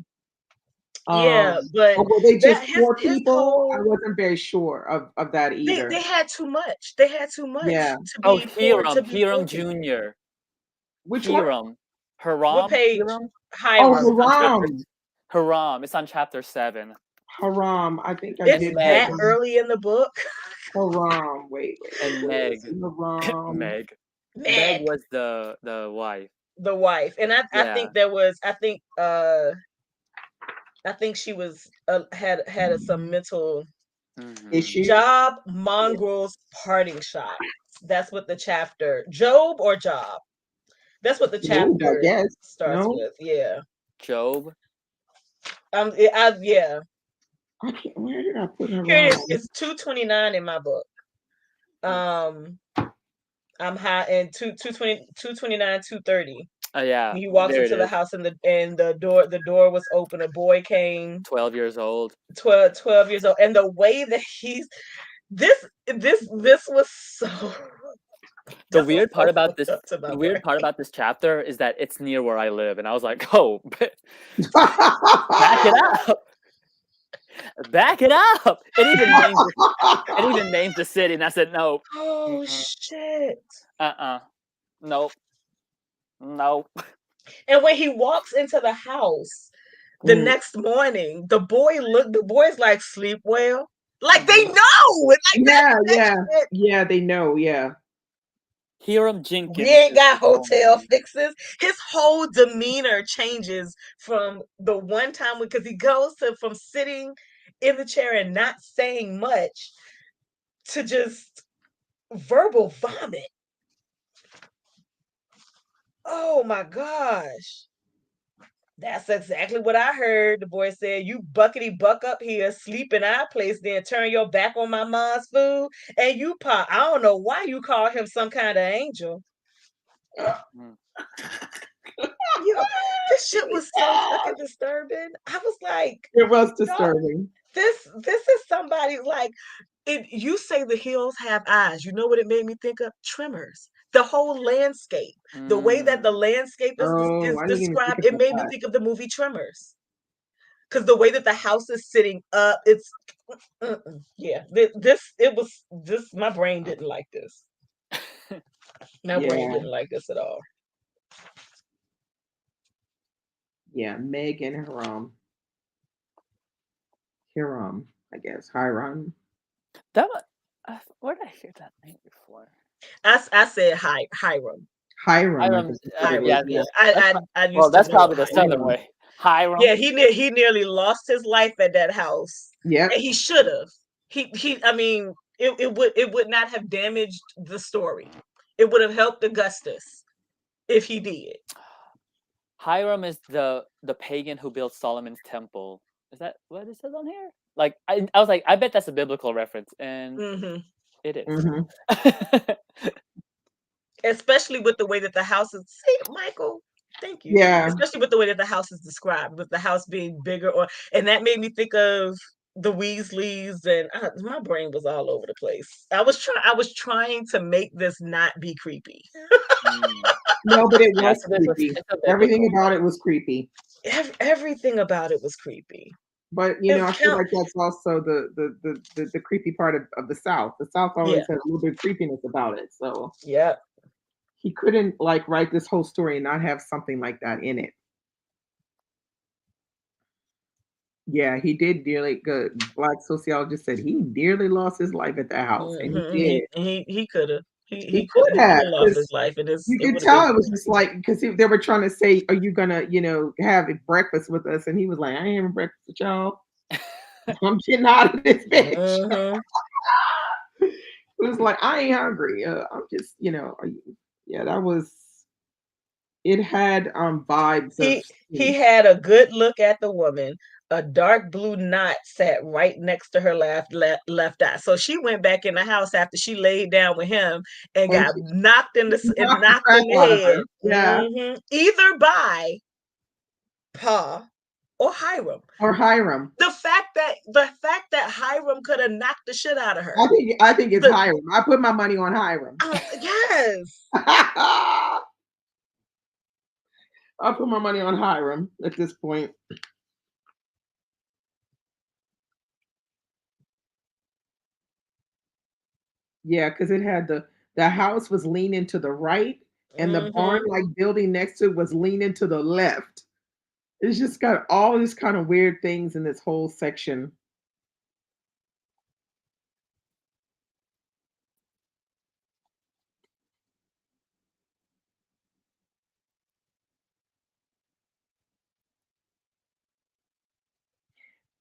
But were they just poor his people? I wasn't very sure of that either. They had too much. They had too much to be Hiram Jr. Which Hiram? one? Hiram? What page? Hiram. Hiram. It's on chapter 7. Haram. I think I did that early in the book. Haram. Wait. And Meg. Haram. Meg was the wife. The wife, and I think there was. I think she was had some mental issues. Job mongrels parting shot. That's what the chapter. Job or Job. That's what the chapter starts with. Yeah. Job. Yeah. I can't. Where did I put her Here it is. on? It's 229 in my book. I'm high in 229, 230. Yeah, He walks there it into the is. house and the door was open. A boy came, 12 years old. 12 years old. And the way that this was so The this was weird part so about hooked this up to my the weird brain. part about this chapter is that it's near where I live, and I was like, oh, back it up. Back it up. It even names the city, and I said no. Oh shit. Nope. Nope. And when he walks into the house the next morning, the boy's like, sleep well. Like they know. Like Yeah, they know, yeah. Hiram We Jenkins. ain't got hotel fixes. His whole demeanor changes from the one time because he goes from sitting in the chair and not saying much to just verbal vomit. Oh my gosh. That's exactly what I heard. The boy said, you buckety buck up here, sleep in our place, then turn your back on my mom's food. And you pop. I don't know why you call him some kind of angel. Yo, this shit was so fucking disturbing. I was like, it was disturbing. This is somebody like you say the hills have eyes. You know what it made me think of? Tremors. The whole landscape, the way that the landscape is I didn't even think described, it about made me that. think of the movie Tremors. Because the way that the house is sitting up, it's yeah. My brain didn't like this. My brain didn't like this at all. Yeah, Meg and Hiram, I guess. Hiram. Where did I hear that name before? I said Hiram. Hiram. Yeah. I used well, that's to know probably the southern way. Hiram. Yeah, he nearly lost his life at that house. Yeah, and he should have. I mean, it would not have damaged the story. It would have helped Augustus if he did. Hiram is the pagan who built Solomon's temple. Is that what it says on here? Like I was like, I bet that's a biblical reference, and it is. Especially with the way that the house is. See, Michael, thank you. Yeah. Especially with the way that the house is described, with the house being bigger, and that made me think of the Weasleys, and my brain was all over the place. I was trying to make this not be creepy. No, but it was creepy. Everything about it was creepy. Everything about it was creepy. But I feel like that's also the creepy part of the South. The South always has a little bit of creepiness about it. So yeah, he couldn't write this whole story and not have something like that in it. Yeah, he did dearly. Good black sociologist said he dearly lost his life at that house, and he did. He could have. He could have lost his life, and you could tell it was just because they were trying to say, "Are you gonna, have breakfast with us?" And he was like, "I ain't having breakfast with y'all. I'm getting out of this bitch." It was like, "I ain't hungry. I'm just, that was." It had vibes. He had a good look at the woman. A dark blue knot sat right next to her left eye. So she went back in the house after she laid down with him and got knocked in the head. Yeah. Either by Pa or Hiram. The fact that Hiram could have knocked the shit out of her. I think it's Hiram. I put my money on Hiram. Yes. I'll put my money on Hiram at this point. Yeah, because it had the house was leaning to the right, and the barn building next to it was leaning to the left. It's just got all these kind of weird things in this whole section.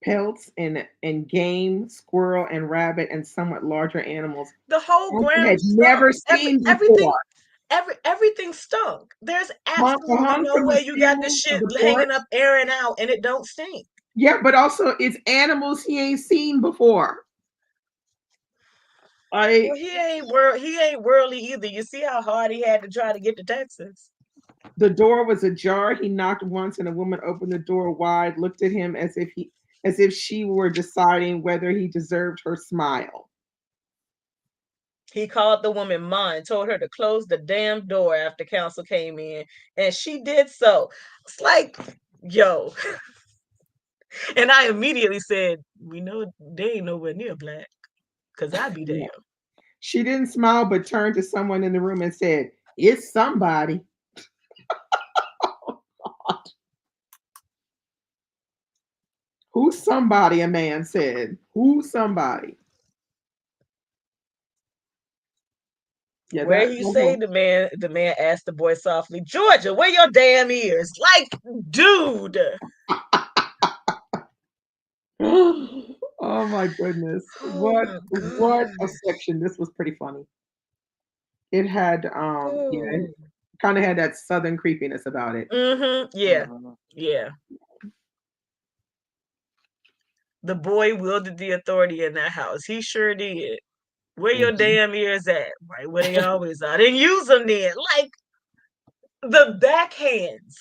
Pelts and game, squirrel and rabbit, and somewhat larger animals. The whole ground had never seen before. Everything stunk. There's absolutely no way you got the shit hanging up, airing out, and it don't stink. Yeah, but also it's animals he ain't seen before. Well, Like he ain't worldly either. You see how hard he had to try to get to Texas. the door was ajar. He knocked once, and a woman opened the door wide, looked at him as if she were deciding whether he deserved her smile. He called the woman Ma and told her to close the damn door after counsel came in, and she did so. It's like, yo. And I immediately said, we know they ain't nowhere near black, because I'd be Yeah. damn. She didn't smile, but turned to someone in the room and said, "It's somebody." Who's somebody? A man said. Who's somebody? Yeah, Where that. you say the man asked the boy softly, Georgia, where your damn ears? Like, dude. Oh my goodness. Oh my What a God. section. This was pretty funny. It had yeah, it Oh. kind of had that southern creepiness about it. Mm-hmm. Yeah. Mhm. Yeah. The boy wielded the authority in that house. He sure did. Where your Mhm. damn ears at? Right where they always are. Then use them then. Like the backhands.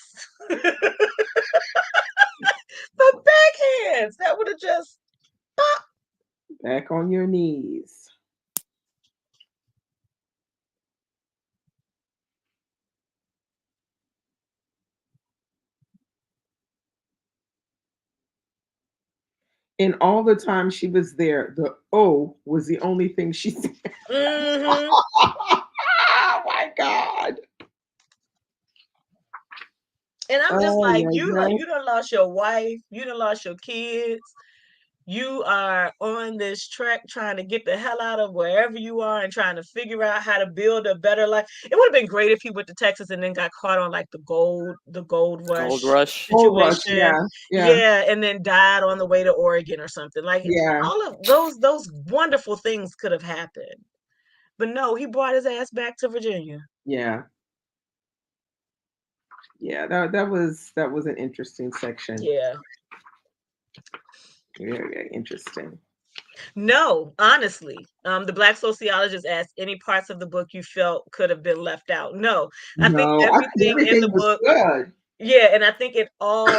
The backhands. That would have just pop. Back on your knees. And all the time she was there, the O was the only thing she said. Mm-hmm. Oh my God. And I'm just Oh like, yeah, yeah. you done lost your wife, you done lost your kids, you are on this trek trying to get the hell out of wherever you are and trying to figure out how to build a better life. It would have been great if he went to Texas and then got caught on like the gold Gold rush Rush. Gold rush, situation. yeah, yeah, Yeah, and then died on the way to Oregon or something. Like yeah, all of those wonderful things could have happened. But no, he brought his ass back to Virginia. yeah, yeah. That was an interesting section. Yeah. Very, very interesting. No, honestly, the Black sociologist asked any parts of the book you felt could have been left out. No, I think No, I think everything in everything the was book, good. yeah, and I think it all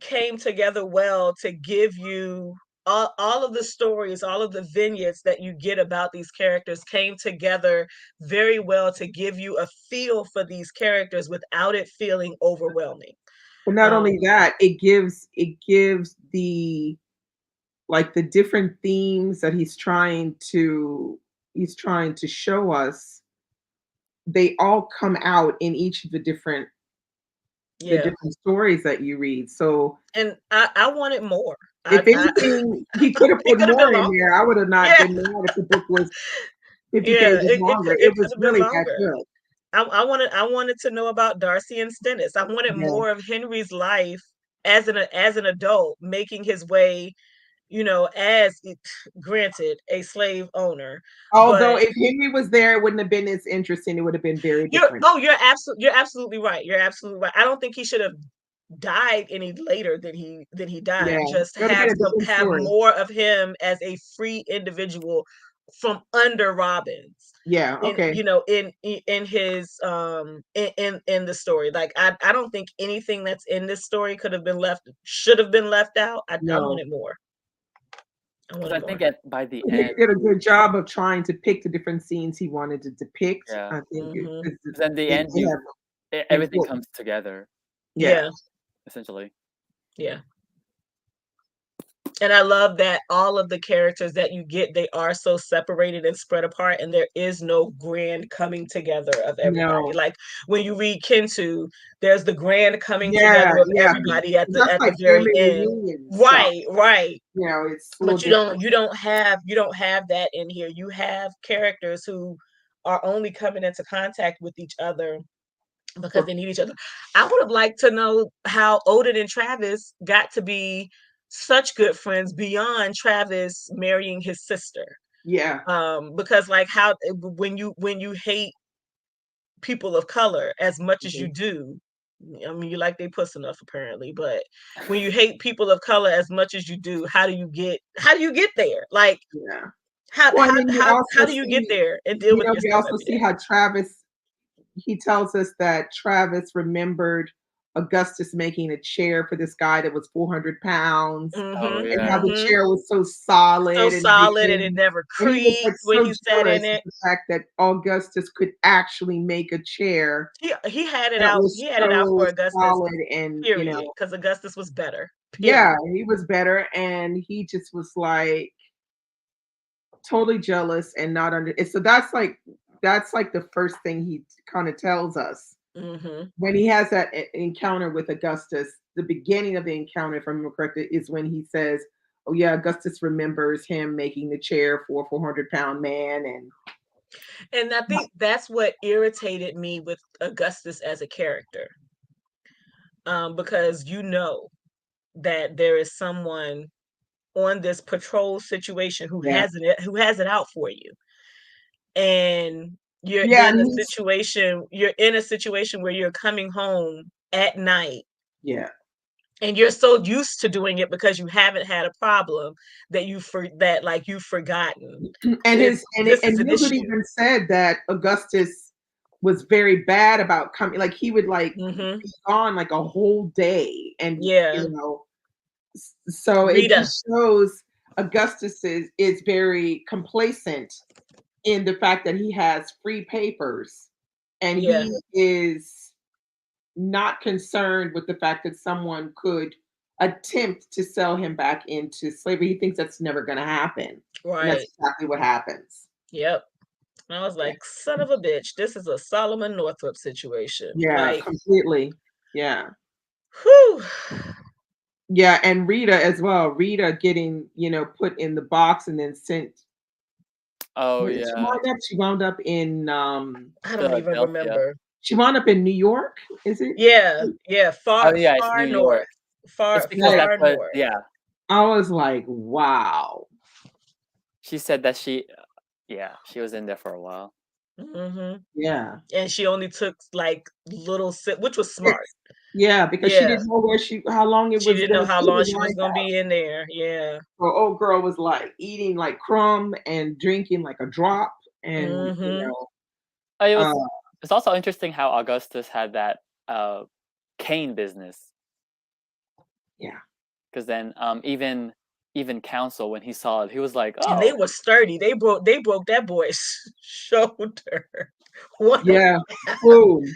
came together well to give you all of the stories, all of the vignettes that you get about these characters came together very well to give you a feel for these characters without it feeling overwhelming. But not Um, only that, it gives the like the different themes that he's trying to show us. They all come out in each of the yeah, different stories that you read. So and I wanted more. if I anything, he could have it put could have been more in longer. there. I would have not Yeah, been mad if the book was 50 yeah, pages longer. it It could was have been really that longer. good. I wanted to know about Darcy and Stennis. I wanted Yeah. more of Henry's life as an adult, making his way, as granted a slave owner. Although But if Henry was there, it wouldn't have been as interesting. It would have been very different. you're absolutely right. You're absolutely right. I don't think he should have died any later than he Yeah. died. Just It would have been a different have story. more of him as a free individual from under Robbins Yeah. in Okay. in his in the story. Like I don't think anything that's in this story should have been left out. I No. wanted more. I Because I wanted think more. by the He end, did a good job of trying to pick the different scenes he wanted to depict. yeah. I think Hmm. 'Cause in the it end, they have everything important. comes together Yeah. Yeah, essentially. yeah. And I love that all of the characters that you get, they are so separated and spread apart, and there is no grand coming together of everybody. No. Like when you read Kintu, there's the grand coming Yeah. together of Yeah. everybody That's at like the very family end. reunion stuff. Right, right. It's a little But different. you don't have that in here. You have characters who are only coming into contact with each other because For, they need each other. I would have liked to know how Odin and Travis got to be such good friends beyond Travis marrying his sister. yeah. Because like how when you hate people of color as much as you Mhm. do, I mean, you like they puss enough apparently, but when you hate people of color as much as you do, how do you get there? Like Yeah. how Well, how and then you how also how do you get see, there and deal with we yourself also every see day? how Travis, he tells us that Travis remembered Augustus making a chair for this guy that was 400 pounds, Oh Mhm. and how yeah. the Mhm. chair was so So solid and solid and it everything. never And he was like creaked when so he sat in jealous of it. the fact that Augustus could actually make a chair He had it that out. He was had it out so for Augustus, solid and, period, because Augustus was better. yeah, Period. he was better, and he just was like totally jealous and not under. So that's like the first thing he kind of tells us Mhm. when he has that encounter with Augustus. The beginning of the encounter, if I remember correctly, is when he says, "Oh yeah, Augustus remembers him making the chair for a 400-pound man," and And I think that's what irritated me with Augustus as a character. Because you know that there is someone on this patrol situation yeah, who has it out for you. And yeah, and he's you're in a situation where you're coming home at night yeah, and you're so used to doing it because you haven't had a problem that you've forgotten and this his and this is and an Mildred issue. even said that Augustus was very bad about coming. Like he would like Mhm. be gone like a whole day, and Yeah. so it Rita. just shows Augustus is very complacent in the fact that he has free papers, and Yeah. he is not concerned with the fact that someone could attempt to sell him back into slavery. He thinks that's never going to happen, and that's Right. exactly what happens. Yep. And I was Yeah, like, son of a bitch, this is a Solomon Northup situation. yeah, Like, completely. Yeah. whew. Yeah, and Rita as well. Rita getting, put in the box and then sent. Oh Where did she yeah. wind up? She wound up in I don't even Philadelphia. remember. she wound up in New York, is it? Yeah, yeah, Oh yeah, it's New far York. north. It's Far because Like, that's far what. north. Yeah, I was like, wow. she said that she. Yeah, she was in there for a while. Hmm. Yeah. And she only took like little sip, which was smart. It's, yeah, because she Yeah. didn't know how long it She was didn't know gonna how be long to she was wind gonna out. be in there. Yeah. So old girl was like eating like crumb and drinking like a drop, and Hmm. It uh was. It's also interesting how Augustus had that cane business, yeah. because then even counsel when he saw it, he was like, And they "Oh, were sturdy. They broke that boy's shoulder. One of Yeah. Boom.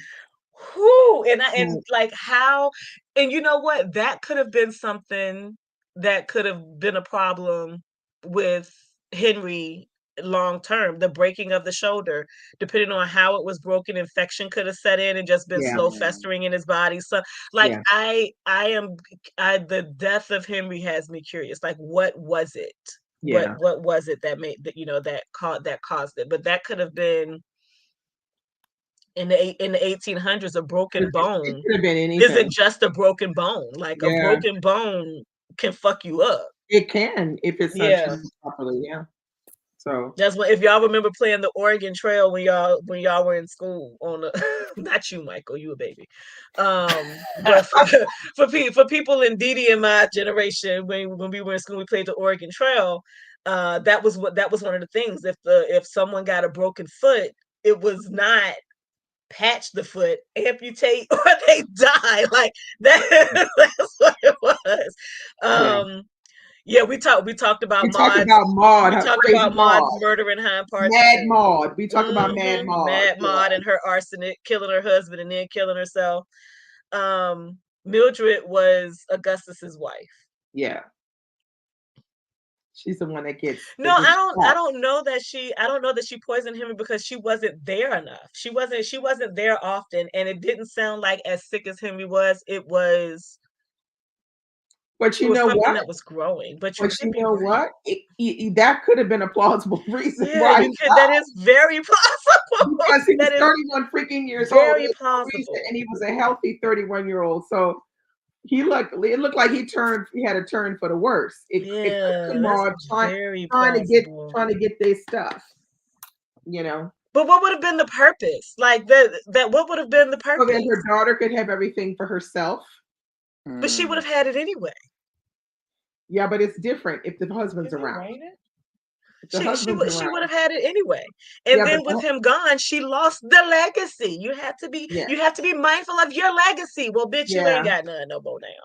who and Mm, like how and you know what? That could have been something that could have been a problem with Henry long term, the breaking of the shoulder, depending on how it was broken, infection could have set in and just been yeah. slow festering in his body. So like Yeah. I the death of Henry has me curious. Like what was it? Yeah. What was it that made that that caused it? But that could have been in the 1800s. A broken It bone could have been isn't anything. just a broken bone. Like a Yeah. broken bone can fuck you up. It can if it's not Yeah. treated properly. Yeah. So That's what if y'all remember playing the Oregon Trail when y'all were in school on the not you, Michael, you a baby. But for people in Didi and my generation, when we were in school, we played the Oregon Trail. That was one of the things. If someone got a broken foot, it was not patch the foot, amputate, or they die. Like that, that's what it was. yeah. Um, yeah, we talked about We talked about Maud, We her talked crazy about Maud Maud. murdering Hind Parts Mad too. Maud. We talked about Mad Maud. Mad Yeah. Maud and her arsenic, killing her husband and then killing herself. Mildred was Augustus's wife. Yeah. She's the one that gets No, that gets I shot. don't know that she poisoned him because she wasn't there enough. She wasn't there often, and it didn't sound like as sick as Henry was. But It you was know something what? that was growing. But you But could you be know right. what? That could have been a plausible reason Yeah, why he you could. That is very possible. because he was That is 31 freaking years old. very There's no reason, plausible. and he was a healthy 31-year-old. So it looked like he had a turn for the worse. It could have Yeah, been that's Maud very trying to get plausible. trying to get their stuff, you know. But what would have been the purpose? Like that what would have been the So then purpose? her daughter could have everything for herself. But she would have had it anyway. Yeah, but it's different if the husband's around. If the husband's She would around. have had it anyway. And Yeah, but then with him gone, she lost the legacy. You have to be yeah, mindful of your legacy. Well, bitch, you ain't yeah. got none no more now.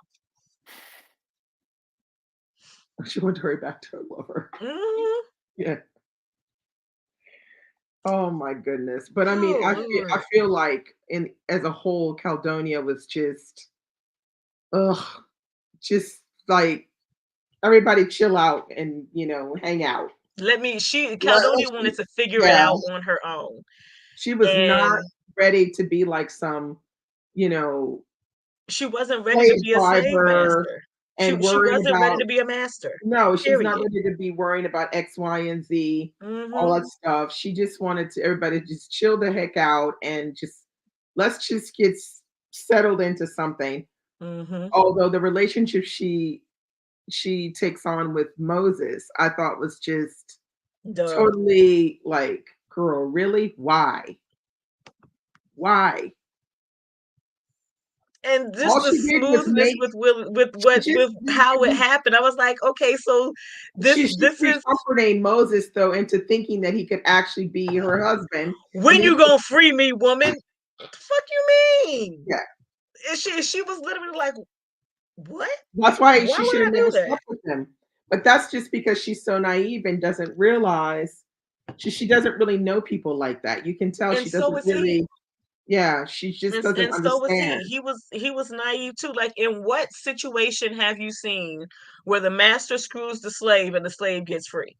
She went to hurry back to her lover. Mhm. Yeah. Oh my goodness. But I mean, Oh I Lord. feel like as a whole, Caledonia was just ugh, just like everybody chill out and hang out. Caledonia wanted to figure it Yeah, out on her own. she was not And ready to be like some, you know, she wasn't ready to slave be a slave driver master. and She worrying wasn't ready about to be a master. no, she's not Period. ready to be worrying about X, Y, and Z, all Mm-hmm. that stuff. She just wanted to everybody just chill the heck out and just let's just get settled into something. Mm-hmm. Although the relationship she takes on with Moses, I thought was just Duh. totally like, girl, really? Why? Why? And just All the she did was smoothness make she with just how it happened. I was like, okay, so she this is comforting Moses though into thinking that he could actually be her husband. And when then you gonna free me, woman? What the fuck you mean? yeah, And she was literally like, what? that's why Why she would should I have do never that? slept with him. But that's just because she's so naive and doesn't realize she doesn't really know people like that. You can tell And she so doesn't was he. really, yeah, she just doesn't And so was understand. he. He was naive too. Like, in what situation have you seen where the master screws the slave and the slave gets free?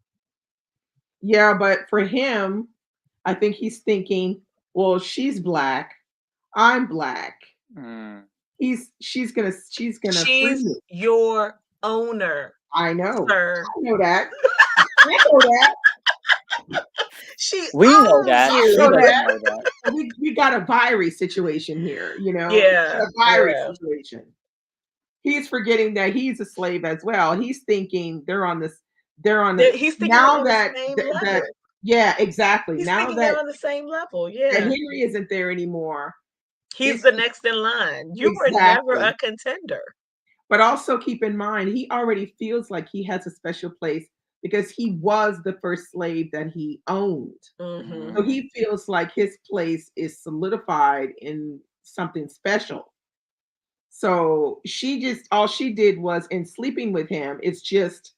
Yeah, but for him, I think he's thinking, well, she's black, I'm black. Mm. She's gonna free She's me. your owner, I know. sir. I know that. I know that. She We know owns that. I She know you. doesn't that. know that. We got a Vyrie situation here, We Yeah, got a Vyrie yeah. situation. He's forgetting that he's a slave as well. He's thinking they're on the He's thinking they're now on the that same that level. yeah, exactly. He's Now thinking they're that on the same level. that Yeah. Henry isn't there anymore. He's It's the next in line. You were never exactly. a contender. But also keep in mind, he already feels like he has a special place because he was the first slave that he owned. Mm-hmm. So Mm. he feels like his place is solidified in something special. So all she did was in sleeping with him, it's just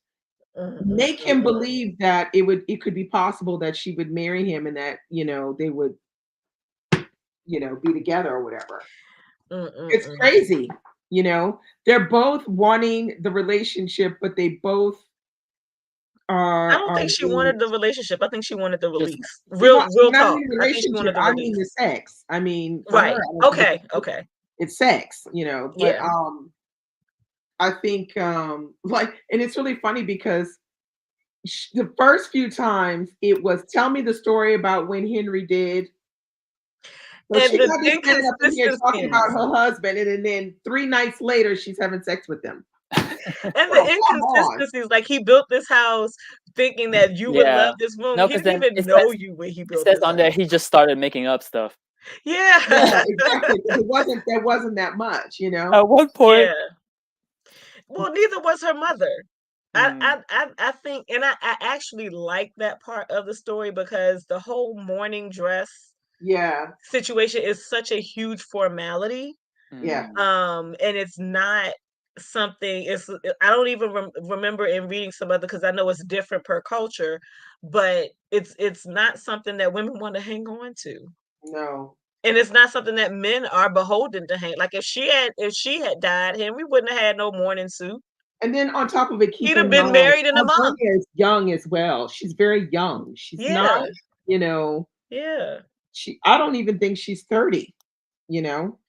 make him Mm-mm-mm-mm. believe that it could be possible that she would marry him and that, they would, be together or whatever. It's Mm-mm-mm. crazy. They're both wanting the relationship, but they both I are don't are think she being wanted the relationship. I think she wanted the Just release. they want Real when I talk. mean I think she relationship, wanted the I mean release. the sex. I mean, for her, Right. I don't think Okay. Okay. it's sex, but Yeah. I think like and it's really funny because the first few times it was tell me the story about when Henry did. So And she the got to standing up in here talking about inconsistencies. her husband, and then 3 nights later she's having sex with him. And the Oh, come on. inconsistencies, like he built this house thinking that you would love Yeah. this woman. No, He because didn't then even know you when he it built says this on there house. he just started making up stuff. Yeah. Yeah, exactly. 'Cause there wasn't that much. At one point. Yeah. Well, neither was her mother. Mm. I think, and I actually like that part of the story because the whole morning dress Yeah, situation is such a huge formality. yeah. Mm. And it's not something. I don't even remember in reading some other, because I know it's different per culture, but it's not something that women want to hang on to. No. And it's not something that men are beholden to hang. Like if she had died, Henry wouldn't have had no mourning suit. And then on top of it, keep He'd have in been mind, married in a month. Caldonia is young as well. She's very young. She's not, Yeah, you know, yeah. I don't even think she's 30, you know.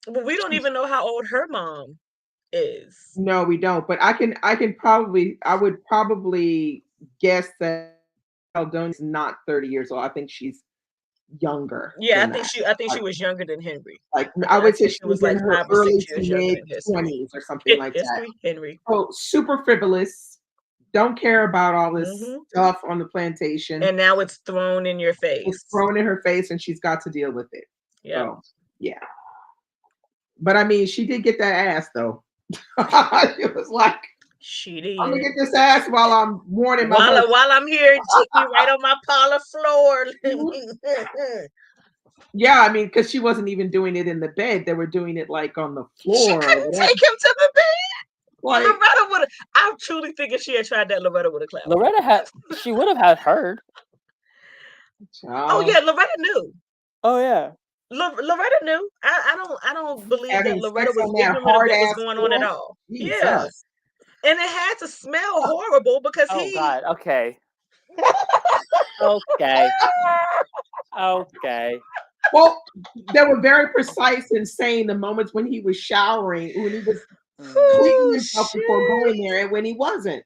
But we don't She's even know how old her mom is. no, we don't. But I would probably guess that Caldonia's not 30 years old. I think she's younger Yeah, than that. I think she Like, was younger than Henry. I I would say think she she was was in like her 5 or early 6 to years younger mid than history. 20s or something like that. History, Henry. So super frivolous, don't care about all this Mhm. stuff on the plantation. And now it's thrown in your It's face. thrown in her face, and she's got to deal with it. Yeah. So yeah. But I mean, she did get that ass though. It was like, She I'm gonna did. get this ass while I'm warning my husband. While I'm here, take me right on my parlor floor. Yeah, I mean, because she wasn't even doing it in the bed; they were doing it like on the She floor or couldn't whatever. take him to the bed. Like, Loretta would have. I'm truly thinking if she had tried that, Loretta would have clapped. She would have had heard. Oh yeah, Loretta knew. Oh yeah. Loretta knew. I don't believe that having Loretta sex was on that ignorant of hard what was ass going on at floor. all. Jesus. Yeah. And it had to smell horrible because Oh he. God. Okay. Okay. Okay. Well, they were very precise in saying the moments when he was showering, when he was cleaning Oh, himself before going there, and when he wasn't,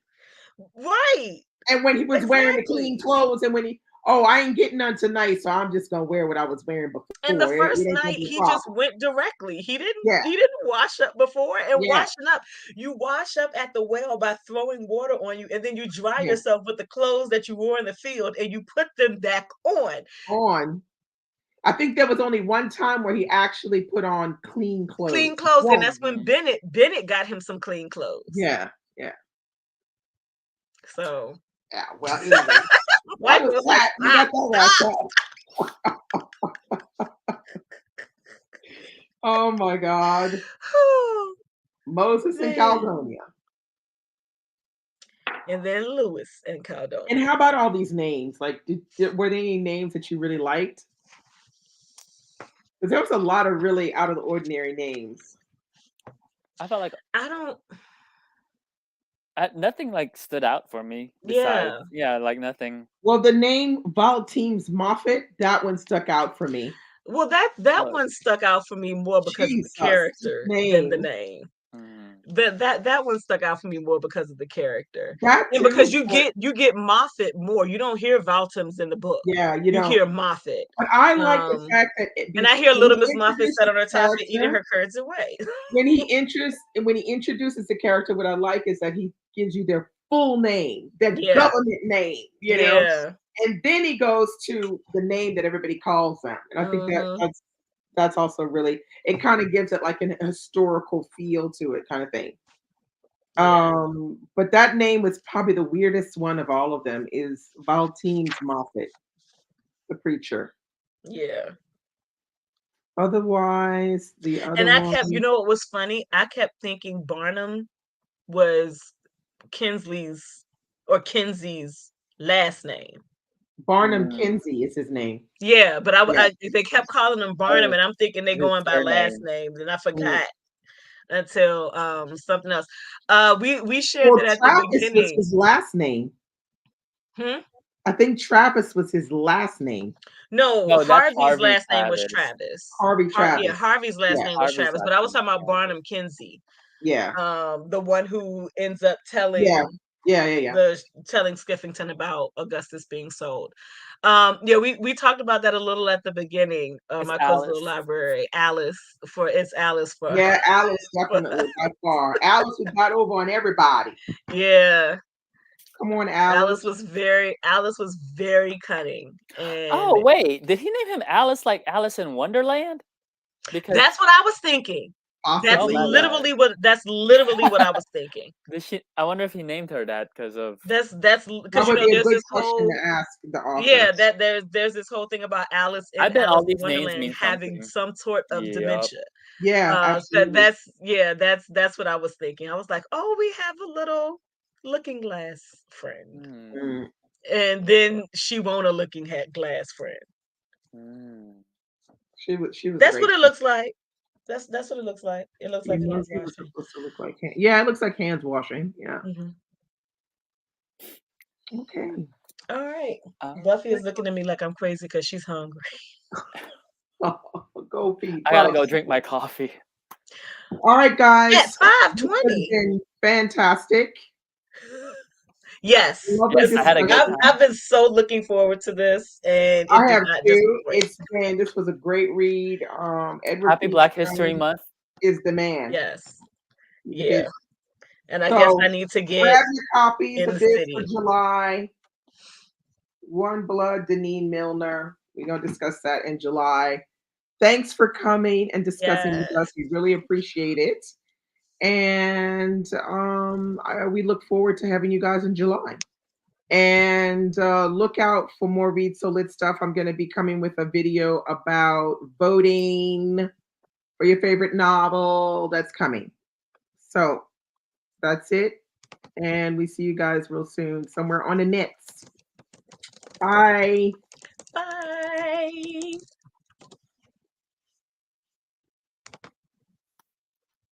right. and when he was wearing the Exactly. clean clothes, and when he, oh, I ain't getting none tonight, so I'm just gonna wear what I was wearing before. And the It first ain't gonna night be a he just problem. went directly. He Yeah, didn't wash up before. And yeah, washing up, you wash up at the well by throwing water on you, and then you dry yeah. yourself with the clothes that you wore in the field, and you put them back on. On. I think there was only one time where he actually put on clean clothes. Clean clothes, and Whoa. that's when Bennett got him some clean clothes. Yeah, yeah, So yeah. Well, anyway, that Michael was was like, that. We got that wrapped up. Oh my God. Moses and Man. Caledonia. And then Lewis and Caledonia. And how about all these names? Like, were there any names that you really liked? Because there was a lot of really out of the ordinary names. I felt like I don't. nothing like stood out for me. Yeah. Like nothing. Well, the name Valteams Moffat, that one stuck out for me. Well, that one stuck out for me more because of the Jesus, character than the name. Mm. That one stuck out for me more because of the character. That And too, because you get Moffat more. You don't hear Valtams in the book. yeah, You don't. hear Moffat. But I like the fact that and I hear Little when Miss he Moffat introduced sat on the her top and eating character- her curds away. when he introduces the character, what I like is that he gives you their full name, their Yeah. government name, you know. Yeah. And then he goes to the name that everybody calls them. And I think that's also really, it kind of gives it like an historical feel to it, kind of thing. Yeah. But that name was probably the weirdest one of all of them, is Valteams Moffat, the preacher. Yeah. Otherwise, the other And I one, kept, you know what was funny? I kept thinking Barnum was Kenzie's last name. Barnum Kinsey is his name. Yeah, but they kept calling him Barnum, and I'm thinking they're going by last names, and I forgot until something else. We shared that at Travis the beginning. was his last name. I think Travis was his last name. No, Harvey's last name was Travis. Harvey Travis. Yeah, Harvey's last name was Travis, but I was talking about Barnum Kinsey. Yeah. The one who ends up telling telling Skiffington about Augustus being sold. We talked about that a little at the beginning. My close little library, Alice for Alice definitely by far. Alice was got over on everybody. Yeah. Come on, Alice. Alice was very cunning. Oh wait, did he name him Alice like Alice in Wonderland? Because that's what I was thinking. That's literally what I was thinking. I wonder if he named her that because of that's because there's this whole to ask the author. Yeah, that there's this whole thing about Alice in I bet Alice all these Wonderland names mean having something. some sort of dementia. Yeah, that's what I was thinking. I was like, oh, we have a little looking glass friend, and then she won't a looking glass friend. She was. That's what it looks like. That's what it looks like. It looks like hands washing. Yeah, it looks like hands washing. Yeah. Okay. All right. Buffy is looking at me like I'm crazy because she's hungry. Go Pete. I gotta go drink my coffee. All right, guys. It's 5:20. Fantastic. Yes. I've been so looking forward to this, and I have too. This was a great read. Edward Happy Black History Month is the man. Yes. Yeah. And I So guess I need to get grab your copies in of the this city. for July. One Blood, Deneen Milner. We're going to discuss that in July. Thanks for coming and discussing with us. We really appreciate it. And we look forward to having you guys in July. And look out for more Read So Lit stuff. I'm going to be coming with a video about voting for your favorite novel. That's coming. So that's it. And we see you guys real soon somewhere on the nets. Bye.